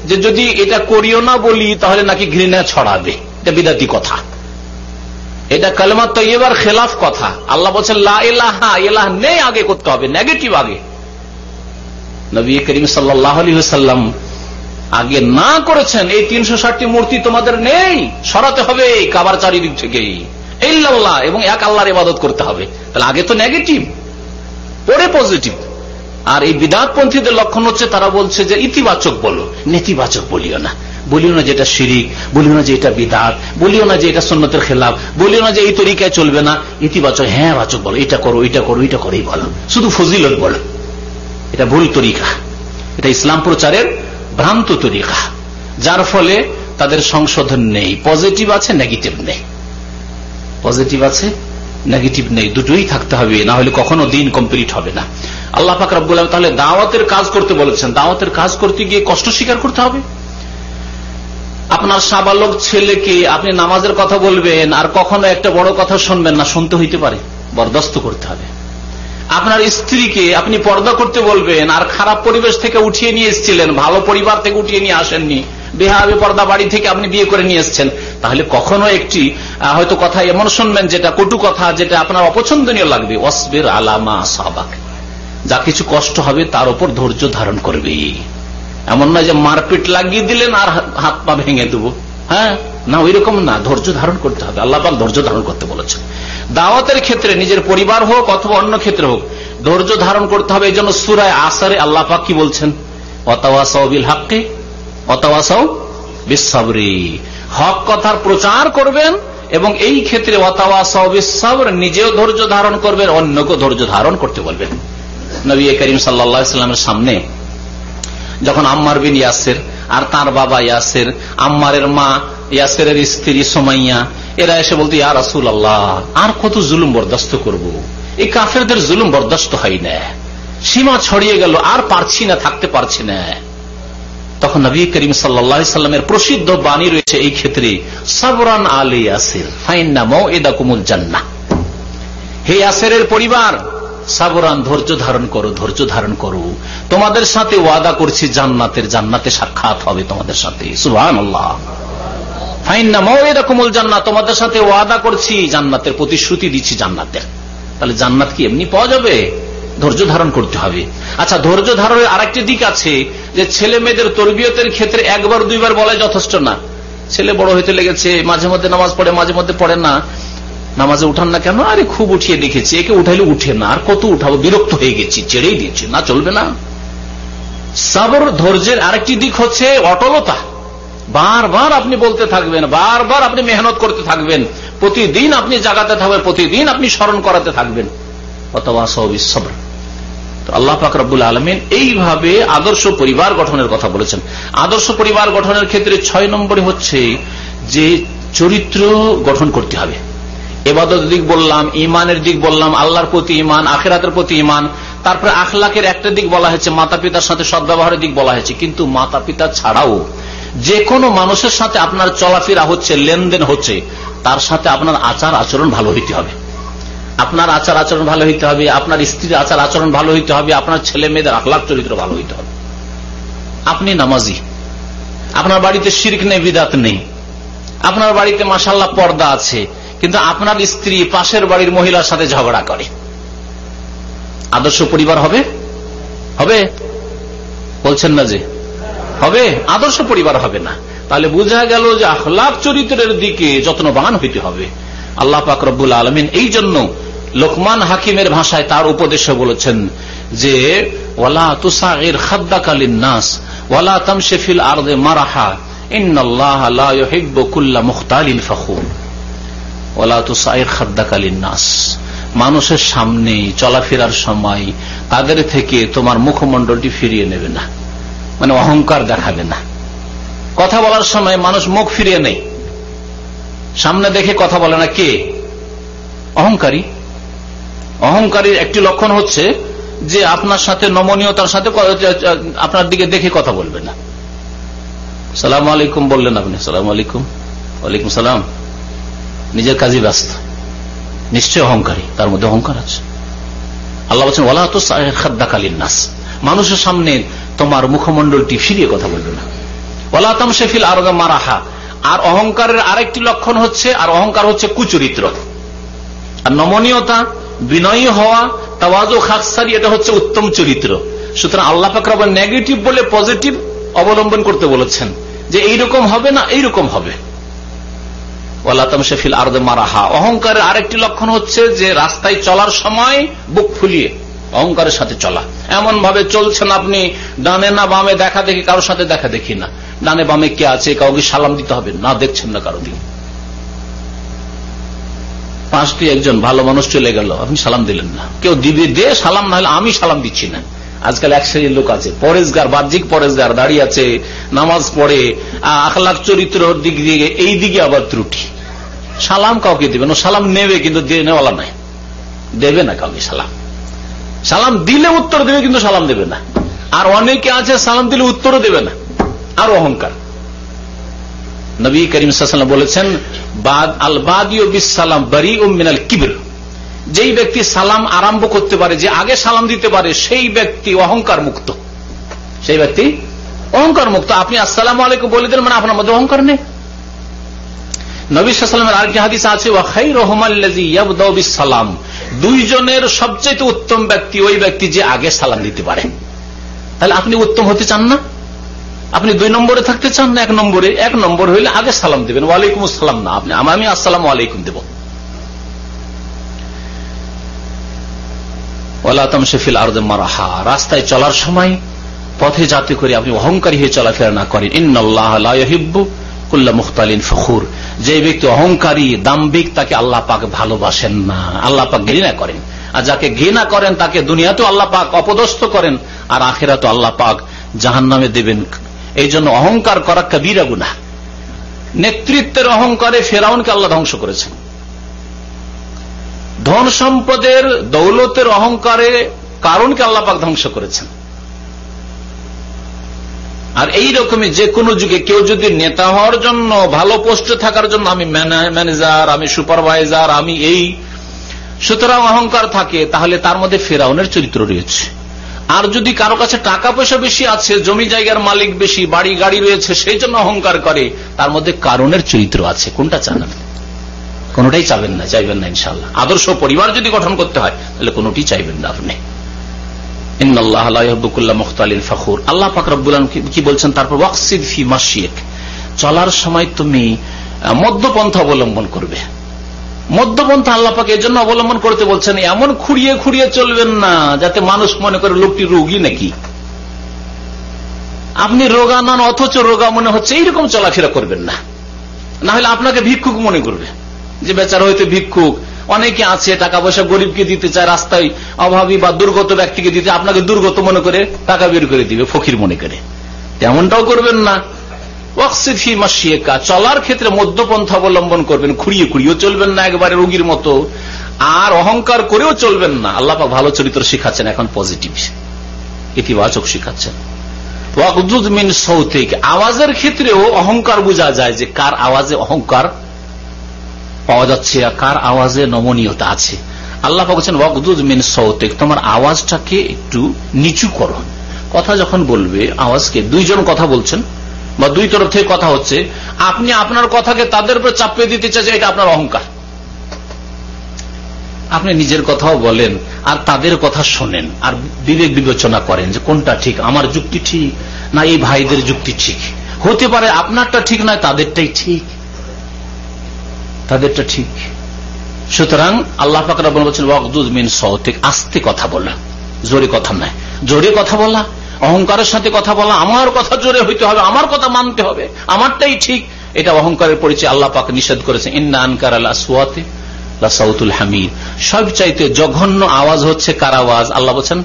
A: যে যদি এটা করিও না বলি তাহলে নাকি ঘৃণা ছড়াবে, এটা বিদাতি কথা, এটা কালেমা তৈয়বার খেলাফ কথা। আল্লাহ বলছেন লা ইলাহা, ইলাহ নেই আগে করতে হবে, নেগেটিভ আগে। নবী করিম সাল্লাল্লাহু আলাইহি ওয়াসাল্লাম আগে না করেছেন এই 360টি মূর্তি তোমাদের নেই, সরাতে হবে কাবার চারিদিক থেকে, ইল্লাল্লাহ, এবং এক আল্লাহর ইবাদত করতে হবে। তাহলে আগে তো নেগেটিভ, পরে পজিটিভ। আর এই বিদআতপন্থীদের লক্ষণ হচ্ছে তারা বলছে যে ইতিবাচক বলো, নেতিবাচক বলিও না, বলিও না যে এটা শিরিক, বলিও না যে এটা বিদআত, বলিও না যে এটা সুন্নতের খেলাফ, বলিও না যে এই তরিকায় চলবে না, ইতিবাচক হ্যাঁ বাচক বলো, এটা করো এটা করো এটা করেই বলো, শুধু ফজিলত বলো। এটা ভুল তরিকা, এটা ইসলাম প্রচারের ভ্রান্ত তরিকা, যার ফলে তাদের সংশোধন নেই। পজিটিভ আছে নেগেটিভ নেই, পজিটিভ আছে নেগেটিভ নেই, দুটোই থাকতে হবে, না হলে কখনো দিন কমপ্লিট হবে না। আল্লাহ পাক রব্বুল আলামিন তাহলে দাওয়াতের কাজ করতে বলেছেন, দাওয়াতের কাজ করতে গিয়ে কষ্ট স্বীকার করতে হবে। আপনার সাবালক ছেলেকে আপনি নামাজের কথা বলবেন আর কখনো একটা বড় কথা শুনবেন না, শুনতে হইতে পারে, বরদাস্ত করতে হবে। আপনার স্ত্রীকে আপনি পর্দা করতে বলবেন আর খারাপ পরিবেশ থেকে উঠিয়ে নিয়ে এসেছিলেন, ভালো পরিবার থেকে উঠিয়ে নিয়ে আসেননি, বেহাবে পর্দা বাড়ি থেকে আপনি বিয়ে করে নিয়ে এসেছেন, তাহলে কখনো একটি হয়তো কথা এমন শুনবেন যেটা কটু কথা, যেটা আপনার অপছন্দনীয় লাগবে। ওয়াসবির আলা মা আসাবাক, যা কিছু কষ্ট হবে তার উপর ধৈর্য ধারণ করবে। এমন না যে মারপিট লাগিয়ে দিলেন আর হাত পা ভেঙে দেবো, হ্যাঁ না, ওই রকম না, ধৈর্য ধারণ করতে হবে। আল্লাহ পাক ধৈর্য ধারণ করতে বলেছেন। দাওয়াতের ক্ষেত্রে নিজের পরিবার হোক অথবা অন্য ক্ষেত্রে হোক ধৈর্য ধারণ করতে হবে। এই জন্য সূরা আসরে আল্লাহ পাক কি বলছেন? ওয়াতাওয়াসাউ বিল হাক্কি ওয়াতাওয়াসাউ বিস সাবরি, হক কথার প্রচার করবেন এবং এই ক্ষেত্রে ওয়াতাওয়াসাউ বিস সাবর, নিজেও ধৈর্য ধারণ করবেন, অন্যকে ধৈর্য ধারণ করতে বলবেন। নবী করিম সাল্লাল্লাহু আলাইহি ওয়াসাল্লামের সামনে যখন আম্মার বিন ইয়াসির আর তার বাবা ইয়াসির, আম্মারের মা ইয়াসিরের স্ত্রী সুমাইয়া, এরা এসে বলতো ইয়া রাসূলুল্লাহ আর কত জুলুম বরদাস্ত করব, এই কাফেরদের জুলুম বরদাস্ত হয় না, সীমা ছড়িয়ে গেল, আর পারছি না, থাকতে পারছি না। তখন নবী করিম সাল্লাল্লাহু আলাইহি ওয়াসাল্লামের প্রসিদ্ধ বাণী রয়েছে এই ক্ষেত্রে, সাবরান আলী ইয়াসির ফাইন্না মাউইদাকুমুল জান্নাহ, হে ইয়াসিরের পরিবার সাবরান, ধৈর্য ধারণ করো, ধৈর্য ধারণ করো, তোমাদের সাথে ওয়াদা করছি জান্নাতের, জান্নাতে সাক্ষাৎ হবে তোমাদের সাথে। সুবহানাল্লাহ, ফাইন্না মাউইদাকুমুল জান্নাহ, তোমাদের সাথে ওয়াদা করছি জান্নাতের, প্রতিশ্রুতি দিচ্ছি জান্নাতের। তাহলে জান্নাত কি এমনি পাওয়া যাবে? ধৈর্য ধারণ করতে হবে। আচ্ছা, ধৈর্য ধারণের আরেকটি দিক আছে যে ছেলে মেয়েদের তরবিয়তের ক্ষেত্রে একবার দুইবার বলাই যথেষ্ট না। ছেলে বড় হইতে লেগেছে, মাঝে মধ্যে নামাজ পড়ে, মাঝে মধ্যে পড়ে না, নামাজে উঠান না কেন? আরে খুব উঠিয়ে দেখেছি, একে উঠাইলে উঠে না, আর কত উঠাবো, বিরক্ত হয়ে গেছি, ছেড়েই দিচ্ছি, না চলবে না। সবর, ধৈর্যের আরেকটি দিক হচ্ছে অটলতা, বারবার আপনি বলতে থাকবেন, বারবার আপনি মেহনত করতে থাকবেন, প্রতিদিন আপনি জাগাতে থাকবেন, প্রতিদিন আপনি স্মরণ করাতে থাকবেন। ওয়াতাওয়াসাউ বিস সবর। তো আল্লাহ পাক রব্বুল আলামিন এইভাবে আদর্শ পরিবার গঠনের কথা বলেছেন। আদর্শ পরিবার গঠনের ক্ষেত্রে 6 নম্বরে হচ্ছে যে চরিত্র গঠন করতে হবে। ইবাদতের দিক বললাম, ইমানের দিক বললাম, আল্লাহর প্রতি ইমান, আখিরাতের প্রতি ইমান, তারপরে আখলাকের একটা দিক বলা হয়েছে, মাতা পিতার সাথে সদ্ব্যবহারের দিক বলা হয়েছে। কিন্তু মাতা পিতা ছাড়াও যে কোনো মানুষের সাথে আপনার চলাফেরা হচ্ছে, লেনদেন হচ্ছে, তার সাথে আপনার আচার আচরণ ভালো হইতে হবে। আপনার আচার আচরণ ভালো হইতে হবে, আপনার স্ত্রীর আচার আচরণ ভালো হইতে হবে, আপনার ছেলে মেয়েদের আখলাক চরিত্র ভালো হইতে হবে। আপনি নামাজি, আপনার বাড়িতে শিরক নেই, বিদাত নেই, আপনার বাড়িতে মাশাআল্লাহ পর্দা আছে, কিন্তু আপনার স্ত্রী পাশের বাড়ির মহিলার সাথে ঝগড়া করে, আদর্শ পরিবার হবে? হবে? বলছেন না যে হবে? আদর্শ পরিবার হবে না। তাহলে বোঝা গেল যে আখলাক চরিত্রের দিকে যত্নবান হইতে হবে। আল্লাহ পাক রব্বুল আলামিন এই জন্য লোকমান হাকিমের ভাষায় তার উপদেশে বলেছেন যে ওয়ালা তুসাগির খাদ্দাকা লিন-নাস ওয়ালা তামশি ফিল আরদি মারাহা ইন্নাল্লাহা লা ইউহিব্বু কুল্লা মুখতালিন ফখুর। ওয়ালা তুসাগির খাদ্দাকা লিন-নাস, মানুষের সামনে চলাফেরার সময় তাদের থেকে তোমার মুখমণ্ডলটি ফিরিয়ে নেবে না, মানে অহংকার দেখাবে না। কথা বলার সময় মানুষ মুখ ফিরিয়ে নেই, সামনে দেখে কথা বলে না। কে? অহংকারী। অহংকারীর একটি লক্ষণ হচ্ছে যে আপনার সাথে নমনীয়তার সাথে আপনার দিকে দেখে কথা বলবে না। সালাম আলাইকুম বললেন আপনি, সালাম আলাইকুম, ওয়ালাইকুম সালাম, নিজের কাজে ব্যস্ত, নিশ্চয় অহংকারী, তার মধ্যে অহংকার আছে। আল্লাহ বলছেন ওয়ালা তুসাগির খাদ্দাকা লিন-নাস, মানুষের সামনে তোমার মুখমণ্ডলটি ফিরিয়ে কথা বলবে না। ওয়ালা তামশি ফিল আরদি মারাহা, আর অহংকারের আরেকটি লক্ষণ হচ্ছে, আর অহংকার হচ্ছে কুচরিত্র। আর নমনীয়তা, বিনয়ী হওয়া, তাওয়াজু, খাকসারি, এটা হচ্ছে উত্তম চরিত্র। সুতরাং আল্লাহ পাক রব্বুল নেগেটিভ বলে পজিটিভ অবলম্বন করতে বলেছেন যে এইরকম হবে না, এইরকম হবে। ওয়ালা তামশি ফিল আরদি মারাহা, অহংকারের আরেকটি লক্ষণ হচ্ছে যে রাস্তায় চলার সময় বুক ফুলিয়ে অহংকারের সাথে চলা। এমন ভাবে চলছেন আপনি, ডানে না বামে দেখা দেখি, কারোর সাথে দেখা দেখি না, ডানে বামে কে আছে, কাউকে সালাম দিতে হবে না, দেখছেন না কারো দিকে। পাশ দিয়ে একজন ভালো মানুষ চলে গেল, আপনি সালাম দিলেন না। কেউ দিদি দে সালাম, না হলে আমি সালাম দিচ্ছি না। আজকাল এক শ্রেণীর লোক আছে, পরেজগার, বাহ্যিক পরেজগার, দাঁড়িয়ে আছে, নামাজ পড়ে, আখলাক চরিত্র দিক দিয়ে এই দিকে আবার ত্রুটি। সালাম কাউকে দেবে না, সালাম নেবে কিন্তু নেওয়ালা নাই, দেবে না কাউকে সালাম। সালাম দিলে উত্তর দেবে কিন্তু সালাম দেবে না। আর অনেকে আছে সালাম দিলে উত্তরও দেবে না, আর অহংকার। নবী করিম সাল্লাল্লাহু আলাইহি ওয়াসাল্লাম বলেছেন আল বাদিউ বিস সালাম বারিউম মিনাল কিবর, যেই ব্যক্তি সালাম আরম্ভ করতে পারে, যে আগে সালাম দিতে পারে, সেই ব্যক্তি অহংকার মুক্ত। সেই ব্যক্তি অহংকার মুক্ত। আপনি আসসালামু আলাইকুম বলে দিলেন মানে আপনার মধ্যে অহংকার নেই। নবী সাল্লাল্লাহু আলাইহি ওয়াসাল্লামের আরেকটি হাদিস আছে ওয়া খায়রুহুমাল্লাযী ইয়াবদাউ বিস সালাম, দুইজনের সবচেয়ে উত্তম ব্যক্তি ওই ব্যক্তি যে আগে সালাম দিতে পারে। তাহলে আপনি উত্তম হতে চান না? আপনি 2 নম্বরে থাকতে চান না 1 নম্বরে? 1 নম্বর হইলে আগে সালাম দিবেন, ওয়ালাইকুম আসসালাম না, আপনি আমি আসসালামু আলাইকুম দেব। ওয়ালা তামশি ফিল আরদি মারাহা, রাস্তায় চলার সময় পথে যাতে করে আপনি অহংকারী হয়ে চলাফেরা না করেন। ইন্নাল্লাহা লা ইউহিব্বু কুল্লা মুখতালিন ফখুর, যে ব্যক্তি অহংকারী দাম্ভিক তাকে আল্লাহ পাক ভালোবাসেন না, আল্লাহ পাক ঘৃণা করেন। আর যাকে ঘৃণা করেন তাকে দুনিয়াতেও আল্লাহ পাক অপদস্থ করেন, আর আখিরাতেও আল্লাহ পাক জাহান্নামে দেবেন। এই জন্য অহংকার করা কবিরা গুনাহ। নেতৃত্বের অহংকারে ফেরাউনকে আল্লাহ ধ্বংস করেছেন। ধন সম্পদের দৌলতের অহংকারে কারণকে আল্লাহ পাক ধ্বংস করেছেন। আর এই রকমই যে কোনো যুগে কেউ যদি নেতা হওয়ার জন্য, ভালো পোস্টে থাকার জন্য, আমি ম্যানেজার, আমি সুপারভাইজার, আমি এই, সুতরাং অহংকার থাকে, তাহলে তার মধ্যে ফেরাউনের চরিত্র রয়েছে। আর যদি কারো কাছে টাকা পয়সা বেশি আছে, জমি জায়গার মালিক বেশি, বাড়ি গাড়ি রয়েছে, সেই জন্য অহংকার করে, তার মধ্যে কারণের চরিত্র আছে। কোনটা চান? কোনটাই চাইবেন না, চাইবেন না ইনশাআল্লাহ। আদর্শ পরিবার যদি গঠন করতে হয় তাহলে কোনটি চাইবেন না আপনি। ইন্নাল্লাহা লা ইউহিব্বু কুল্লা মুখতালিন ফখুর। আল্লাহ পাক রব্বুল আলামিন কি বলছেন? তারপর ওয়াকসিদ ফি মাশিক, চলার সময় তুমি মধ্যপন্থা অবলম্বন করবে। মধ্যপন্থা আল্লাহ পাক এর জন্য অবলম্বন করতে বলছেন, এমন খুঁড়িয়ে খুঁড়িয়ে চলবেন না যাতে মানুষ মনে করে লোকটি রোগী নাকি। আপনি রোগা নন অথচ রোগা মনে হচ্ছে, এইরকম চলাফেরা করবেন না, না হলে আপনাকে ভিক্ষুক মনে করবে, যে বেচারা হয়তো ভিক্ষুক। অনেকে আছে টাকা পয়সা গরিবকে দিতে চায়, রাস্তায় অভাবী বা দুর্গত ব্যক্তিকে দিতে, আপনাকে দুর্গত মনে করে টাকা বের করে দিবে, ফকির মনে করে। তেমনটাও করবেন না। ওয়াকসিদ ফি মাশিয়াকা, চলার ক্ষেত্রে মধ্যপন্থা অবলম্বন করবেন, খুঁড়িয়ে খুঁড়িয়েও চলবেন না একবারে রোগীর মতো, আর অহংকার করেও চলবেন না। আল্লাহ পাক ভালো চরিত্র শিখাচ্ছেন, এখন পজিটিভ ইতিবাচক শিখাচ্ছেন। ওয়াগদুদ মিন সাউতিক, আওয়াজের ক্ষেত্রেও অহংকার বোঝা যায় যে কার আওয়াজে অহংকার পাওয়া যাচ্ছে আর কার আওয়াজে নমনীয়তা আছে। আল্লাহ পাক বলেছেন ওয়াগদুদ মিন সাউতিক, তোমার আওয়াজটাকে একটু নিচু করো। কথা যখন বলবে আওয়াজকে, দুইজন কথা বলছেন বা দুই তরফ থেকে কথা হচ্ছে, আপনি আপনার কথাকে তাদের উপর চাপিয়ে দিতে চাইছেন, এটা আপনার অহংকার। আপনি নিজের কথাও বলেন আর তাদের কথা শোনেন আর বিবেক বিবেচনা করেন যে কোনটা ঠিক, আমার যুক্তি ঠিক না এই ভাইদের যুক্তি ঠিক। হতে পারে আপনারটা ঠিক নয়, তাদেরটাই ঠিক, তাদেরটা ঠিক। সুতরাং আল্লাহ পাক রব্বুল বলেছেন ওয়াগদুদ মিন সাউতিক, আস্তে কথা বলা, জোরে কথা নয়। জোরে কথা বলা, অহংকারের সাথে কথা বলা, আমার কথা জোরে হইতে হবে, আমার কথা মানতে হবে, আমারটাই ঠিক, এটা অহংকারের পরিচয়। আল্লাহ পাক নিষেধ করেছেন ইন্না আনকারাল আসওয়াতি লাসাউতুল হামির, সবচাইতে জঘন্য আওয়াজ হচ্ছে কার আওয়াজ? আল্লাহ বলেছেন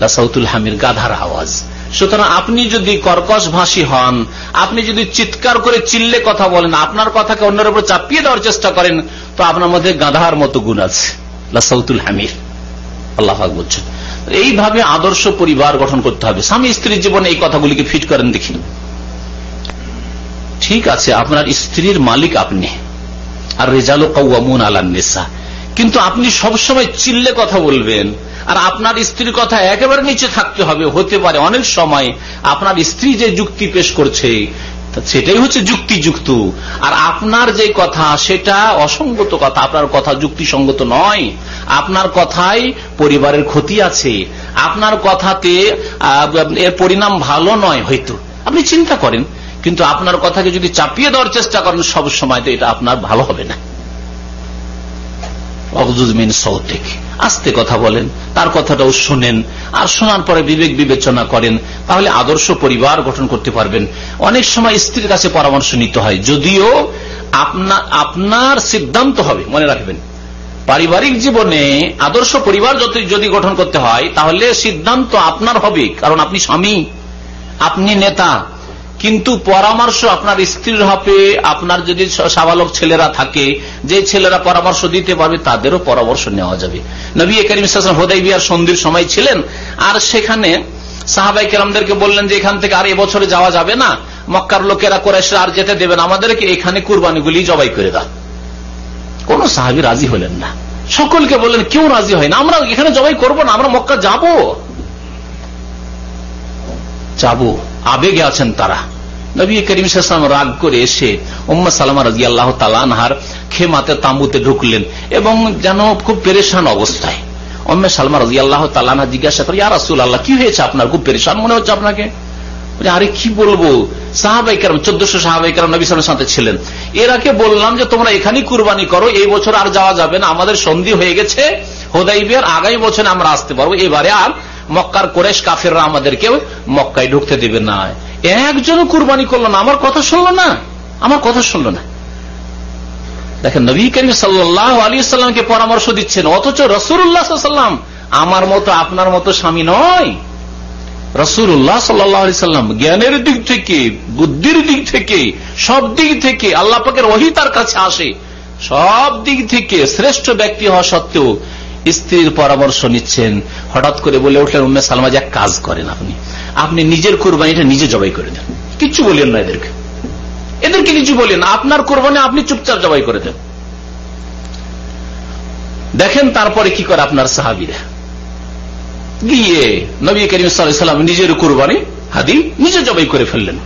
A: লাসাউতুল হামির, গাধার আওয়াজ। সুতরাং আপনি যদি কর্কশ ভাষী হন, আপনি যদি চিৎকার করে চিল্লে কথা বলেন, আপনার কথাকে অন্যের উপর চাপিয়ে দেওয়ার চেষ্টা করেন, তো আপনার মধ্যে গাধার মতো গুণ আছে, লাসাউতুল হামির। আল্লাহ পাক বলছেন এইভাবে আদর্শ পরিবার গঠন করতে হবে। স্বামী স্ত্রীর জীবনে এই কথাগুলিকে ফিট করেন দেখি। ঠিক আছে, আপনার স্ত্রীর মালিক আপনি, আর রিজালু কাওয়ামুন আলান নিসা, কিন্তু আপনি সবসময় চিল্লে কথা বলবেন আর আপনার স্ত্রীর কথা একেবারে নিচে থাকতে হবে। হতে পারে অনেক সময় আপনার স্ত্রী যে যুক্তি পেশ করছে সেটাই হচ্ছে যুক্তিযুক্ত, আর আপনার যে কথা সেটা অসঙ্গত কথা, আপনার কথা যুক্তিসঙ্গত নয়, আপনার কথায় পরিবারের ক্ষতি আছে, আপনার কথাতে এর পরিণাম ভালো নয়। হয়তো আপনি চিন্তা করেন, কিন্তু আপনার কথাকে যদি চাপিয়ে দেওয়ার চেষ্টা করেন সব সময়, তো এটা আপনার ভালো হবে না। ওয়াগদুদ মিন সাউতিক, আস্তে কথা বলেন, তার কথাটাও শুনেন, আর শোনার পরে বিবেক বিবেচনা করেন, তাহলে আদর্শ পরিবার গঠন করতে পারবেন। অনেক সময় স্ত্রীর কাছে পরামর্শ নিতে হয়, যদিও আপনার সিদ্ধান্ত হবে। মনে রাখবেন, পারিবারিক জীবনে আদর্শ পরিবার যদি গঠন করতে হয় তাহলে সিদ্ধান্ত আপনার হবে, কারণ আপনি স্বামী, আপনি নেতা, কিন্তু পরামর্শ আপনার স্ত্রীর হবে। আপনার যদি সাবালক ছেলেরা থাকে, যে ছেলেরা পরামর্শ দিতে পারবে তাদেরও পরামর্শ নেওয়া যাবে। নবী করিম সাল্লাল্লাহু আলাইহি ওয়াসাল্লাম হুদাইবিয়ার সন্ধির সময় ছিলেন, আর সেখানে সাহাবায়ে কেরামদেরকে বললেন যে এখান থেকে আর এবছরে যাওয়া যাবে না, মক্কার লোকেরা কুরাইশরা আর যেতে দেবেন, আমাদেরকে এখানে কুরবানিগুলি জবাই করে দাও। কোন সাহাবী রাজি হলেন না, সকলকে বললেন কেউ রাজি হয় না, আমরা এখানে জবাই করবো না, আমরা মক্কা যাবো। আবেগে আছেন তারা। নবী করিম সাল্লাল্লাহু আলাইহি ওয়াসাল্লাম রাগ করে এসে উম্মে সালামা রাদিয়াল্লাহু তাআলা আনহার খেমাতে তাঁবুতে ঢুকলেন এবং যেন খুব পেরেশান অবস্থায়। উম্মে সালামা রাদিয়াল্লাহু তাআলা আনহা জিজ্ঞাসা করে, ইয়া রাসূলুল্লাহ, কি হয়েছে আপনার? খুব পেরেশান মনে হচ্ছে আপনাকে। আরে কি বলবো, সাহাবায়ে কেরাম 1400 সাহাবায়ে কেরাম নবী সাল্লাল্লাহু আলাইহি ওয়াসাল্লামের সাথে ছিলেন, এরাকে বললাম যে তোমরা এখানেই কুরবানি করো, এই বছর আর যাওয়া যাবে না, আমাদের সন্ধি হয়ে গেছে হুদাইবিয়ার, আগামী বছরে আমরা আসতে পারবো, এবারে আর মক্কার কুরাইশ কাফেররা আমাদেরকে মক্কায় ঢুকতে দেবে না। একজনও কুরবানি করলো না, আমার কথা শুনলো না, আমার কথা শুনলো না। দেখেন, নবী করিম সাল্লাল্লাহু আলাইহি ওয়াসাল্লামকে পরামর্শ দিচ্ছেন, অথচ রাসূলুল্লাহ সাল্লাল্লাহু আলাইহি ওয়াসাল্লাম আমার মতো আপনার মতো স্বামী নয়। রাসূলুল্লাহ সাল্লাল্লাহু আলাইহি ওয়াসাল্লাম জ্ঞানের দিক থেকে, বুদ্ধির দিক থেকে, সব দিক থেকে আল্লাহ পাকের ওহী তার কাছে আসে, সব দিক থেকে শ্রেষ্ঠ ব্যক্তি হওয়া সত্ত্বেও স্ত্রীর পরামর্শ নিচ্ছেন। হঠাৎ করে বলে উঠলেন উম্মে সালমা, যে এক কাজ করেন, আপনি নিজের কুরবানিটা নিজে জবাই করে দেন, কিচ্ছু বলেন না এদেরকে কিছু বলেন, আপনার কুরবানি আপনি চুপচাপ জবাই করে দেন। দেখেন তারপরে কি করে আপনার সাহাবীরা, গিয়ে নবী করিম সাল্লাল্লাহু আলাইহি ওয়াসাল্লাম নিজের কুরবানি হাদি নিজে জবাই করে ফেললেন।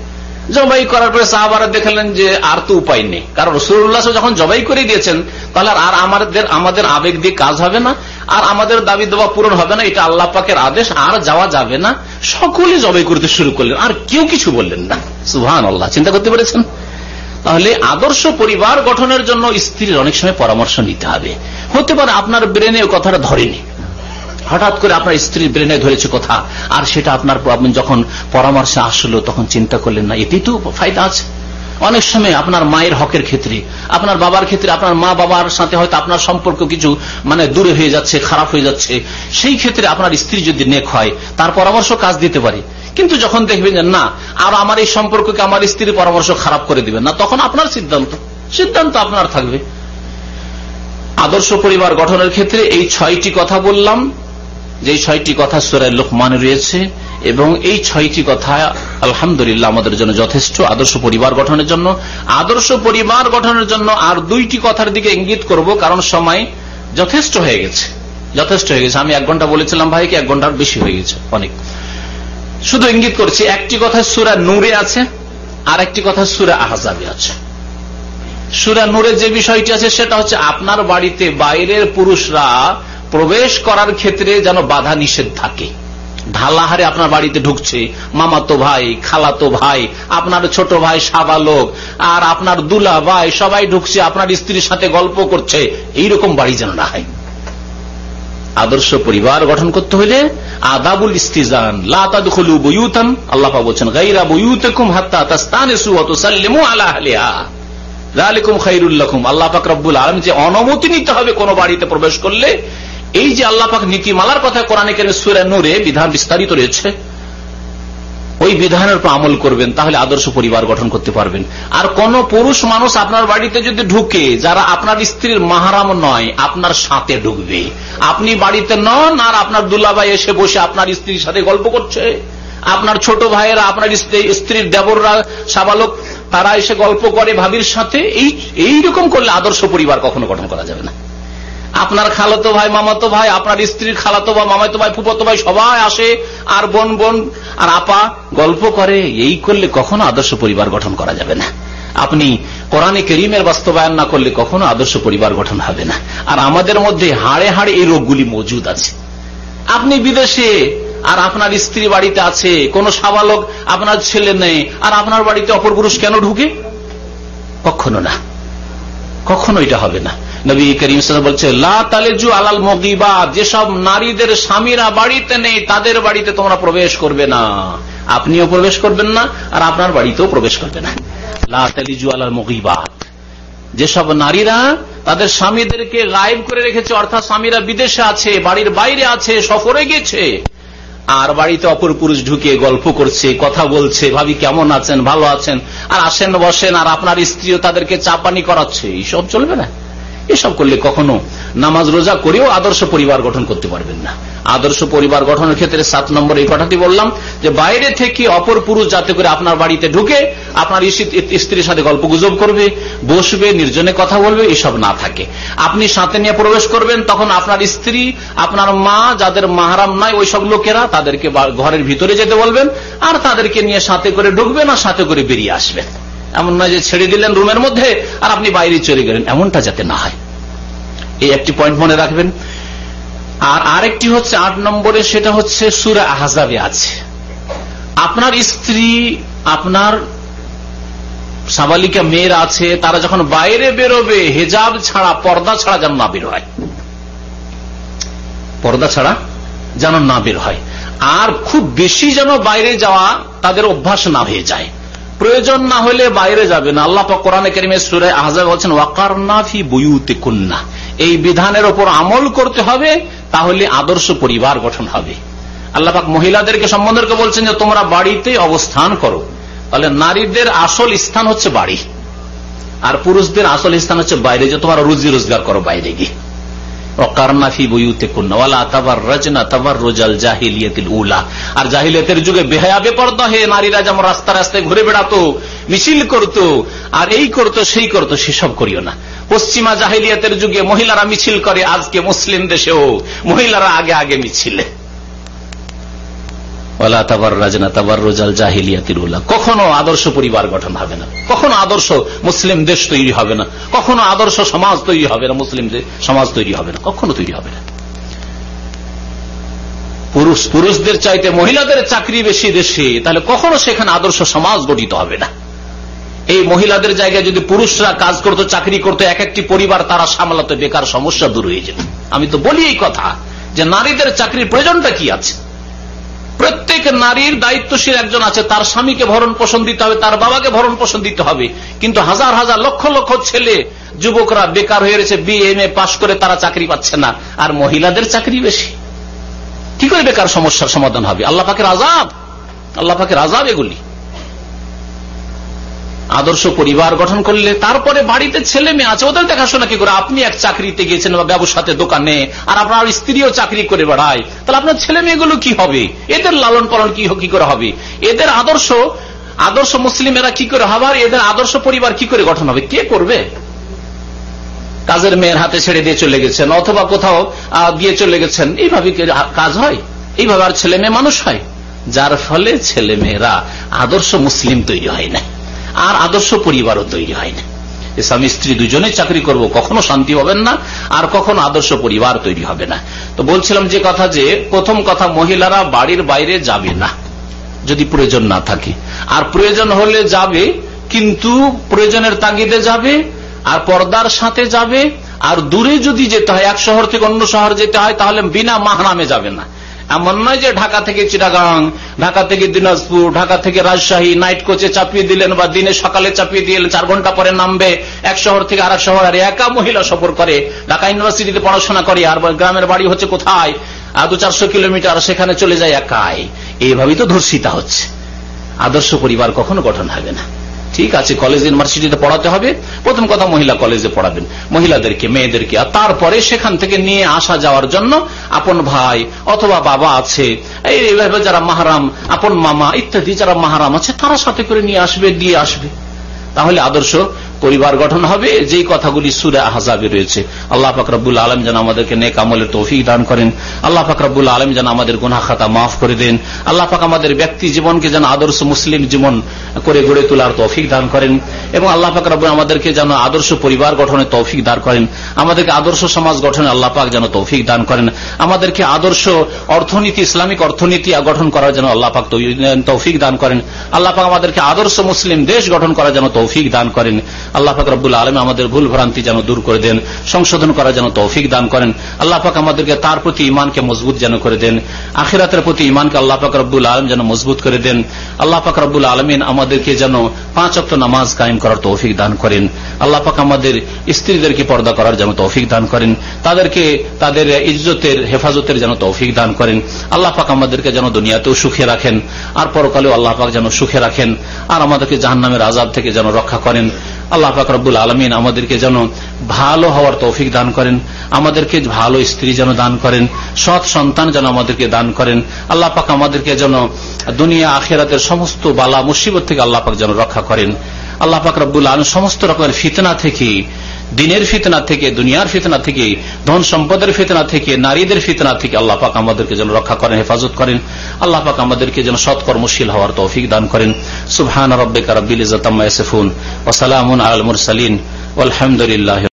A: জবাই করার পরে সাহাবারা দেখলেন যে আর তো উপায় নেই, কারণ রাসূলুল্লাহ যখন জবাই করে দিয়েছেন তাহলে আর আমাদের আবেগ দিয়ে কাজ হবে না, আর আমাদের দাবি দেওয়া পূরণ হবে না, এটা আল্লাহ পাকের আদেশ, আর যাওয়া যাবে না। সকলে জবাই করতে শুরু করলেন, আর কেউ কিছু বললেন না। সুবহানাল্লাহ, চিন্তা করতে পেরেছেন? তাহলে আদর্শ পরিবার গঠনের জন্য স্ত্রীর অনেক সময় পরামর্শ নিতে হবে। হতে পারে আপনার ব্রেনে কথাটা ধরেনি, হঠাৎ করে আপনার স্ত্রীর ব্রেনে ধরেছে কথা, আর সেটা আপনার যখন পরামর্শে আসলো তখন চিন্তা করলেন না, এতেই তো ফায়দা আছে। অনেক সময় আপনার মায়ের হকের ক্ষেত্রে, আপনার বাবার ক্ষেত্রে, আপনার মা বাবার সাথে হয়তো আপনার সম্পর্ক কিছু দূরে হয়ে যাচ্ছে, খারাপ হয়ে যাচ্ছে, সেই ক্ষেত্রে আপনার স্ত্রী যদি নেক হয় তার পরামর্শ কাজ দিতে পারে। কিন্তু যখন দেখবেন যে না, আর আমার এই সম্পর্ককে আমার স্ত্রীর পরামর্শ খারাপ করে দিবেন না, তখন আপনার সিদ্ধান্ত আপনার থাকবে। আদর্শ পরিবার গঠনের ক্ষেত্রে এই 6টি কথা বললাম, যে 6টি কথা সূরা লুকমানে রয়েছে, এবং এই 6টি কথা আলহামদুলিল্লাহ আমাদের জন্য যথেষ্ট আদর্শ পরিবার গঠনের জন্য। আদর্শ পরিবার গঠনের জন্য আর 2টি কথার দিকে ইঙ্গিত করব, কারণ সময় যথেষ্ট হয়ে গেছে। আমি 1 ঘন্টা বলেছিলাম ভাইকে, 1 ঘন্টার বেশি হয়ে গেছে অনেক। শুধু ইঙ্গিত করছি, একটি কথা সূরা নূরে আছে, আর একটি কথা সূরা আহজাবে আছে। সূরা নূরে যে বিষয়টি আছে সেটা হচ্ছে আপনার বাড়িতে বাইরের পুরুষরা প্রবেশ করার ক্ষেত্রে যেন বাধা নিষেধ থাকে। ঢালাহারে আপনার বাড়িতে ঢুকছে মামাতো ভাই, খালাতো ভাই, আপনার ছোট ভাই সাবালক, আর আপনার দুলা ভাই, সবাই ঢুকছে, আপনার স্ত্রীর সাথে গল্প করছে, এইরকম বাড়ি যেন না হয়। আদর্শ পরিবার গঠন করতে হলে আদাবুল ইস্তিজান, লা তাদখুলু বুয়ুতান, আল্লাহ পাক বলেন গায়রা বুয়ুতিকুম হাত্তা তাস্তানিসু ওয়া তুসাল্লিমু আলা আহলিহা যালিকুম খায়রুল লাকুম। আল্লাহ পাক রব্বুল আলামিন যে অনুমতি নিতে হবে কোন বাড়িতে প্রবেশ করলে, এই যে আল্লাহ পাক নীতিমালার কথা কোরআনে কারীমে সূরা নূরে বিধান বিস্তারিত রয়েছে, ওই বিধানের উপর আমল করবেন, তাহলে আদর্শ পরিবার গঠন করতে পারবেন। আর কোন পুরুষ মানুষ আপনার বাড়িতে যদি ঢুকে যারা আপনার স্ত্রীর মাহরাম নয়, আপনার সাথে ঢুকবে, আপনি বাড়িতে নন, আর আপনার দুলাভাই এসে বসে আপনার স্ত্রীর সাথে গল্প করছে, আপনার ছোট ভাইয়েরা, আপনার স্ত্রীর দেবররা, সাবালক, তারা এসে গল্প করে ভাবির সাথে, এইরকম করলে আদর্শ পরিবার কখনো গঠন করা যাবে না। আপনার খালাতো ভাই, মামাতো ভাই, আপনার স্ত্রীর খালাতো ভাই, মামাতো ভাই, ফুফাতো ভাই সবাই আসে, আর বোন আর আপা গল্প করে, এই করলে কখনো আদর্শ পরিবার গঠন করা যাবে না। আপনি কোরআনে কারীমের বাস্তবায়ন না করলে কখনো আদর্শ পরিবার গঠন হবে না। আর আমাদের মধ্যে হাড়ে হাড়ে এই রোগগুলি মজুদ আছে। আপনি বিদেশে আর আপনার স্ত্রী বাড়িতে আছে, কোন সাবালক আপনার ছেলে নেই, আর আপনার বাড়িতে অপর পুরুষ কেন ঢুকে? কখনো না, কখনো এটা হবে না। নবী করিম সাল্লাল্লাহু আলাইহি ওয়াসাল্লাম বলছে লা তালিজু আলাল মুগিবাত, যেসব নারীদের স্বামীরা বাড়িতে নেই তাদের বাড়িতে তোমরা প্রবেশ করবে না, আপনিও প্রবেশ করবেন না, আর আপনার বাড়িতেও প্রবেশ করবে না। লা তালিজু আলাল মুগিবাত, যেসব নারীরা তাদের স্বামীদেরকে গায়েব করে রেখেছে, অর্থাৎ স্বামীরা বিদেশে আছে, বাড়ির বাইরে আছে, সফরে গেছে, আর বাড়িতে অপর পুরুষ ঢুকে গল্প করছে, কথা বলছে, ভাবি কেমন আছেন, ভালো আছেন, আর আসেন বসেন, আর আপনার স্ত্রীও তাদেরকে চা পানি করাচ্ছে, এইসব চলবে না। এসব করলে কখনো নামাজ রোজা করেও আদর্শ পরিবার গঠন করতে পারবেন না। আদর্শ পরিবার গঠনের ক্ষেত্রে 7 নম্বর এই কথাটি বললাম, যে বাইরে থেকে অপর পুরুষ যাতে করে আপনার বাড়িতে ঢুকে আপনার স্ত্রীর সাথে গল্প গুজব করবে, বসবে, নির্জনে কথা বলবে, এসব না থাকে। আপনি সাথে নিয়ে প্রবেশ করবেন, তখন আপনার স্ত্রী, আপনার মা, যাদের মাহরাম নাই ওই সব লোকেরা, তাদেরকে ঘরের ভিতরে যেতে বলবেন, আর তাদেরকে নিয়ে সাথে করে ঢুকবেন আর সাথে করে বেরিয়ে আসবেন। এমন নয় যে ছেড়ে দিলেন রুমের মধ্যে আর আপনি বাইরে চলে গেলেন, এমনটা যাতে না হয়। এই একটি পয়েন্ট মনে রাখবেন। আর আরেকটি হচ্ছে 8 নম্বরে, সেটা হচ্ছে সূরা আহজাবে আছে, আপনার স্ত্রী, আপনার সাবালিকা মেয়েরা আছে, তারা যখন বাইরে বেরোবে হিজাব ছাড়া, পর্দা ছাড়া যেন না বের হয়, পর্দা ছাড়া যেন না বের হয়। আর খুব বেশি যেন বাইরে যাওয়া তাদের অভ্যাস না হয়ে যায়, প্রয়োজন না হলে বাইরে যাবে না। আল্লাহ পাক কোরআনে কারীমে সূরা আহজাব বলেছেন ওয়াকারনা ফি বুয়ুতিকুন্না, এই বিধানের উপর আমল করতে হবে, তাহলে আদর্শ পরিবার গঠন হবে। আল্লাহ পাক মহিলাদেরকে সম্বোধন করে বলছেন যে তোমরা বাড়িতে অবস্থান করো, তাহলে নারীদের আসল স্থান হচ্ছে বাড়ি, আর পুরুষদের আসল স্থান হচ্ছে বাইরে, যে তোমরা রুজি রোজগার করো বাইরে গিয়ে। ওয়াকারনা ফি বুয়ুতিকুন্না ওয়ালা তাবাররাজনা তাবাররুজাল জাহিলিয়াতিল উলা, আর জাহিলিয়াতের যুগে বেহায়া বেপরদা হয়ে নারীরা যেমন রাস্তা রাস্তায় ঘুরে বেড়াতো, মিছিল করতো, আর এই করতো সেই করতো, সেসব করিও না। পশ্চিমা জাহিলিয়াতের যুগে মহিলারা মিছিল করে, আজকে মুসলিম দেশেও মহিলারা আগে আগে মিছিলে। ওয়ালা তাবাররাজনা তাবাররুজাল জাহিলিয়াতিল উলা, কখনো আদর্শ পরিবার গঠন হবে না, কখনো আদর্শ মুসলিম দেশ তৈরি হবে না, কখনো আদর্শ সমাজ তৈরি হবে না, মুসলিম সমাজ তৈরি হবে না, কখনো তৈরি হবে না। পুরুষদের চাইতে মহিলাদের চাকরি বেশি দেশে, তাহলে কখনো সেখানে আদর্শ সমাজ গঠিত হবে না। এই মহিলাদের জায়গায় যদি পুরুষরা কাজ করতো, চাকরি করতো, এক একটি পরিবার তারা সামলাতো, বেকার সমস্যা দূর হয়ে যেত। আমি তো বলি এই কথা যে নারীদের চাকরির প্রয়োজনটা কি আছে। প্রত্যেক নারীর দায়িত্বশীল একজন আছে, তার স্বামীকে ভরণ পোষণ দিতে হবে, তার বাবাকে ভরণ পোষণ দিতে হবে। কিন্তু হাজার হাজার লক্ষ লক্ষ ছেলে যুবকরা বেকার হয়ে রয়েছে, BA পাশ করে তারা চাকরি পাচ্ছে না, আর মহিলাদের চাকরি বেশি। কি করে বেকার সমস্যার সমাধান হবে? আল্লাহ পাকের আযাব, আল্লাহ পাকের আযাব এগুলি। আদর্শ পরিবার গঠন করলে তারপরে বাড়িতে ছেলে মেয়ে আছে, ওদের দেখাশোনা কি করে? আপনি এক চাকরিতে গিয়েছেন বা ব্যবসাতে দোকানে, আর আপনার স্ত্রীও চাকরি করে বেড়ায়, তাহলে আপনার ছেলে মেয়েগুলো কি হবে? এদের লালন পালন কি করে হবে? এদের আদর্শ মুসলিমেরা কি করে হবে? আর এদের আদর্শ পরিবার কি করে গঠন হবে? কে করবে? কাজের মেয়ের হাতে ছেড়ে দিয়ে চলে গেছেন, অথবা কোথাও দিয়ে চলে গেছেন, এইভাবে কাজ হয়? এইভাবে আর ছেলে মেয়ে মানুষ হয়? যার ফলে ছেলে মেয়েরা আদর্শ মুসলিম তৈরি হয় না, আর আদর্শ পরিবারও তৈরি হয় না। স্বামী স্ত্রী দুজনে চাকরি করব, কখনো শান্তি হবেন না, আর কখনো আদর্শ পরিবার তৈরি হবে না। তো বলছিলাম যে কথা, যে প্রথম কথা, মহিলারা বাড়ির বাইরে যাবে না যদি প্রয়োজন না থাকে, আর প্রয়োজন হলে যাবে, কিন্তু প্রয়োজনের তাগিদে যাবে, আর পর্দার সাথে যাবে। আর দূরে যদি যেতে হয়, এক শহর থেকে অন্য শহর যেতে হয়, তাহলে বিনা মাহরামে যাবে না। এমন নয় যে ঢাকা থেকে চিটাগাং, ঢাকা থেকে দিনাজপুর, ঢাকা থেকে রাজশাহী নাইট কোচে চাপিয়ে দিলেন, বা দিনে সকালে চাপিয়ে দিলেন, 4 ঘন্টা পরে নামবে এক শহর থেকে আরেক শহর। আর একা মহিলা সফর করে, ঢাকা ইউনিভার্সিটিতে পড়াশোনা করে, আর গ্রামের বাড়ি হচ্ছে কোথায় 200-400 কিলোমিটার, সেখানে চলে যায় একাই। এইভাবেই তো ধর্ষিতা হচ্ছে। আদর্শ পরিবার কখনো গঠন হবে না। ঠিক আছে, কলেজ ইউনিভার্সিটিতে পড়াতে হবে, প্রথম কথা মহিলা কলেজে পড়াবেন মহিলাদেরকে, মেয়েদেরকে, আর তারপরে সেখান থেকে নিয়ে আসা যাওয়ার জন্য আপন ভাই অথবা বাবা আছে, এইভাবে যারা মাহরাম, আপন মামা ইত্যাদি যারা মাহরাম আছে, তারা সাথে করে নিয়ে আসবে, দিয়ে আসবে। তাহলে আদর্শ পরিবার গঠন হবে। যেই কথাগুলি সূরা আহজাবে রয়েছে, আল্লাহ পাক রব্বুল আলামিন যেন আমাদেরকে নেক আমলের তৌফিক দান করেন। আল্লাহ পাক রব্বুল আলামিন যেন আমাদের গুনাহ খাতা মাফ করে দেন। আল্লাহ পাক আমাদের ব্যক্তি জীবনকে যেন আদর্শ মুসলিম জীবন করে গড়ে তোলার তৌফিক দান করেন, এবং আল্লাহ পাক রব্বুল আমাদেরকে যেন আদর্শ পরিবার গঠনের তৌফিক দান করেন। আমাদেরকে আদর্শ সমাজ গঠনে আল্লাহ পাক যেন তৌফিক দান করেন। আমাদেরকে আদর্শ অর্থনীতি, ইসলামিক অর্থনীতি গঠন করার জন্য আল্লাহ পাক তৌফিক দান করেন। আল্লাহ পাক আমাদেরকে আদর্শ মুসলিম দেশ গঠন করার জন্য তৌফিক দান করেন। আল্লাহ পাক রব্বুল আলামিন আমাদের ভুল ভ্রান্তি যেন দূর করে দেন, সংশোধন করার জন্য তৌফিক দান করেন। আল্লাহ পাক আমাদেরকে তার প্রতি ঈমানকে মজবুত যেন করে দেন, আখিরাতের প্রতি ঈমানকে আল্লাহ পাক রব্বুল আলামিন যেন মজবুত করে দেন। আল্লাহ পাক রব্বুল আলামিন আমাদেরকে যেন 5 ওয়াক্ত নামাজ কায়েম করার তৌফিক দান করেন। আল্লাহ পাক আমাদের স্ত্রীদেরকে পর্দা করার যেন তৌফিক দান করেন, তাদেরকে তাদের ইজ্জতের হেফাজতের যেন তৌফিক দান করেন। আল্লাহ পাক আমাদেরকে যেন দুনিয়াতেও সুখে রাখেন, আর পরকালেও আল্লাহ পাক যেন সুখে রাখেন, আর আমাদেরকে জাহান্নামের আযাব থেকে যেন রক্ষা করেন। আল্লাহ পাক রব্বুল আলামিন আমাদেরকে যেন ভালো হওয়ার তৌফিক দান করেন, আমাদেরকে ভালো স্ত্রী যেন দান করেন, সৎ সন্তান যেন আমাদেরকে দান করেন। আল্লাহ পাক আমাদেরকে যেন দুনিয়া আখিরাতের সমস্ত বালা মুসিবত থেকে আল্লাহ পাক যেন রক্ষা করেন। আল্লাহ পাক রব্বুল আলামিন সমস্ত রকমের ফিতনা থেকে, দিনের ফিতনা থেকে, দুনিয়ার ফিতনা থেকে, ধন সম্পদের ফিতনা থেকে, নারীদের ফিতনা থেকে আল্লাহ পাক আমাদেরকে যেন রক্ষা করেন, হেফাজত করেন। আল্লাহ পাক আমাদেরকে যেন সৎকর্মশীল হওয়ার তৌফিক দান করেন। সুবহান রাব্বিকা রাব্বিল ইজ্জাতি আম্মা ইয়াসিফুন ওয়া সালামুন আলাল মুরসালিন ওয়ালহামদুলিল্লাহি।